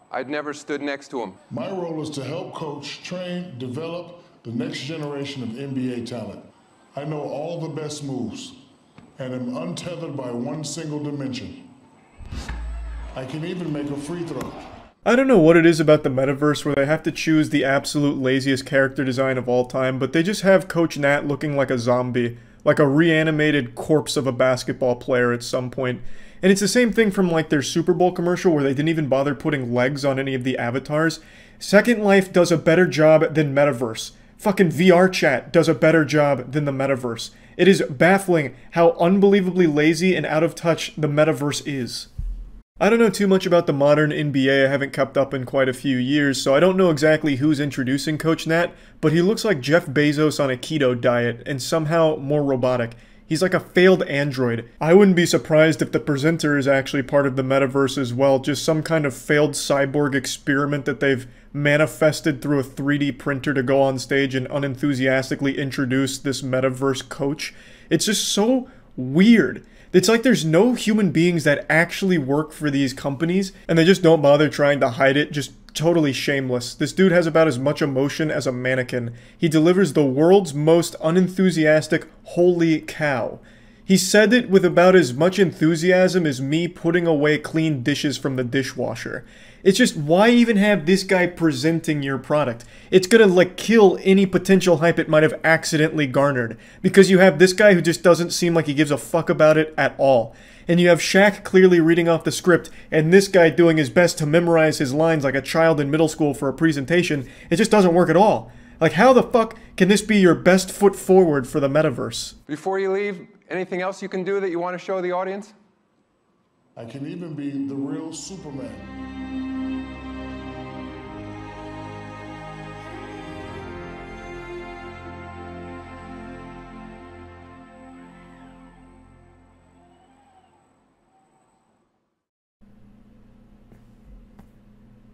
I'd never stood next to him. My role is to help coach, train, develop the next generation of NBA talent. I know all the best moves and am untethered by one single dimension. I can even make a free throw. I don't know what it is about the metaverse where they have to choose the absolute laziest character design of all time, but they just have Coach Nat looking like a zombie, like a reanimated corpse of a basketball player at some point. And it's the same thing from like their Super Bowl commercial where they didn't even bother putting legs on any of the avatars. Second Life does a better job than Metaverse. Fucking VR chat does a better job than the Metaverse. It is baffling how unbelievably lazy and out of touch the Metaverse is. I don't know too much about the modern NBA. I haven't kept up in quite a few years, so I don't know exactly who's introducing Coach Nat, but he looks like Jeff Bezos on a keto diet, and somehow more robotic. He's like a failed android. I wouldn't be surprised if the presenter is actually part of the metaverse as well, just some kind of failed cyborg experiment that they've manifested through a 3D printer to go on stage and unenthusiastically introduce this metaverse coach. It's just so weird. It's like there's no human beings that actually work for these companies, and they just don't bother trying to hide it. Just totally shameless. This dude has about as much emotion as a mannequin. He delivers the world's most unenthusiastic holy cow. He said it with about as much enthusiasm as me putting away clean dishes from the dishwasher. It's just, why even have this guy presenting your product? It's gonna like kill any potential hype it might have accidentally garnered, because you have this guy who just doesn't seem like he gives a fuck about it at all. And you have Shaq clearly reading off the script, and this guy doing his best to memorize his lines like a child in middle school for a presentation. It just doesn't work at all. Like, how the fuck can this be your best foot forward for the metaverse? Before you leave, anything else you can do that you want to show the audience? I can even be the real Superman.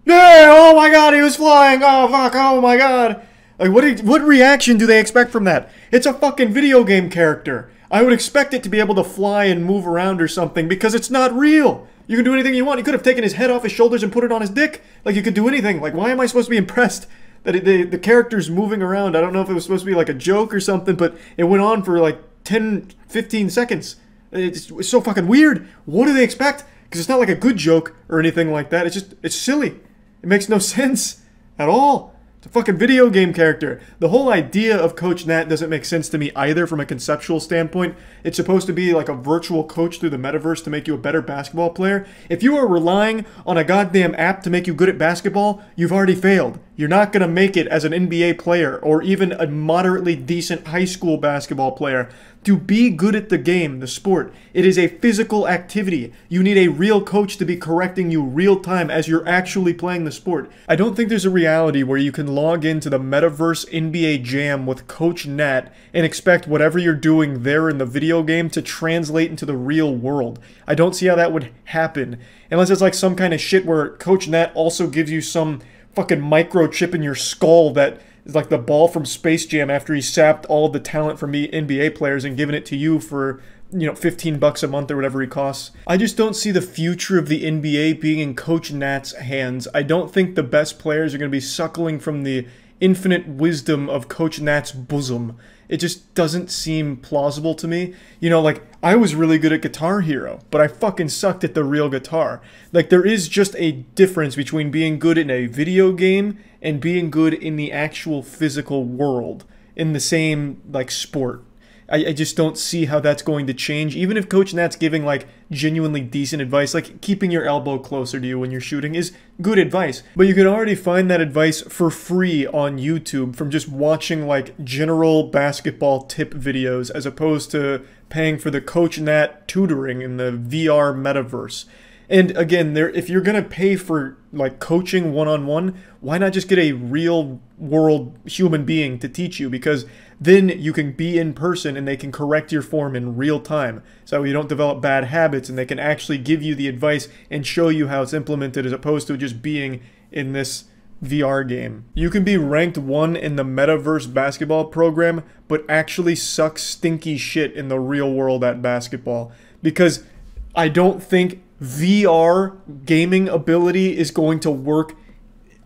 Yeah, oh my god, he was flying! Oh fuck, oh my god! Like, what reaction do they expect from that? It's a fucking video game character. I would expect it to be able to fly and move around or something, because it's not real. You can do anything you want. You could have taken his head off his shoulders and put it on his dick. Like, you could do anything. Like, why am I supposed to be impressed that the character's moving around? I don't know if it was supposed to be like a joke or something, but it went on for like 10, 15 seconds. It's so fucking weird. What do they expect? Because it's not like a good joke or anything like that. It's silly. It makes no sense at all. It's a fucking video game character. The whole idea of Coach Nat doesn't make sense to me either from a conceptual standpoint. It's supposed to be like a virtual coach through the metaverse to make you a better basketball player. If you are relying on a goddamn app to make you good at basketball, you've already failed. You're not going to make it as an NBA player or even a moderately decent high school basketball player. To be good at the game, the sport, it is a physical activity. You need a real coach to be correcting you real time as you're actually playing the sport. I don't think there's a reality where you can log into the Metaverse NBA Jam with Coach Nat and expect whatever you're doing there in the video game to translate into the real world. I don't see how that would happen. Unless it's like some kind of shit where Coach Nat also gives you some fucking microchip in your skull that is like the ball from Space Jam after he sapped all the talent from NBA players and given it to you for, you know, $15 a month or whatever he costs. I just don't see the future of the NBA being in Coach Nat's hands. I don't think the best players are going to be suckling from the infinite wisdom of Coach Nat's bosom. It just doesn't seem plausible to me. You know, like, I was really good at Guitar Hero, but I fucking sucked at the real guitar. Like, there is just a difference between being good in a video game and being good in the actual physical world in the same, like, sport. I just don't see how that's going to change. Even if Coach Nat's giving, like, genuinely decent advice, like keeping your elbow closer to you when you're shooting is good advice. But you can already find that advice for free on YouTube from just watching, like, general basketball tip videos as opposed to paying for the Coach Nat tutoring in the VR metaverse. And again, if you're going to pay for, like, coaching one-on-one, why not just get a real world human being to teach you? Because then you can be in person and they can correct your form in real time. So you don't develop bad habits and they can actually give you the advice and show you how it's implemented as opposed to just being in this VR game. You can be ranked 1 in the Metaverse basketball program, but actually suck stinky shit in the real world at basketball. Because I don't think VR gaming ability is going to work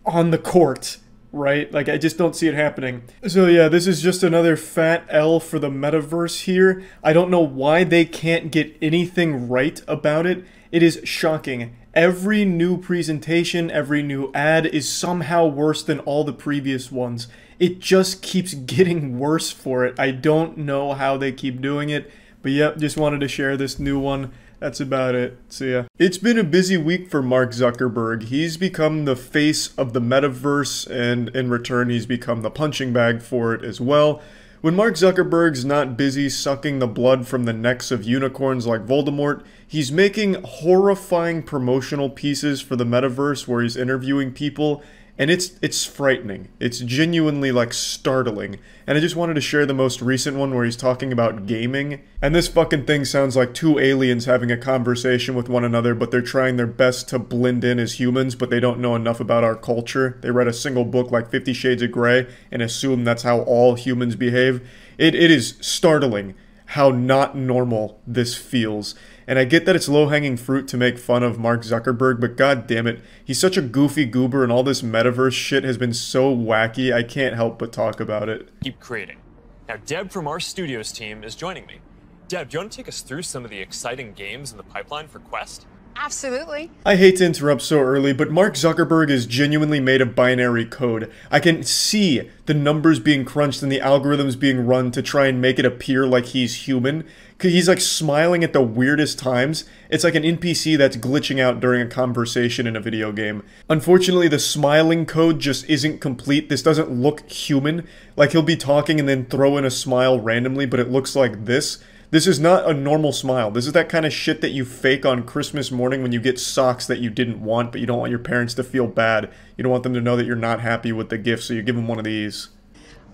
on the court, right? Like, I just don't see it happening. So yeah, this is just another fat L for the metaverse here. I don't know why they can't get anything right about it. It is shocking. Every new presentation, every new ad is somehow worse than all the previous ones. It just keeps getting worse for it. I don't know how they keep doing it. But yep, just wanted to share this new one. That's about it. See ya. It's been a busy week for Mark Zuckerberg. He's become the face of the metaverse, and in return, he's become the punching bag for it as well. When Mark Zuckerberg's not busy sucking the blood from the necks of unicorns like Voldemort, he's making horrifying promotional pieces for the metaverse where he's interviewing people, and it's frightening. It's genuinely, like, startling. And I just wanted to share the most recent one where he's talking about gaming. And this fucking thing sounds like two aliens having a conversation with one another, but they're trying their best to blend in as humans, but they don't know enough about our culture. They read a single book like 50 Shades of Grey and assume that's how all humans behave. It is startling how not normal this feels. And I get that it's low-hanging fruit to make fun of Mark Zuckerberg, but god damn it, he's such a goofy goober and all this metaverse shit has been so wacky, I can't help but talk about it. Keep creating. Now, Deb from our studios team is joining me. Deb, do you want to take us through some of the exciting games in the pipeline for Quest? Absolutely. I hate to interrupt so early, but Mark Zuckerberg is genuinely made of binary code. I can see the numbers being crunched and the algorithms being run to try and make it appear like he's human. He's like smiling at the weirdest times. It's like an NPC that's glitching out during a conversation in a video game. Unfortunately, the smiling code just isn't complete. This doesn't look human. Like, he'll be talking and then throw in a smile randomly, but it looks like this. This is not a normal smile. This is that kind of shit that you fake on Christmas morning when you get socks that you didn't want, but you don't want your parents to feel bad. You don't want them to know that you're not happy with the gift, so you give them one of these.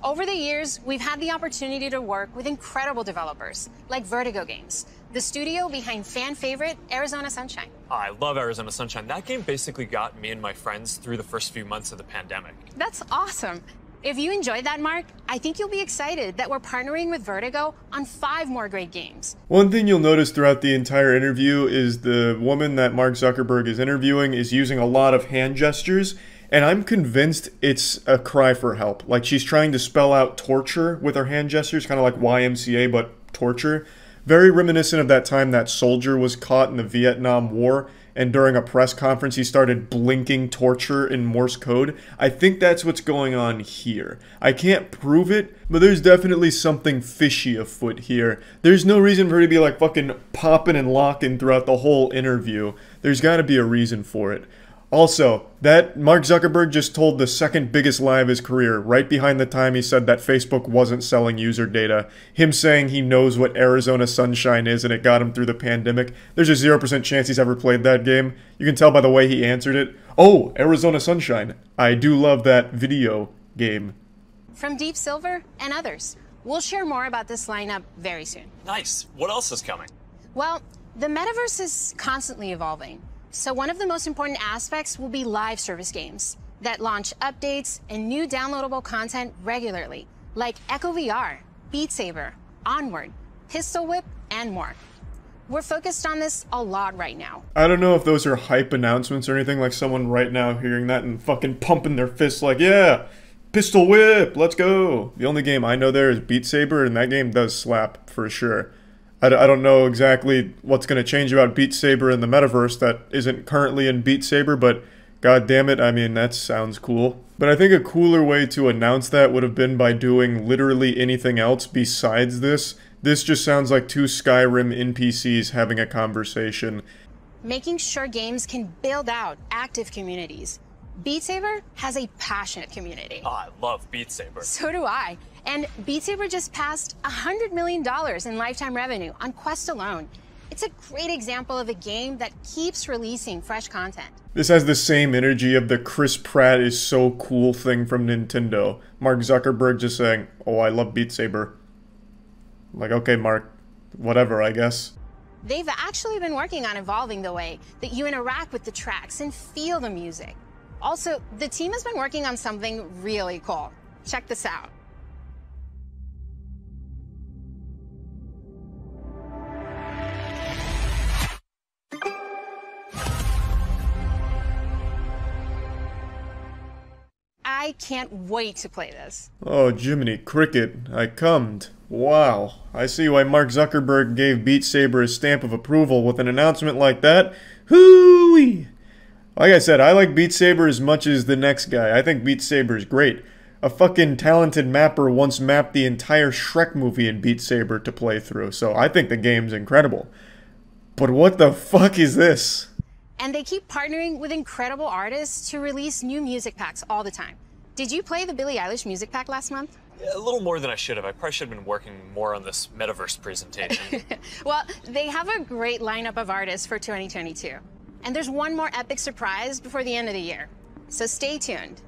Over the years, we've had the opportunity to work with incredible developers, like Vertigo Games, the studio behind fan favorite Arizona Sunshine. I love Arizona Sunshine. That game basically got me and my friends through the first few months of the pandemic. That's awesome. If you enjoyed that, Mark, I think you'll be excited that we're partnering with Vertigo on 5 more great games. One thing you'll notice throughout the entire interview is the woman that Mark Zuckerberg is interviewing is using a lot of hand gestures, and I'm convinced it's a cry for help. Like, she's trying to spell out torture with her hand gestures, kind of like YMCA, but torture. Very reminiscent of that time that soldier was caught in the Vietnam War, and during a press conference he started blinking torture in Morse code. I think that's what's going on here. I can't prove it, but there's definitely something fishy afoot here. There's no reason for her to be like fucking popping and locking throughout the whole interview. There's gotta be a reason for it. Also, that Mark Zuckerberg just told the second biggest lie of his career, right behind the time he said that Facebook wasn't selling user data. Him saying he knows what Arizona Sunshine is and it got him through the pandemic. There's a 0% chance he's ever played that game. You can tell by the way he answered it. Oh, Arizona Sunshine. I do love that video game. From Deep Silver and others. We'll share more about this lineup very soon. Nice. What else is coming? Well, the metaverse is constantly evolving. So one of the most important aspects will be live service games that launch updates and new downloadable content regularly, like Echo VR, Beat Saber, Onward, Pistol Whip, and more. We're focused on this a lot right now. I don't know if those are hype announcements or anything, like someone right now hearing that and fucking pumping their fists like, yeah, Pistol Whip, let's go. The only game I know there is Beat Saber, and that game does slap for sure. I don't know exactly what's going to change about Beat Saber in the metaverse that isn't currently in Beat Saber, but god damn it, I mean, that sounds cool. But I think a cooler way to announce that would have been by doing literally anything else besides this. This just sounds like two Skyrim NPCs having a conversation. Making sure games can build out active communities. Beat Saber has a passionate community. Oh, I love Beat Saber. So do I. And Beat Saber just passed $100 million in lifetime revenue on Quest alone. It's a great example of a game that keeps releasing fresh content. This has the same energy of the Chris Pratt is so cool thing from Nintendo. Mark Zuckerberg just saying, oh, I love Beat Saber. I'm like, okay, Mark, whatever, I guess. They've actually been working on evolving the way that you interact with the tracks and feel the music. Also, the team has been working on something really cool. Check this out. I can't wait to play this. Oh, Jiminy Cricket, I cummed. Wow, I see why Mark Zuckerberg gave Beat Saber his stamp of approval with an announcement like that. Hooey! Like I said, I like Beat Saber as much as the next guy. I think Beat Saber is great. A fucking talented mapper once mapped the entire Shrek movie in Beat Saber to play through, so I think the game's incredible. But what the fuck is this? And they keep partnering with incredible artists to release new music packs all the time. Did you play the Billie Eilish music pack last month? A little more than I should have. I probably should have been working more on this metaverse presentation. Well, they have a great lineup of artists for 2022. And there's one more epic surprise before the end of the year. So stay tuned.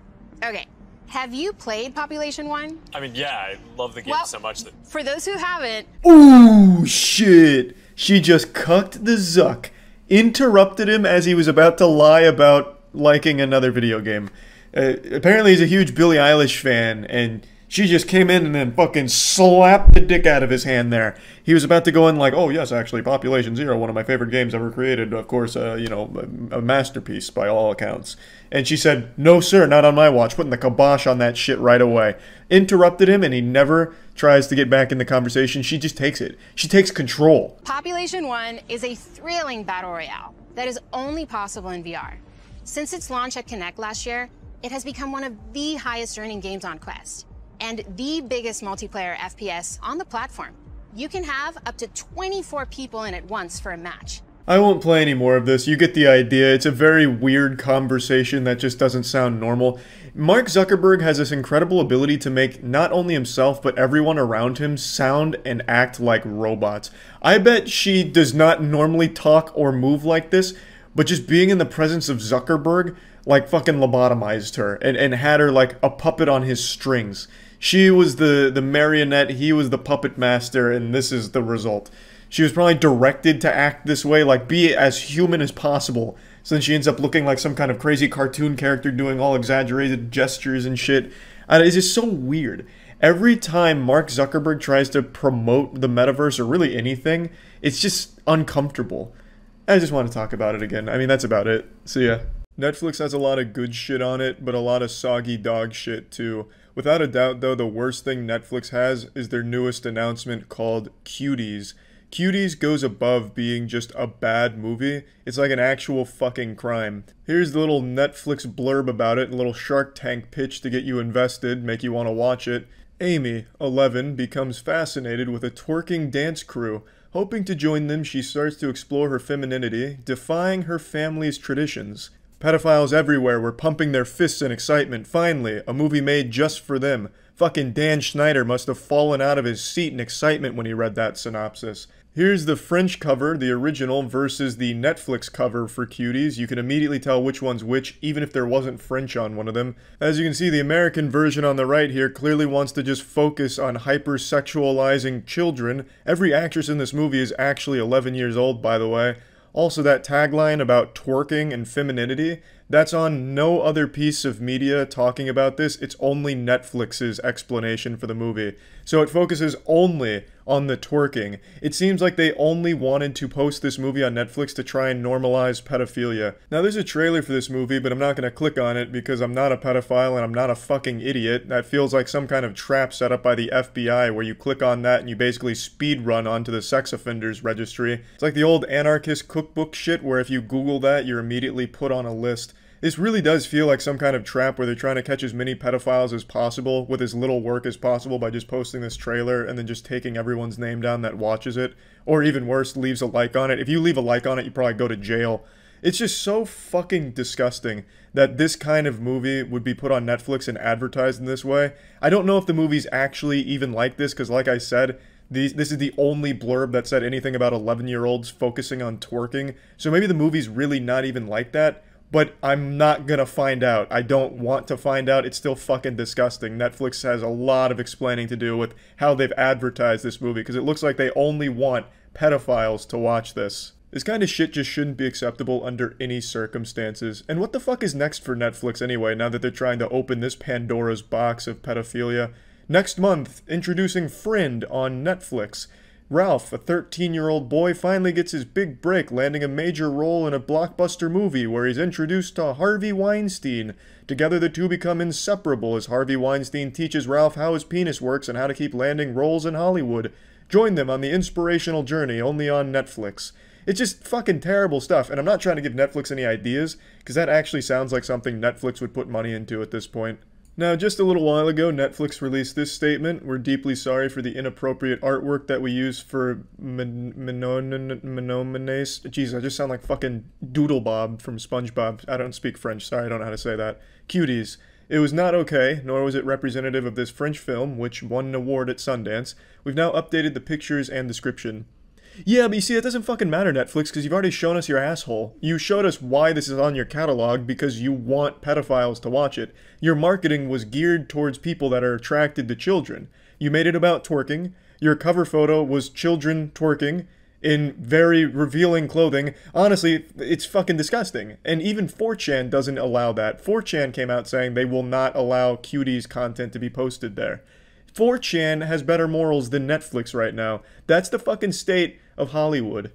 Okay, have you played Population 1? I mean, yeah, I love the game so much that... For those who haven't... Ooh, shit. She just cucked the Zuck. Interrupted him as he was about to lie about liking another video game. Apparently he's a huge Billie Eilish fan, and she just came in and then fucking slapped the dick out of his hand there. He was about to go in like, oh yes, actually, Population 0, one of my favorite games ever created. Of course, you know, a masterpiece by all accounts. And she said, no sir, not on my watch, putting the kibosh on that shit right away. Interrupted him, and he never tries to get back in the conversation. She just takes it. She takes control. Population 1 is a thrilling battle royale that is only possible in VR. Since its launch at Connect last year, it has become one of the highest earning games on Quest, and the biggest multiplayer FPS on the platform. You can have up to 24 people in at once for a match. I won't play any more of this. You get the idea. It's a very weird conversation that just doesn't sound normal. Mark Zuckerberg has this incredible ability to make not only himself, but everyone around him sound and act like robots. I bet she does not normally talk or move like this, but just being in the presence of Zuckerberg, like, fucking lobotomized her and had her like a puppet on his strings. She was the marionette, he was the puppet master, and this is the result. She was probably directed to act this way, like be as human as possible. So then she ends up looking like some kind of crazy cartoon character doing all exaggerated gestures and shit. It's just so weird. Every time Mark Zuckerberg tries to promote the metaverse or really anything, it's just uncomfortable. I just want to talk about it again. I mean, that's about it. See ya. Netflix has a lot of good shit on it, but a lot of soggy dog shit too. Without a doubt, though, the worst thing Netflix has is their newest announcement called Cuties. Cuties goes above being just a bad movie. It's like an actual fucking crime. Here's the little Netflix blurb about it, a little Shark Tank pitch to get you invested, make you want to watch it. Amy, 11, becomes fascinated with a twerking dance crew. Hoping to join them, she starts to explore her femininity, defying her family's traditions. Pedophiles everywhere were pumping their fists in excitement. Finally, a movie made just for them. Fucking Dan Schneider must have fallen out of his seat in excitement when he read that synopsis. Here's the French cover, the original, versus the Netflix cover for Cuties. You can immediately tell which one's which, even if there wasn't French on one of them. As you can see, the American version on the right here clearly wants to just focus on hypersexualizing children. Every actress in this movie is actually 11 years old, by the way. Also, that tagline about twerking and femininity, that's on no other piece of media talking about this. It's only Netflix's explanation for the movie. So it focuses only on the twerking. It seems like they only wanted to post this movie on Netflix to try and normalize pedophilia. Now, there's a trailer for this movie, but I'm not going to click on it because I'm not a pedophile and I'm not a fucking idiot. That feels like some kind of trap set up by the FBI where you click on that and you basically speed run onto the sex offenders registry. It's like the old anarchist cookbook shit where if you Google that, you're immediately put on a list. This really does feel like some kind of trap where they're trying to catch as many pedophiles as possible with as little work as possible by just posting this trailer and then just taking everyone's name down that watches it. Or even worse, leaves a like on it. If you leave a like on it, you probably go to jail. It's just so fucking disgusting that this kind of movie would be put on Netflix and advertised in this way. I don't know if the movie's actually even like this, because like I said, this is the only blurb that said anything about 11-year-olds focusing on twerking. So maybe the movie's really not even like that. But I'm not gonna find out. I don't want to find out. It's still fucking disgusting. Netflix has a lot of explaining to do with how they've advertised this movie, because it looks like they only want pedophiles to watch this. This kind of shit just shouldn't be acceptable under any circumstances. And what the fuck is next for Netflix anyway, now that they're trying to open this Pandora's box of pedophilia? Next month, introducing Friend on Netflix. Ralph, a 13-year-old boy, finally gets his big break, landing a major role in a blockbuster movie where he's introduced to Harvey Weinstein. Together the two become inseparable as Harvey Weinstein teaches Ralph how his penis works and how to keep landing roles in Hollywood. Join them on the inspirational journey only on Netflix. It's just fucking terrible stuff, and I'm not trying to give Netflix any ideas, because that actually sounds like something Netflix would put money into at this point. Now, just a little while ago, Netflix released this statement. We're deeply sorry for the inappropriate artwork that we use for Menomenes. Jeez, I just sound like fucking Doodle Bob from SpongeBob. I don't speak French, sorry, I don't know how to say that. Cuties. It was not okay, nor was it representative of this French film, which won an award at Sundance. We've now updated the pictures and description. Yeah, but you see, it doesn't fucking matter, Netflix, because you've already shown us your asshole. You showed us why this is on your catalog because you want pedophiles to watch it. Your marketing was geared towards people that are attracted to children. You made it about twerking. Your cover photo was children twerking in very revealing clothing. Honestly, it's fucking disgusting. And even 4chan doesn't allow that. 4chan came out saying they will not allow Cuties content to be posted there. 4chan has better morals than Netflix right now. That's the fucking state of Hollywood.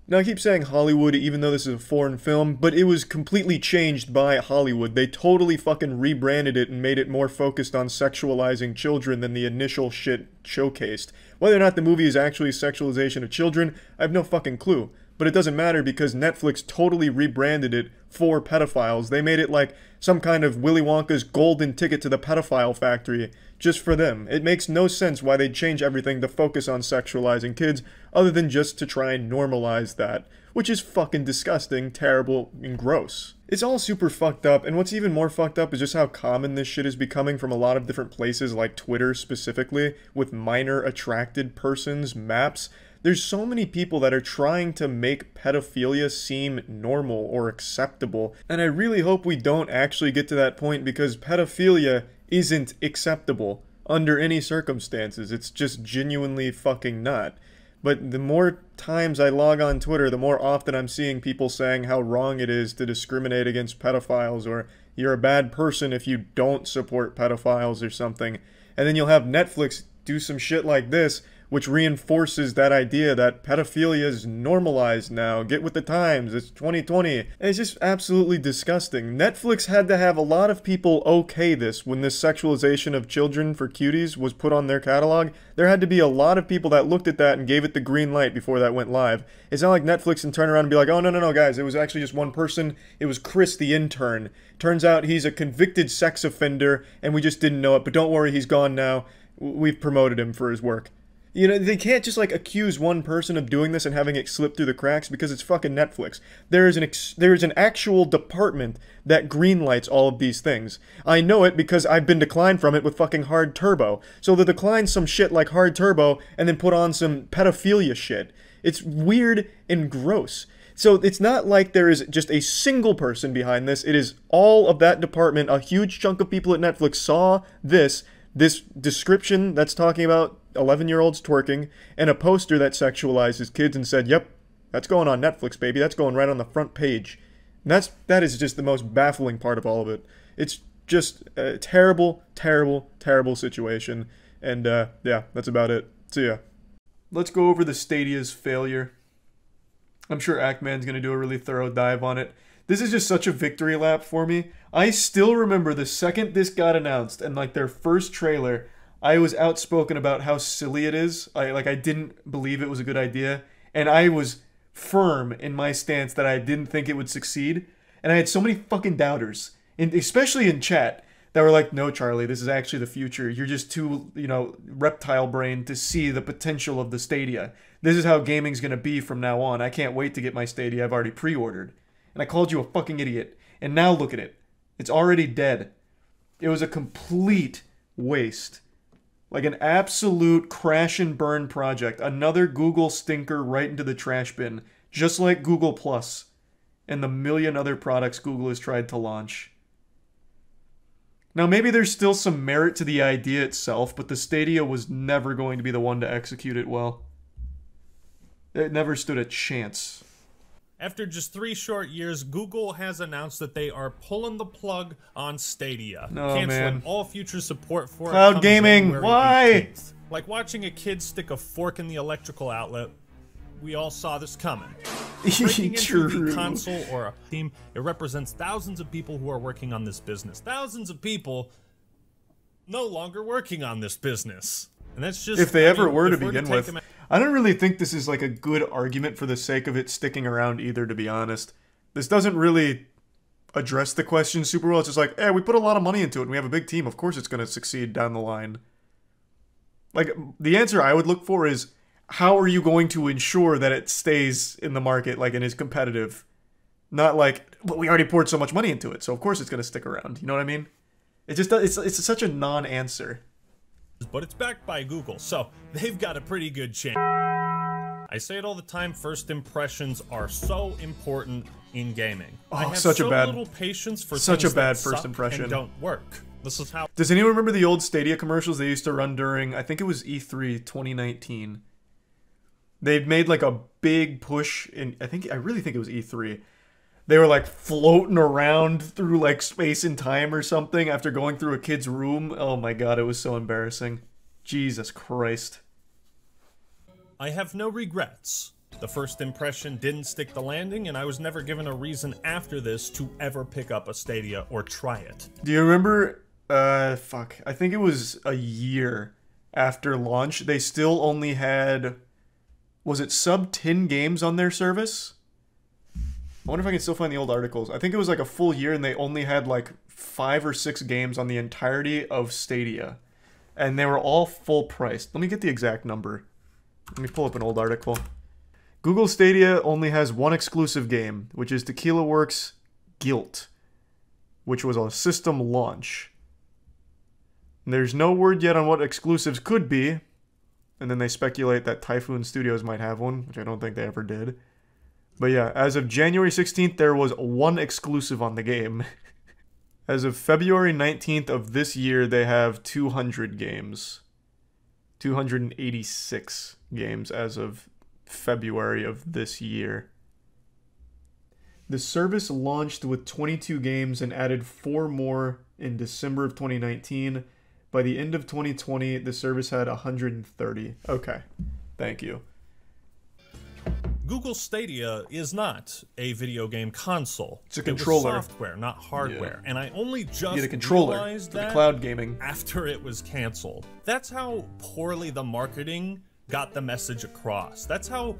Now, I keep saying Hollywood even though this is a foreign film, but it was completely changed by Hollywood. They totally fucking rebranded it and made it more focused on sexualizing children than the initial shit showcased. Whether or not the movie is actually a sexualization of children, I have no fucking clue. But it doesn't matter because Netflix totally rebranded it for pedophiles. They made it like some kind of Willy Wonka's golden ticket to the pedophile factory just for them. It makes no sense why they'd change everything to focus on sexualizing kids other than just to try and normalize that, which is fucking disgusting, terrible, and gross. It's all super fucked up, and what's even more fucked up is just how common this shit is becoming from a lot of different places, like Twitter specifically, with minor attracted persons maps. There's so many people that are trying to make pedophilia seem normal or acceptable, and I really hope we don't actually get to that point because pedophilia isn't acceptable under any circumstances. It's just genuinely fucking not. But the more times I log on Twitter, the more often I'm seeing people saying how wrong it is to discriminate against pedophiles, or you're a bad person if you don't support pedophiles or something. And then you'll have Netflix do some shit like this, which reinforces that idea that pedophilia is normalized now. Get with the times, it's 2020. And it's just absolutely disgusting. Netflix had to have a lot of people okay this when this sexualization of children for Cuties was put on their catalog. There had to be a lot of people that looked at that and gave it the green light before that went live. It's not like Netflix can turn around and be like, oh no guys, it was actually just one person. It was Chris the intern. Turns out he's a convicted sex offender and we just didn't know it, but don't worry, he's gone now. We've promoted him for his work. You know, they can't just like accuse one person of doing this and having it slip through the cracks because it's fucking Netflix. There is an actual department that greenlights all of these things. I know it because I've been declined from it with fucking Hard Turbo. So they'll decline some shit like Hard Turbo and then put on some pedophilia shit. It's weird and gross. So it's not like there is just a single person behind this. It is all of that department. A huge chunk of people at Netflix saw this description that's talking about 11-year-olds twerking and a poster that sexualizes kids and said, yep, that's going on Netflix, baby. That's going right on the front page. And that is just the most baffling part of all of it. It's just a terrible, terrible, terrible situation. And yeah, that's about it. So yeah, let's go over the Stadia's failure. I'm sure Ackman's going to do a really thorough dive on it. This is just such a victory lap for me. I still remember the second this got announced and like their first trailer, I was outspoken about how silly it is. I didn't believe it was a good idea. And I was firm in my stance that I didn't think it would succeed. And I had so many fucking doubters, especially in chat, that were like, no, Charlie, this is actually the future. You're just too, reptile brain to see the potential of the Stadia. This is how gaming's going to be from now on. I can't wait to get my Stadia. I've already pre-ordered. And I called you a fucking idiot. And now look at it. It's already dead. It was a complete waste. Like an absolute crash and burn project. Another Google stinker right into the trash bin. Just like Google Plus and the million other products Google has tried to launch. Now maybe there's still some merit to the idea itself, but the Stadia was never going to be the one to execute it well. It never stood a chance. After just 3 short years, Google has announced that they are pulling the plug on Stadia, canceling all future support for cloud gaming. Why? 18th. Like watching a kid stick a fork in the electrical outlet. We all saw this coming. Breaking into the console or a theme, it represents thousands of people who are working on this business. Thousands of people no longer working on this business. And that's just if they ever were to begin with. I don't really think this is like a good argument for the sake of it sticking around either, to be honest. This doesn't really address the question super well. It's just like, we put a lot of money into it and we have a big team. Of course it's going to succeed down the line. Like, the answer I would look for is, how are you going to ensure that it stays in the market, like, and is competitive? Not like, well, we already poured so much money into it, so of course it's going to stick around. You know what I mean? It just it's such a non-answer. But it's backed by Google, so they've got a pretty good chance. I say it all the time, first impressions are so important in gaming. I have such so a bad, little patience for such a things bad that first suck impression. and don't work. This is how. Does anyone remember the old Stadia commercials they used to run during, I think it was E3 2019? They've made like a big push in, I really think it was E3. They were like floating around through like space and time or something after going through a kid's room. Oh my god, it was so embarrassing. Jesus Christ. I have no regrets. The first impression didn't stick the landing, and I was never given a reason after this to ever pick up a Stadia or try it. Do you remember, I think it was a year after launch, they still only had, was it sub 10 games on their service? I wonder if I can still find the old articles. I think it was like a full year and they only had like 5 or 6 games on the entirety of Stadia. And they were all full priced. Let me get the exact number. Let me pull up an old article. Google Stadia only has one exclusive game, which is Tequila Works' Guilt, which was a system launch. And there's no word yet on what exclusives could be. And then they speculate that Typhoon Studios might have one, which I don't think they ever did. But yeah, as of January 16th, there was one exclusive on the game. As of February 19th of this year, they have 200 games. 286 games as of February of this year. The service launched with 22 games and added 4 more in December of 2019. By the end of 2020, the service had 130. Okay, thank you. Google Stadia is not a video game console. It's a controller. It was software, not hardware. Yeah. And I only just get a controller realized for that the cloud gaming after it was canceled. That's how poorly the marketing got the message across. That's how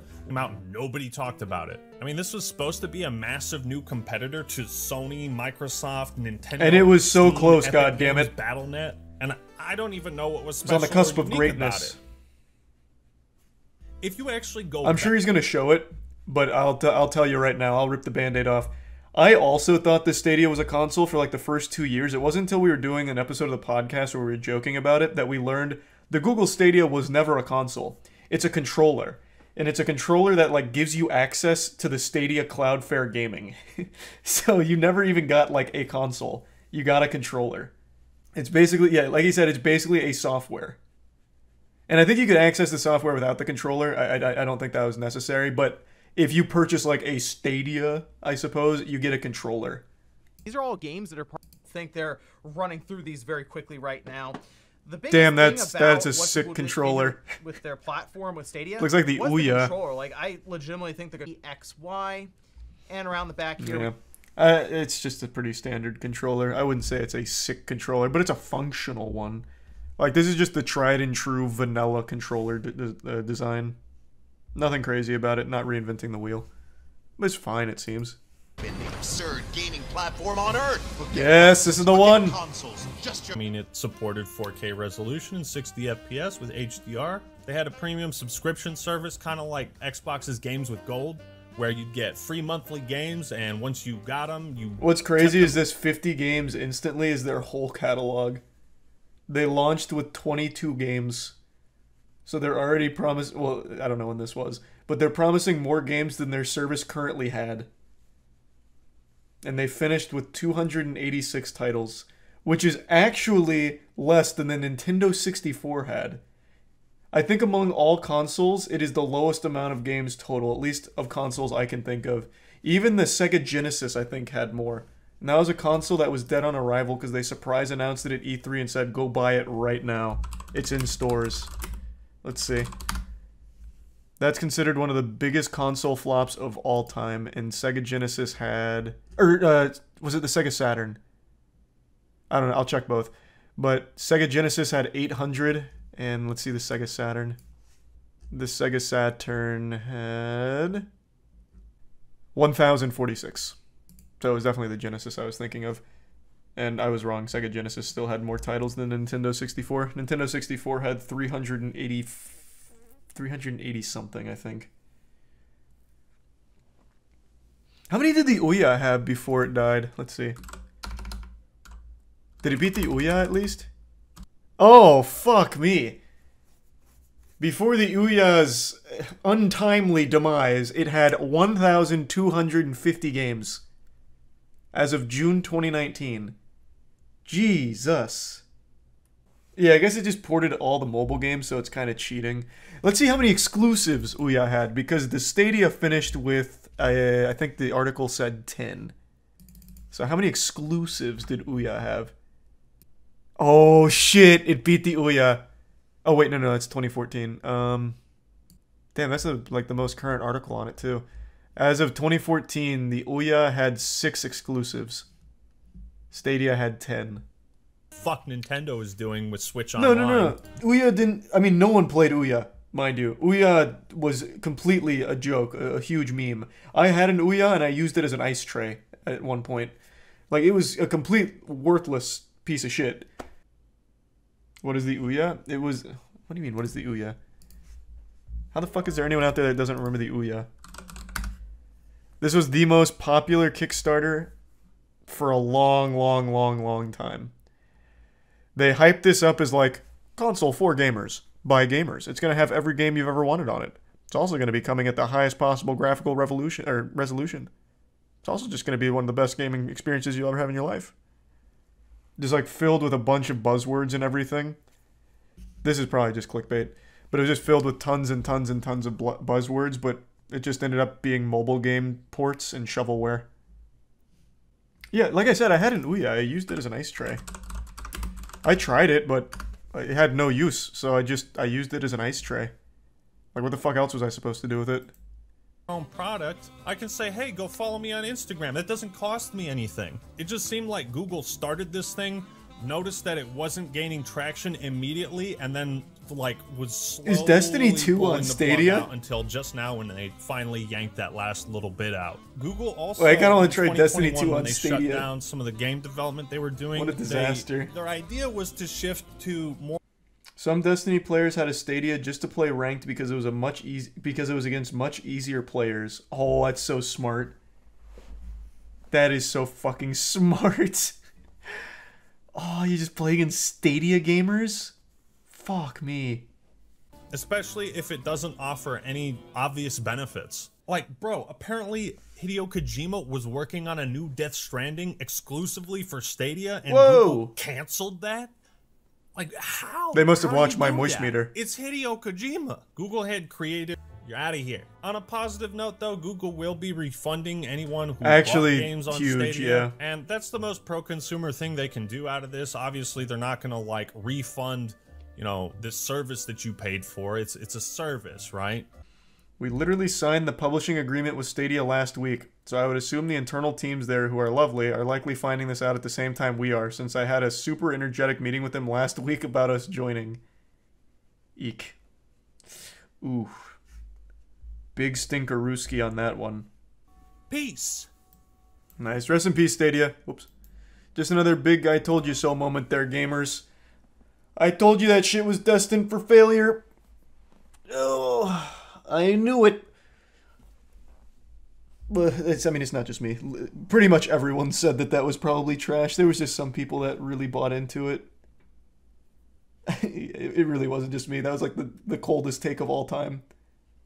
nobody talked about it. I mean, this was supposed to be a massive new competitor to Sony, Microsoft, Nintendo. And it was so Steam, close, Epic goddammit. Battle.net. And I don't even know what was special. It was on the cusp of greatness. greatness. if you actually go I'm sure he's going to show it, but I'll tell you right now, I'll rip the Band-Aid off. I also thought the Stadia was a console for like the first 2 years. It wasn't until we were doing an episode of the podcast where we were joking about it that we learned the Google Stadia was never a console. It's a controller. And it's a controller that like gives you access to the Stadia Cloudflare gaming. So you never even got like a console. You got a controller. It's basically, yeah, like he said, it's basically a software. And I think you could access the software without the controller. I don't think that was necessary. But if you purchase like a Stadia, I suppose, you get a controller. These are all games that are think they're running through these very quickly right now. The damn, that's a sick controller. With their platform with Stadia. Looks like the Ouya. Like I legitimately think they're gonna be X, Y, and around the back here. Yeah. It's just a pretty standard controller. I wouldn't say it's a sick controller, but it's a functional one. Like, this is just the tried and true vanilla controller design. Nothing crazy about it, not reinventing the wheel. But it's fine, it seems. Been the absurd gaming platform on Earth. Yes, this is the one. I mean, it supported 4K resolution and 60 FPS with HDR. They had a premium subscription service, kind of like Xbox's Games with Gold, where you'd get free monthly games, and once you got them, you... What's crazy is this 50 games instantly is their whole catalog. They launched with 22 games. So they're already promised... Well, I don't know when this was, but they're promising more games than their service currently had. And they finished with 286 titles, which is actually less than the Nintendo 64 had. I think among all consoles, it is the lowest amount of games total, at least of consoles I can think of. Even the Sega Genesis, I think, had more. And that was a console that was dead on arrival because they surprise announced it at E3 and said, go buy it right now. It's in stores. Let's see. That's considered one of the biggest console flops of all time, and Sega Genesis had... Or, was it the Sega Saturn? I don't know, I'll check both. But Sega Genesis had 800, and let's see the Sega Saturn. The Sega Saturn had... 1,046. So it was definitely the Genesis I was thinking of. And I was wrong, Sega Genesis still had more titles than Nintendo 64. Nintendo 64 had 380 something, I think. How many did the Ouya have before it died? Let's see. Did it beat the Ouya at least? Oh, fuck me. Before the Ouya's untimely demise, it had 1,250 games. As of June 2019. Jesus. Yeah, I guess it just ported all the mobile games, so it's kind of cheating. Let's see how many exclusives Ouya had, because the Stadia finished with, I think the article said 10. So how many exclusives did Ouya have? Oh, shit, it beat the Ouya. Oh, wait, no, it's 2014. Damn, that's like the most current article on it, too. As of 2014, the Ouya had 6 exclusives. Stadia had 10. Fuck Nintendo is doing with Switch Online. No. Ouya didn't... I mean, no one played Ouya, mind you. Ouya was completely a joke, a huge meme. I had an Ouya and I used it as an ice tray at one point. Like, it was a complete worthless piece of shit. What is the Ouya? It was... What do you mean, what is the Ouya? How the fuck is there anyone out there that doesn't remember the Ouya? This was the most popular Kickstarter for a long time. They hyped this up as like, console for gamers, by gamers. It's going to have every game you've ever wanted on it. It's also going to be coming at the highest possible graphical resolution. It's also just going to be one of the best gaming experiences you'll ever have in your life. Just like filled with a bunch of buzzwords and everything. This is probably just clickbait. But it was just filled with tons and tons and tons of buzzwords, but it just ended up being mobile game ports and shovelware. Yeah, like I said, I had an Ouya. I used it as an ice tray. I tried it, but it had no use, so I used it as an ice tray. Like, what the fuck else was I supposed to do with it? Own product, I can say, hey, go follow me on Instagram. That doesn't cost me anything. It just seemed like Google started this thing, noticed that it wasn't gaining traction immediately, and then like was slowly Is Destiny 2 on Stadia? Until just now when they finally yanked that last little bit out. Google also I kind of want to try Destiny 2 on they Stadia. Shut down some of the game development they were doing. What a disaster. Their idea was to shift to more Some Destiny players had a Stadia just to play ranked because it was against much easier players. Oh, that's so smart. That is so fucking smart. Oh, you just play against Stadia gamers? Fuck me. Especially if it doesn't offer any obvious benefits. Like, bro, apparently Hideo Kojima was working on a new Death Stranding exclusively for Stadia, and Google canceled that? Like, how? They must have How do watched you my do moist that? meter. It's Hideo Kojima. Google had created... You're out of here. On a positive note, though, Google will be refunding anyone who Actually, bought games on huge, Stadia. yeah. And that's the most pro-consumer thing they can do out of this. Obviously, they're not going to, like, refund, you know, this service that you paid for. It's a service, right? We literally signed the publishing agreement with Stadia last week, so I would assume the internal teams there, who are lovely, are likely finding this out at the same time we are, since I had a super energetic meeting with them last week about us joining. Eek. Ooh. Big stinker-rooski on that one. Peace. Nice. Rest in peace, Stadia. Whoops. Just another big I told you so moment there, gamers. I told you that shit was destined for failure. Oh, I knew it. But it's not just me. Pretty much everyone said that that was probably trash. There was just some people that really bought into it. It really wasn't just me. That was like the coldest take of all time.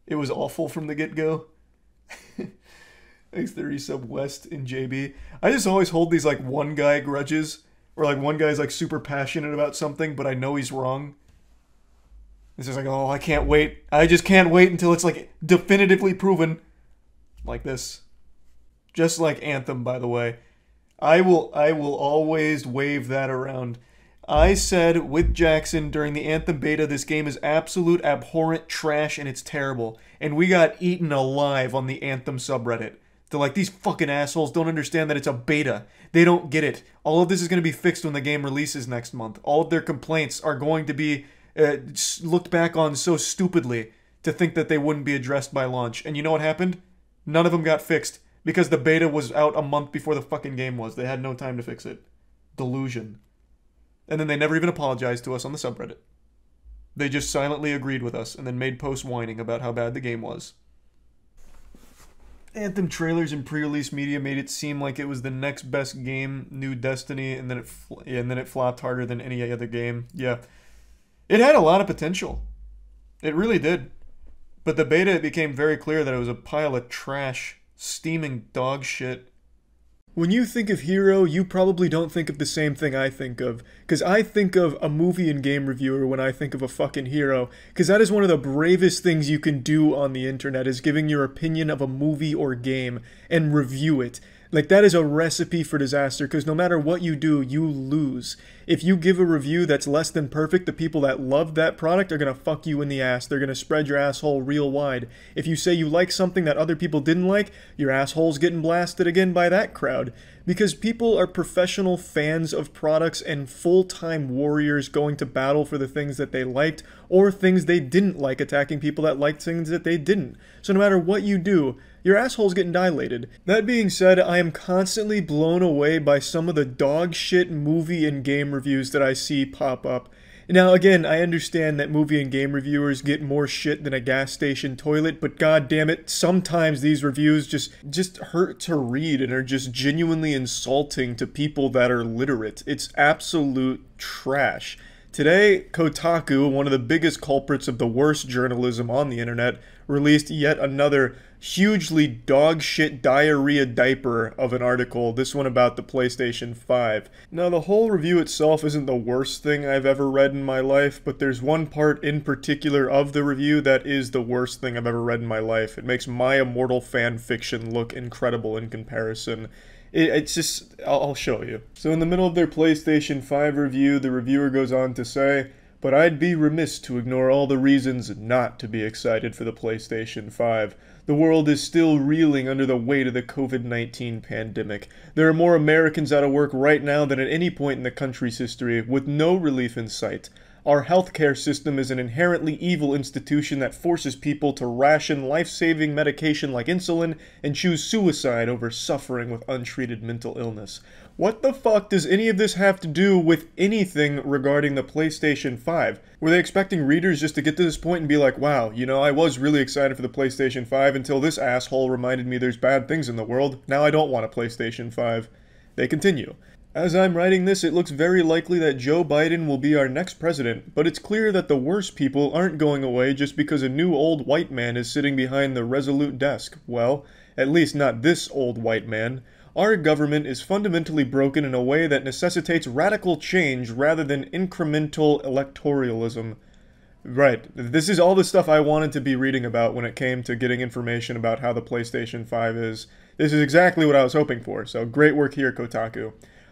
It was awful from the get-go. Thanks to Resub West and JB. I just always hold these like one guy grudges, where like one guy's like super passionate about something, but I know he's wrong. It's just like, oh, I can't wait. I just can't wait until it's like definitively proven. Like this. Just like Anthem, by the way. I will always wave that around. I said with Jackson during the Anthem beta, this game is absolute abhorrent trash and it's terrible. And we got eaten alive on the Anthem subreddit. They're like, these fucking assholes don't understand that it's a beta. They don't get it. All of this is going to be fixed when the game releases next month. All of their complaints are going to be looked back on so stupidly to think that they wouldn't be addressed by launch. And you know what happened? None of them got fixed because the beta was out a month before the fucking game was. They had no time to fix it. Delusion. And then they never even apologized to us on the subreddit. They just silently agreed with us and then made posts whining about how bad the game was. Anthem trailers and pre-release media made it seem like it was the next best game, new Destiny, and then it flopped harder than any other game. Yeah. It had a lot of potential. It really did. But the beta, it became very clear that it was a pile of trash, steaming dog shit. When you think of hero, you probably don't think of the same thing I think of. Because I think of a movie and game reviewer when I think of a fucking hero. Because that is one of the bravest things you can do on the internet, is giving your opinion of a movie or game and review it. Like, that is a recipe for disaster, because no matter what you do, you lose. If you give a review that's less than perfect, the people that love that product are going to fuck you in the ass. They're going to spread your asshole real wide. If you say you like something that other people didn't like, your asshole's getting blasted again by that crowd. Because people are professional fans of products and full-time warriors going to battle for the things that they liked, or things they didn't like, attacking people that liked things that they didn't. So no matter what you do, your asshole's getting dilated. That being said, I am constantly blown away by some of the dog shit movie and game reviews that I see pop up. Now again, I understand that movie and game reviewers get more shit than a gas station toilet, but god damn it, sometimes these reviews just hurt to read and are just genuinely insulting to people that are literate. It's absolute trash. Today, Kotaku, one of the biggest culprits of the worst journalism on the internet, released yet another hugely dog shit diarrhea diaper of an article, this one about the PlayStation 5. Now, the whole review itself isn't the worst thing I've ever read in my life, but there's one part in particular of the review that is the worst thing I've ever read in my life. It makes my immortal fan fiction look incredible in comparison. It's just, I'll show you. So in the middle of their PlayStation 5 review, the reviewer goes on to say, "But I'd be remiss to ignore all the reasons not to be excited for the PlayStation 5. The world is still reeling under the weight of the COVID-19 pandemic. There are more Americans out of work right now than at any point in the country's history, with no relief in sight. Our healthcare system is an inherently evil institution that forces people to ration life-saving medication like insulin and choose suicide over suffering with untreated mental illness. What the fuck does any of this have to do with anything regarding the PlayStation 5? Were they expecting readers just to get to this point and be like, wow, you know, I was really excited for the PlayStation 5 until this asshole reminded me there's bad things in the world. Now I don't want a PlayStation 5. They continue. As I'm writing this, it looks very likely that Joe Biden will be our next president, but it's clear that the worst people aren't going away just because a new old white man is sitting behind the resolute desk. Well, at least not this old white man. Our government is fundamentally broken in a way that necessitates radical change rather than incremental electoralism. Right, this is all the stuff I wanted to be reading about when it came to getting information about how the PlayStation 5 is. This is exactly what I was hoping for, so great work here, Kotaku.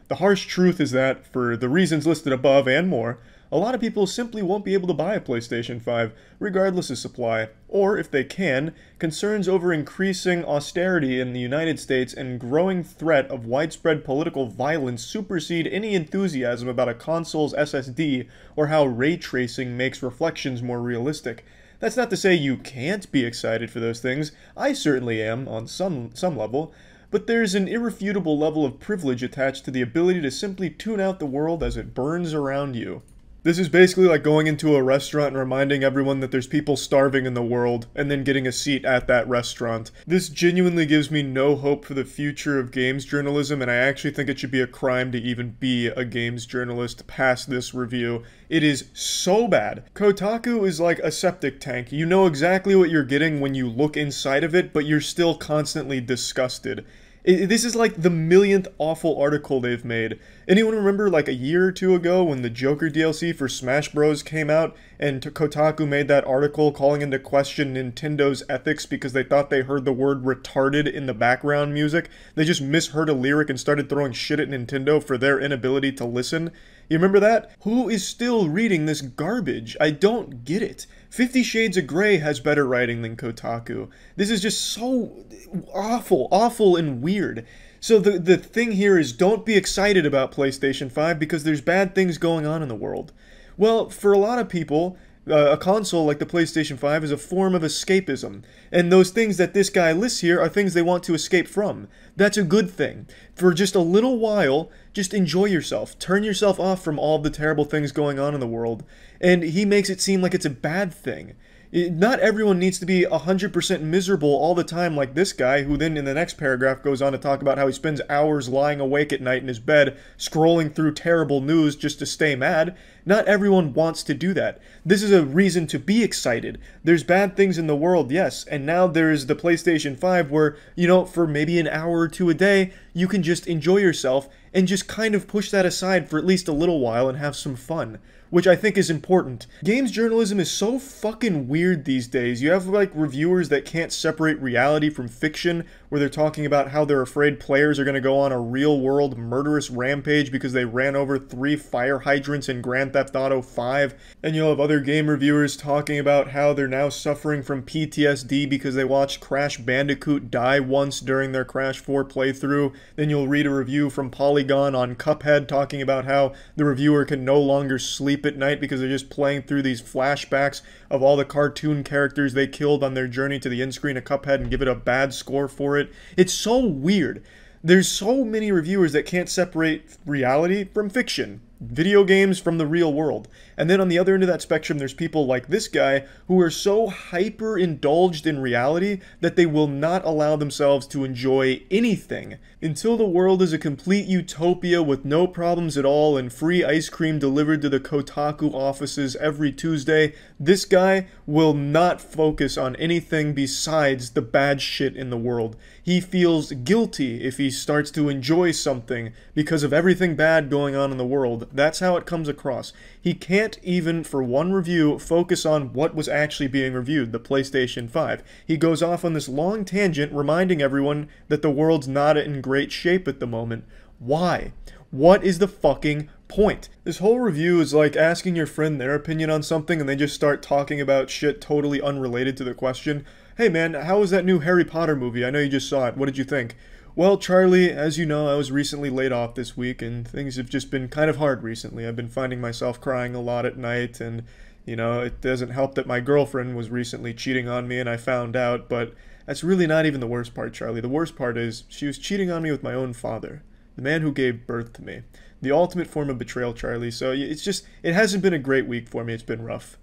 The harsh truth is that, for the reasons listed above and more, a lot of people simply won't be able to buy a PlayStation 5, regardless of supply, or if they can, concerns over increasing austerity in the United States and growing threat of widespread political violence supersede any enthusiasm about a console's SSD or how ray tracing makes reflections more realistic. That's not to say you can't be excited for those things. I certainly am, on some level. But there's an irrefutable level of privilege attached to the ability to simply tune out the world as it burns around you. This is basically like going into a restaurant and reminding everyone that there's people starving in the world, and then getting a seat at that restaurant. This genuinely gives me no hope for the future of games journalism, and I actually think it should be a crime to even be a games journalist past this review. It is so bad. Kotaku is like a septic tank. You know exactly what you're getting when you look inside of it, but you're still constantly disgusted. This is like the millionth awful article they've made. Anyone remember like a year or two ago when the Joker DLC for Smash Bros came out and Kotaku made that article calling into question Nintendo's ethics because they thought they heard the word retarded in the background music? They just misheard a lyric and started throwing shit at Nintendo for their inability to listen. You remember that? Who is still reading this garbage? I don't get it. 50 Shades of Grey has better writing than Kotaku. This is just so awful and weird. So the thing here is don't be excited about PlayStation 5 because there's bad things going on in the world. Well, for a lot of people, a console like the PlayStation 5 is a form of escapism. And those things that this guy lists here are things they want to escape from. That's a good thing. For just a little while, just enjoy yourself. Turn yourself off from all the terrible things going on in the world. And he makes it seem like it's a bad thing. Not everyone needs to be 100% miserable all the time like this guy, who then in the next paragraph goes on to talk about how he spends hours lying awake at night in his bed, scrolling through terrible news just to stay mad. Not everyone wants to do that. This is a reason to be excited. There's bad things in the world, yes, and now there's the PlayStation 5 where, you know, for maybe an hour or two a day, you can just enjoy yourself and just kind of push that aside for at least a little while and have some fun, which I think is important. Games journalism is so fucking weird these days. You have like reviewers that can't separate reality from fiction, where they're talking about how they're afraid players are going to go on a real-world murderous rampage because they ran over 3 fire hydrants in Grand Theft Auto 5. And you'll have other game reviewers talking about how they're now suffering from PTSD because they watched Crash Bandicoot die once during their Crash 4 playthrough. Then you'll read a review from Polygon on Cuphead talking about how the reviewer can no longer sleep at night because they're just playing through these flashbacks of all the cartoon characters they killed on their journey to the end screen of Cuphead and give it a bad score for it. It's so weird. There's so many reviewers that can't separate reality from fiction, video games from the real world. And then on the other end of that spectrum, there's people like this guy who are so hyper-indulged in reality that they will not allow themselves to enjoy anything. Until the world is a complete utopia with no problems at all and free ice cream delivered to the Kotaku offices every Tuesday, this guy will not focus on anything besides the bad shit in the world. He feels guilty if he starts to enjoy something because of everything bad going on in the world. That's how it comes across. He can't even, for one review, focus on what was actually being reviewed, the PlayStation 5. He goes off on this long tangent reminding everyone that the world's not in great shape at the moment. Why? What is the fucking point? This whole review is like asking your friend their opinion on something and they just start talking about shit totally unrelated to the question. Hey man, how was that new Harry Potter movie? I know you just saw it. What did you think? Well, Charlie, as you know, I was recently laid off this week, and things have just been kind of hard recently. I've been finding myself crying a lot at night, and, you know, it doesn't help that my girlfriend was recently cheating on me and I found out, but that's really not even the worst part, Charlie. The worst part is she was cheating on me with my own father, the man who gave birth to me. The ultimate form of betrayal, Charlie, so it's just, it hasn't been a great week for me. It's been rough.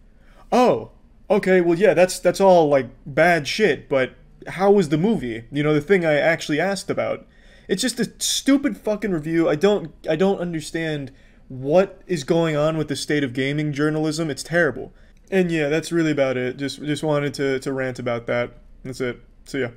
Oh, okay, well, yeah, that's all, like, bad shit, but how was the movie? You know, the thing I actually asked about. It's just a stupid fucking review. I don't understand what is going on with the state of gaming journalism. It's terrible. And yeah, that's really about it. Just wanted to rant about that. That's it. See ya.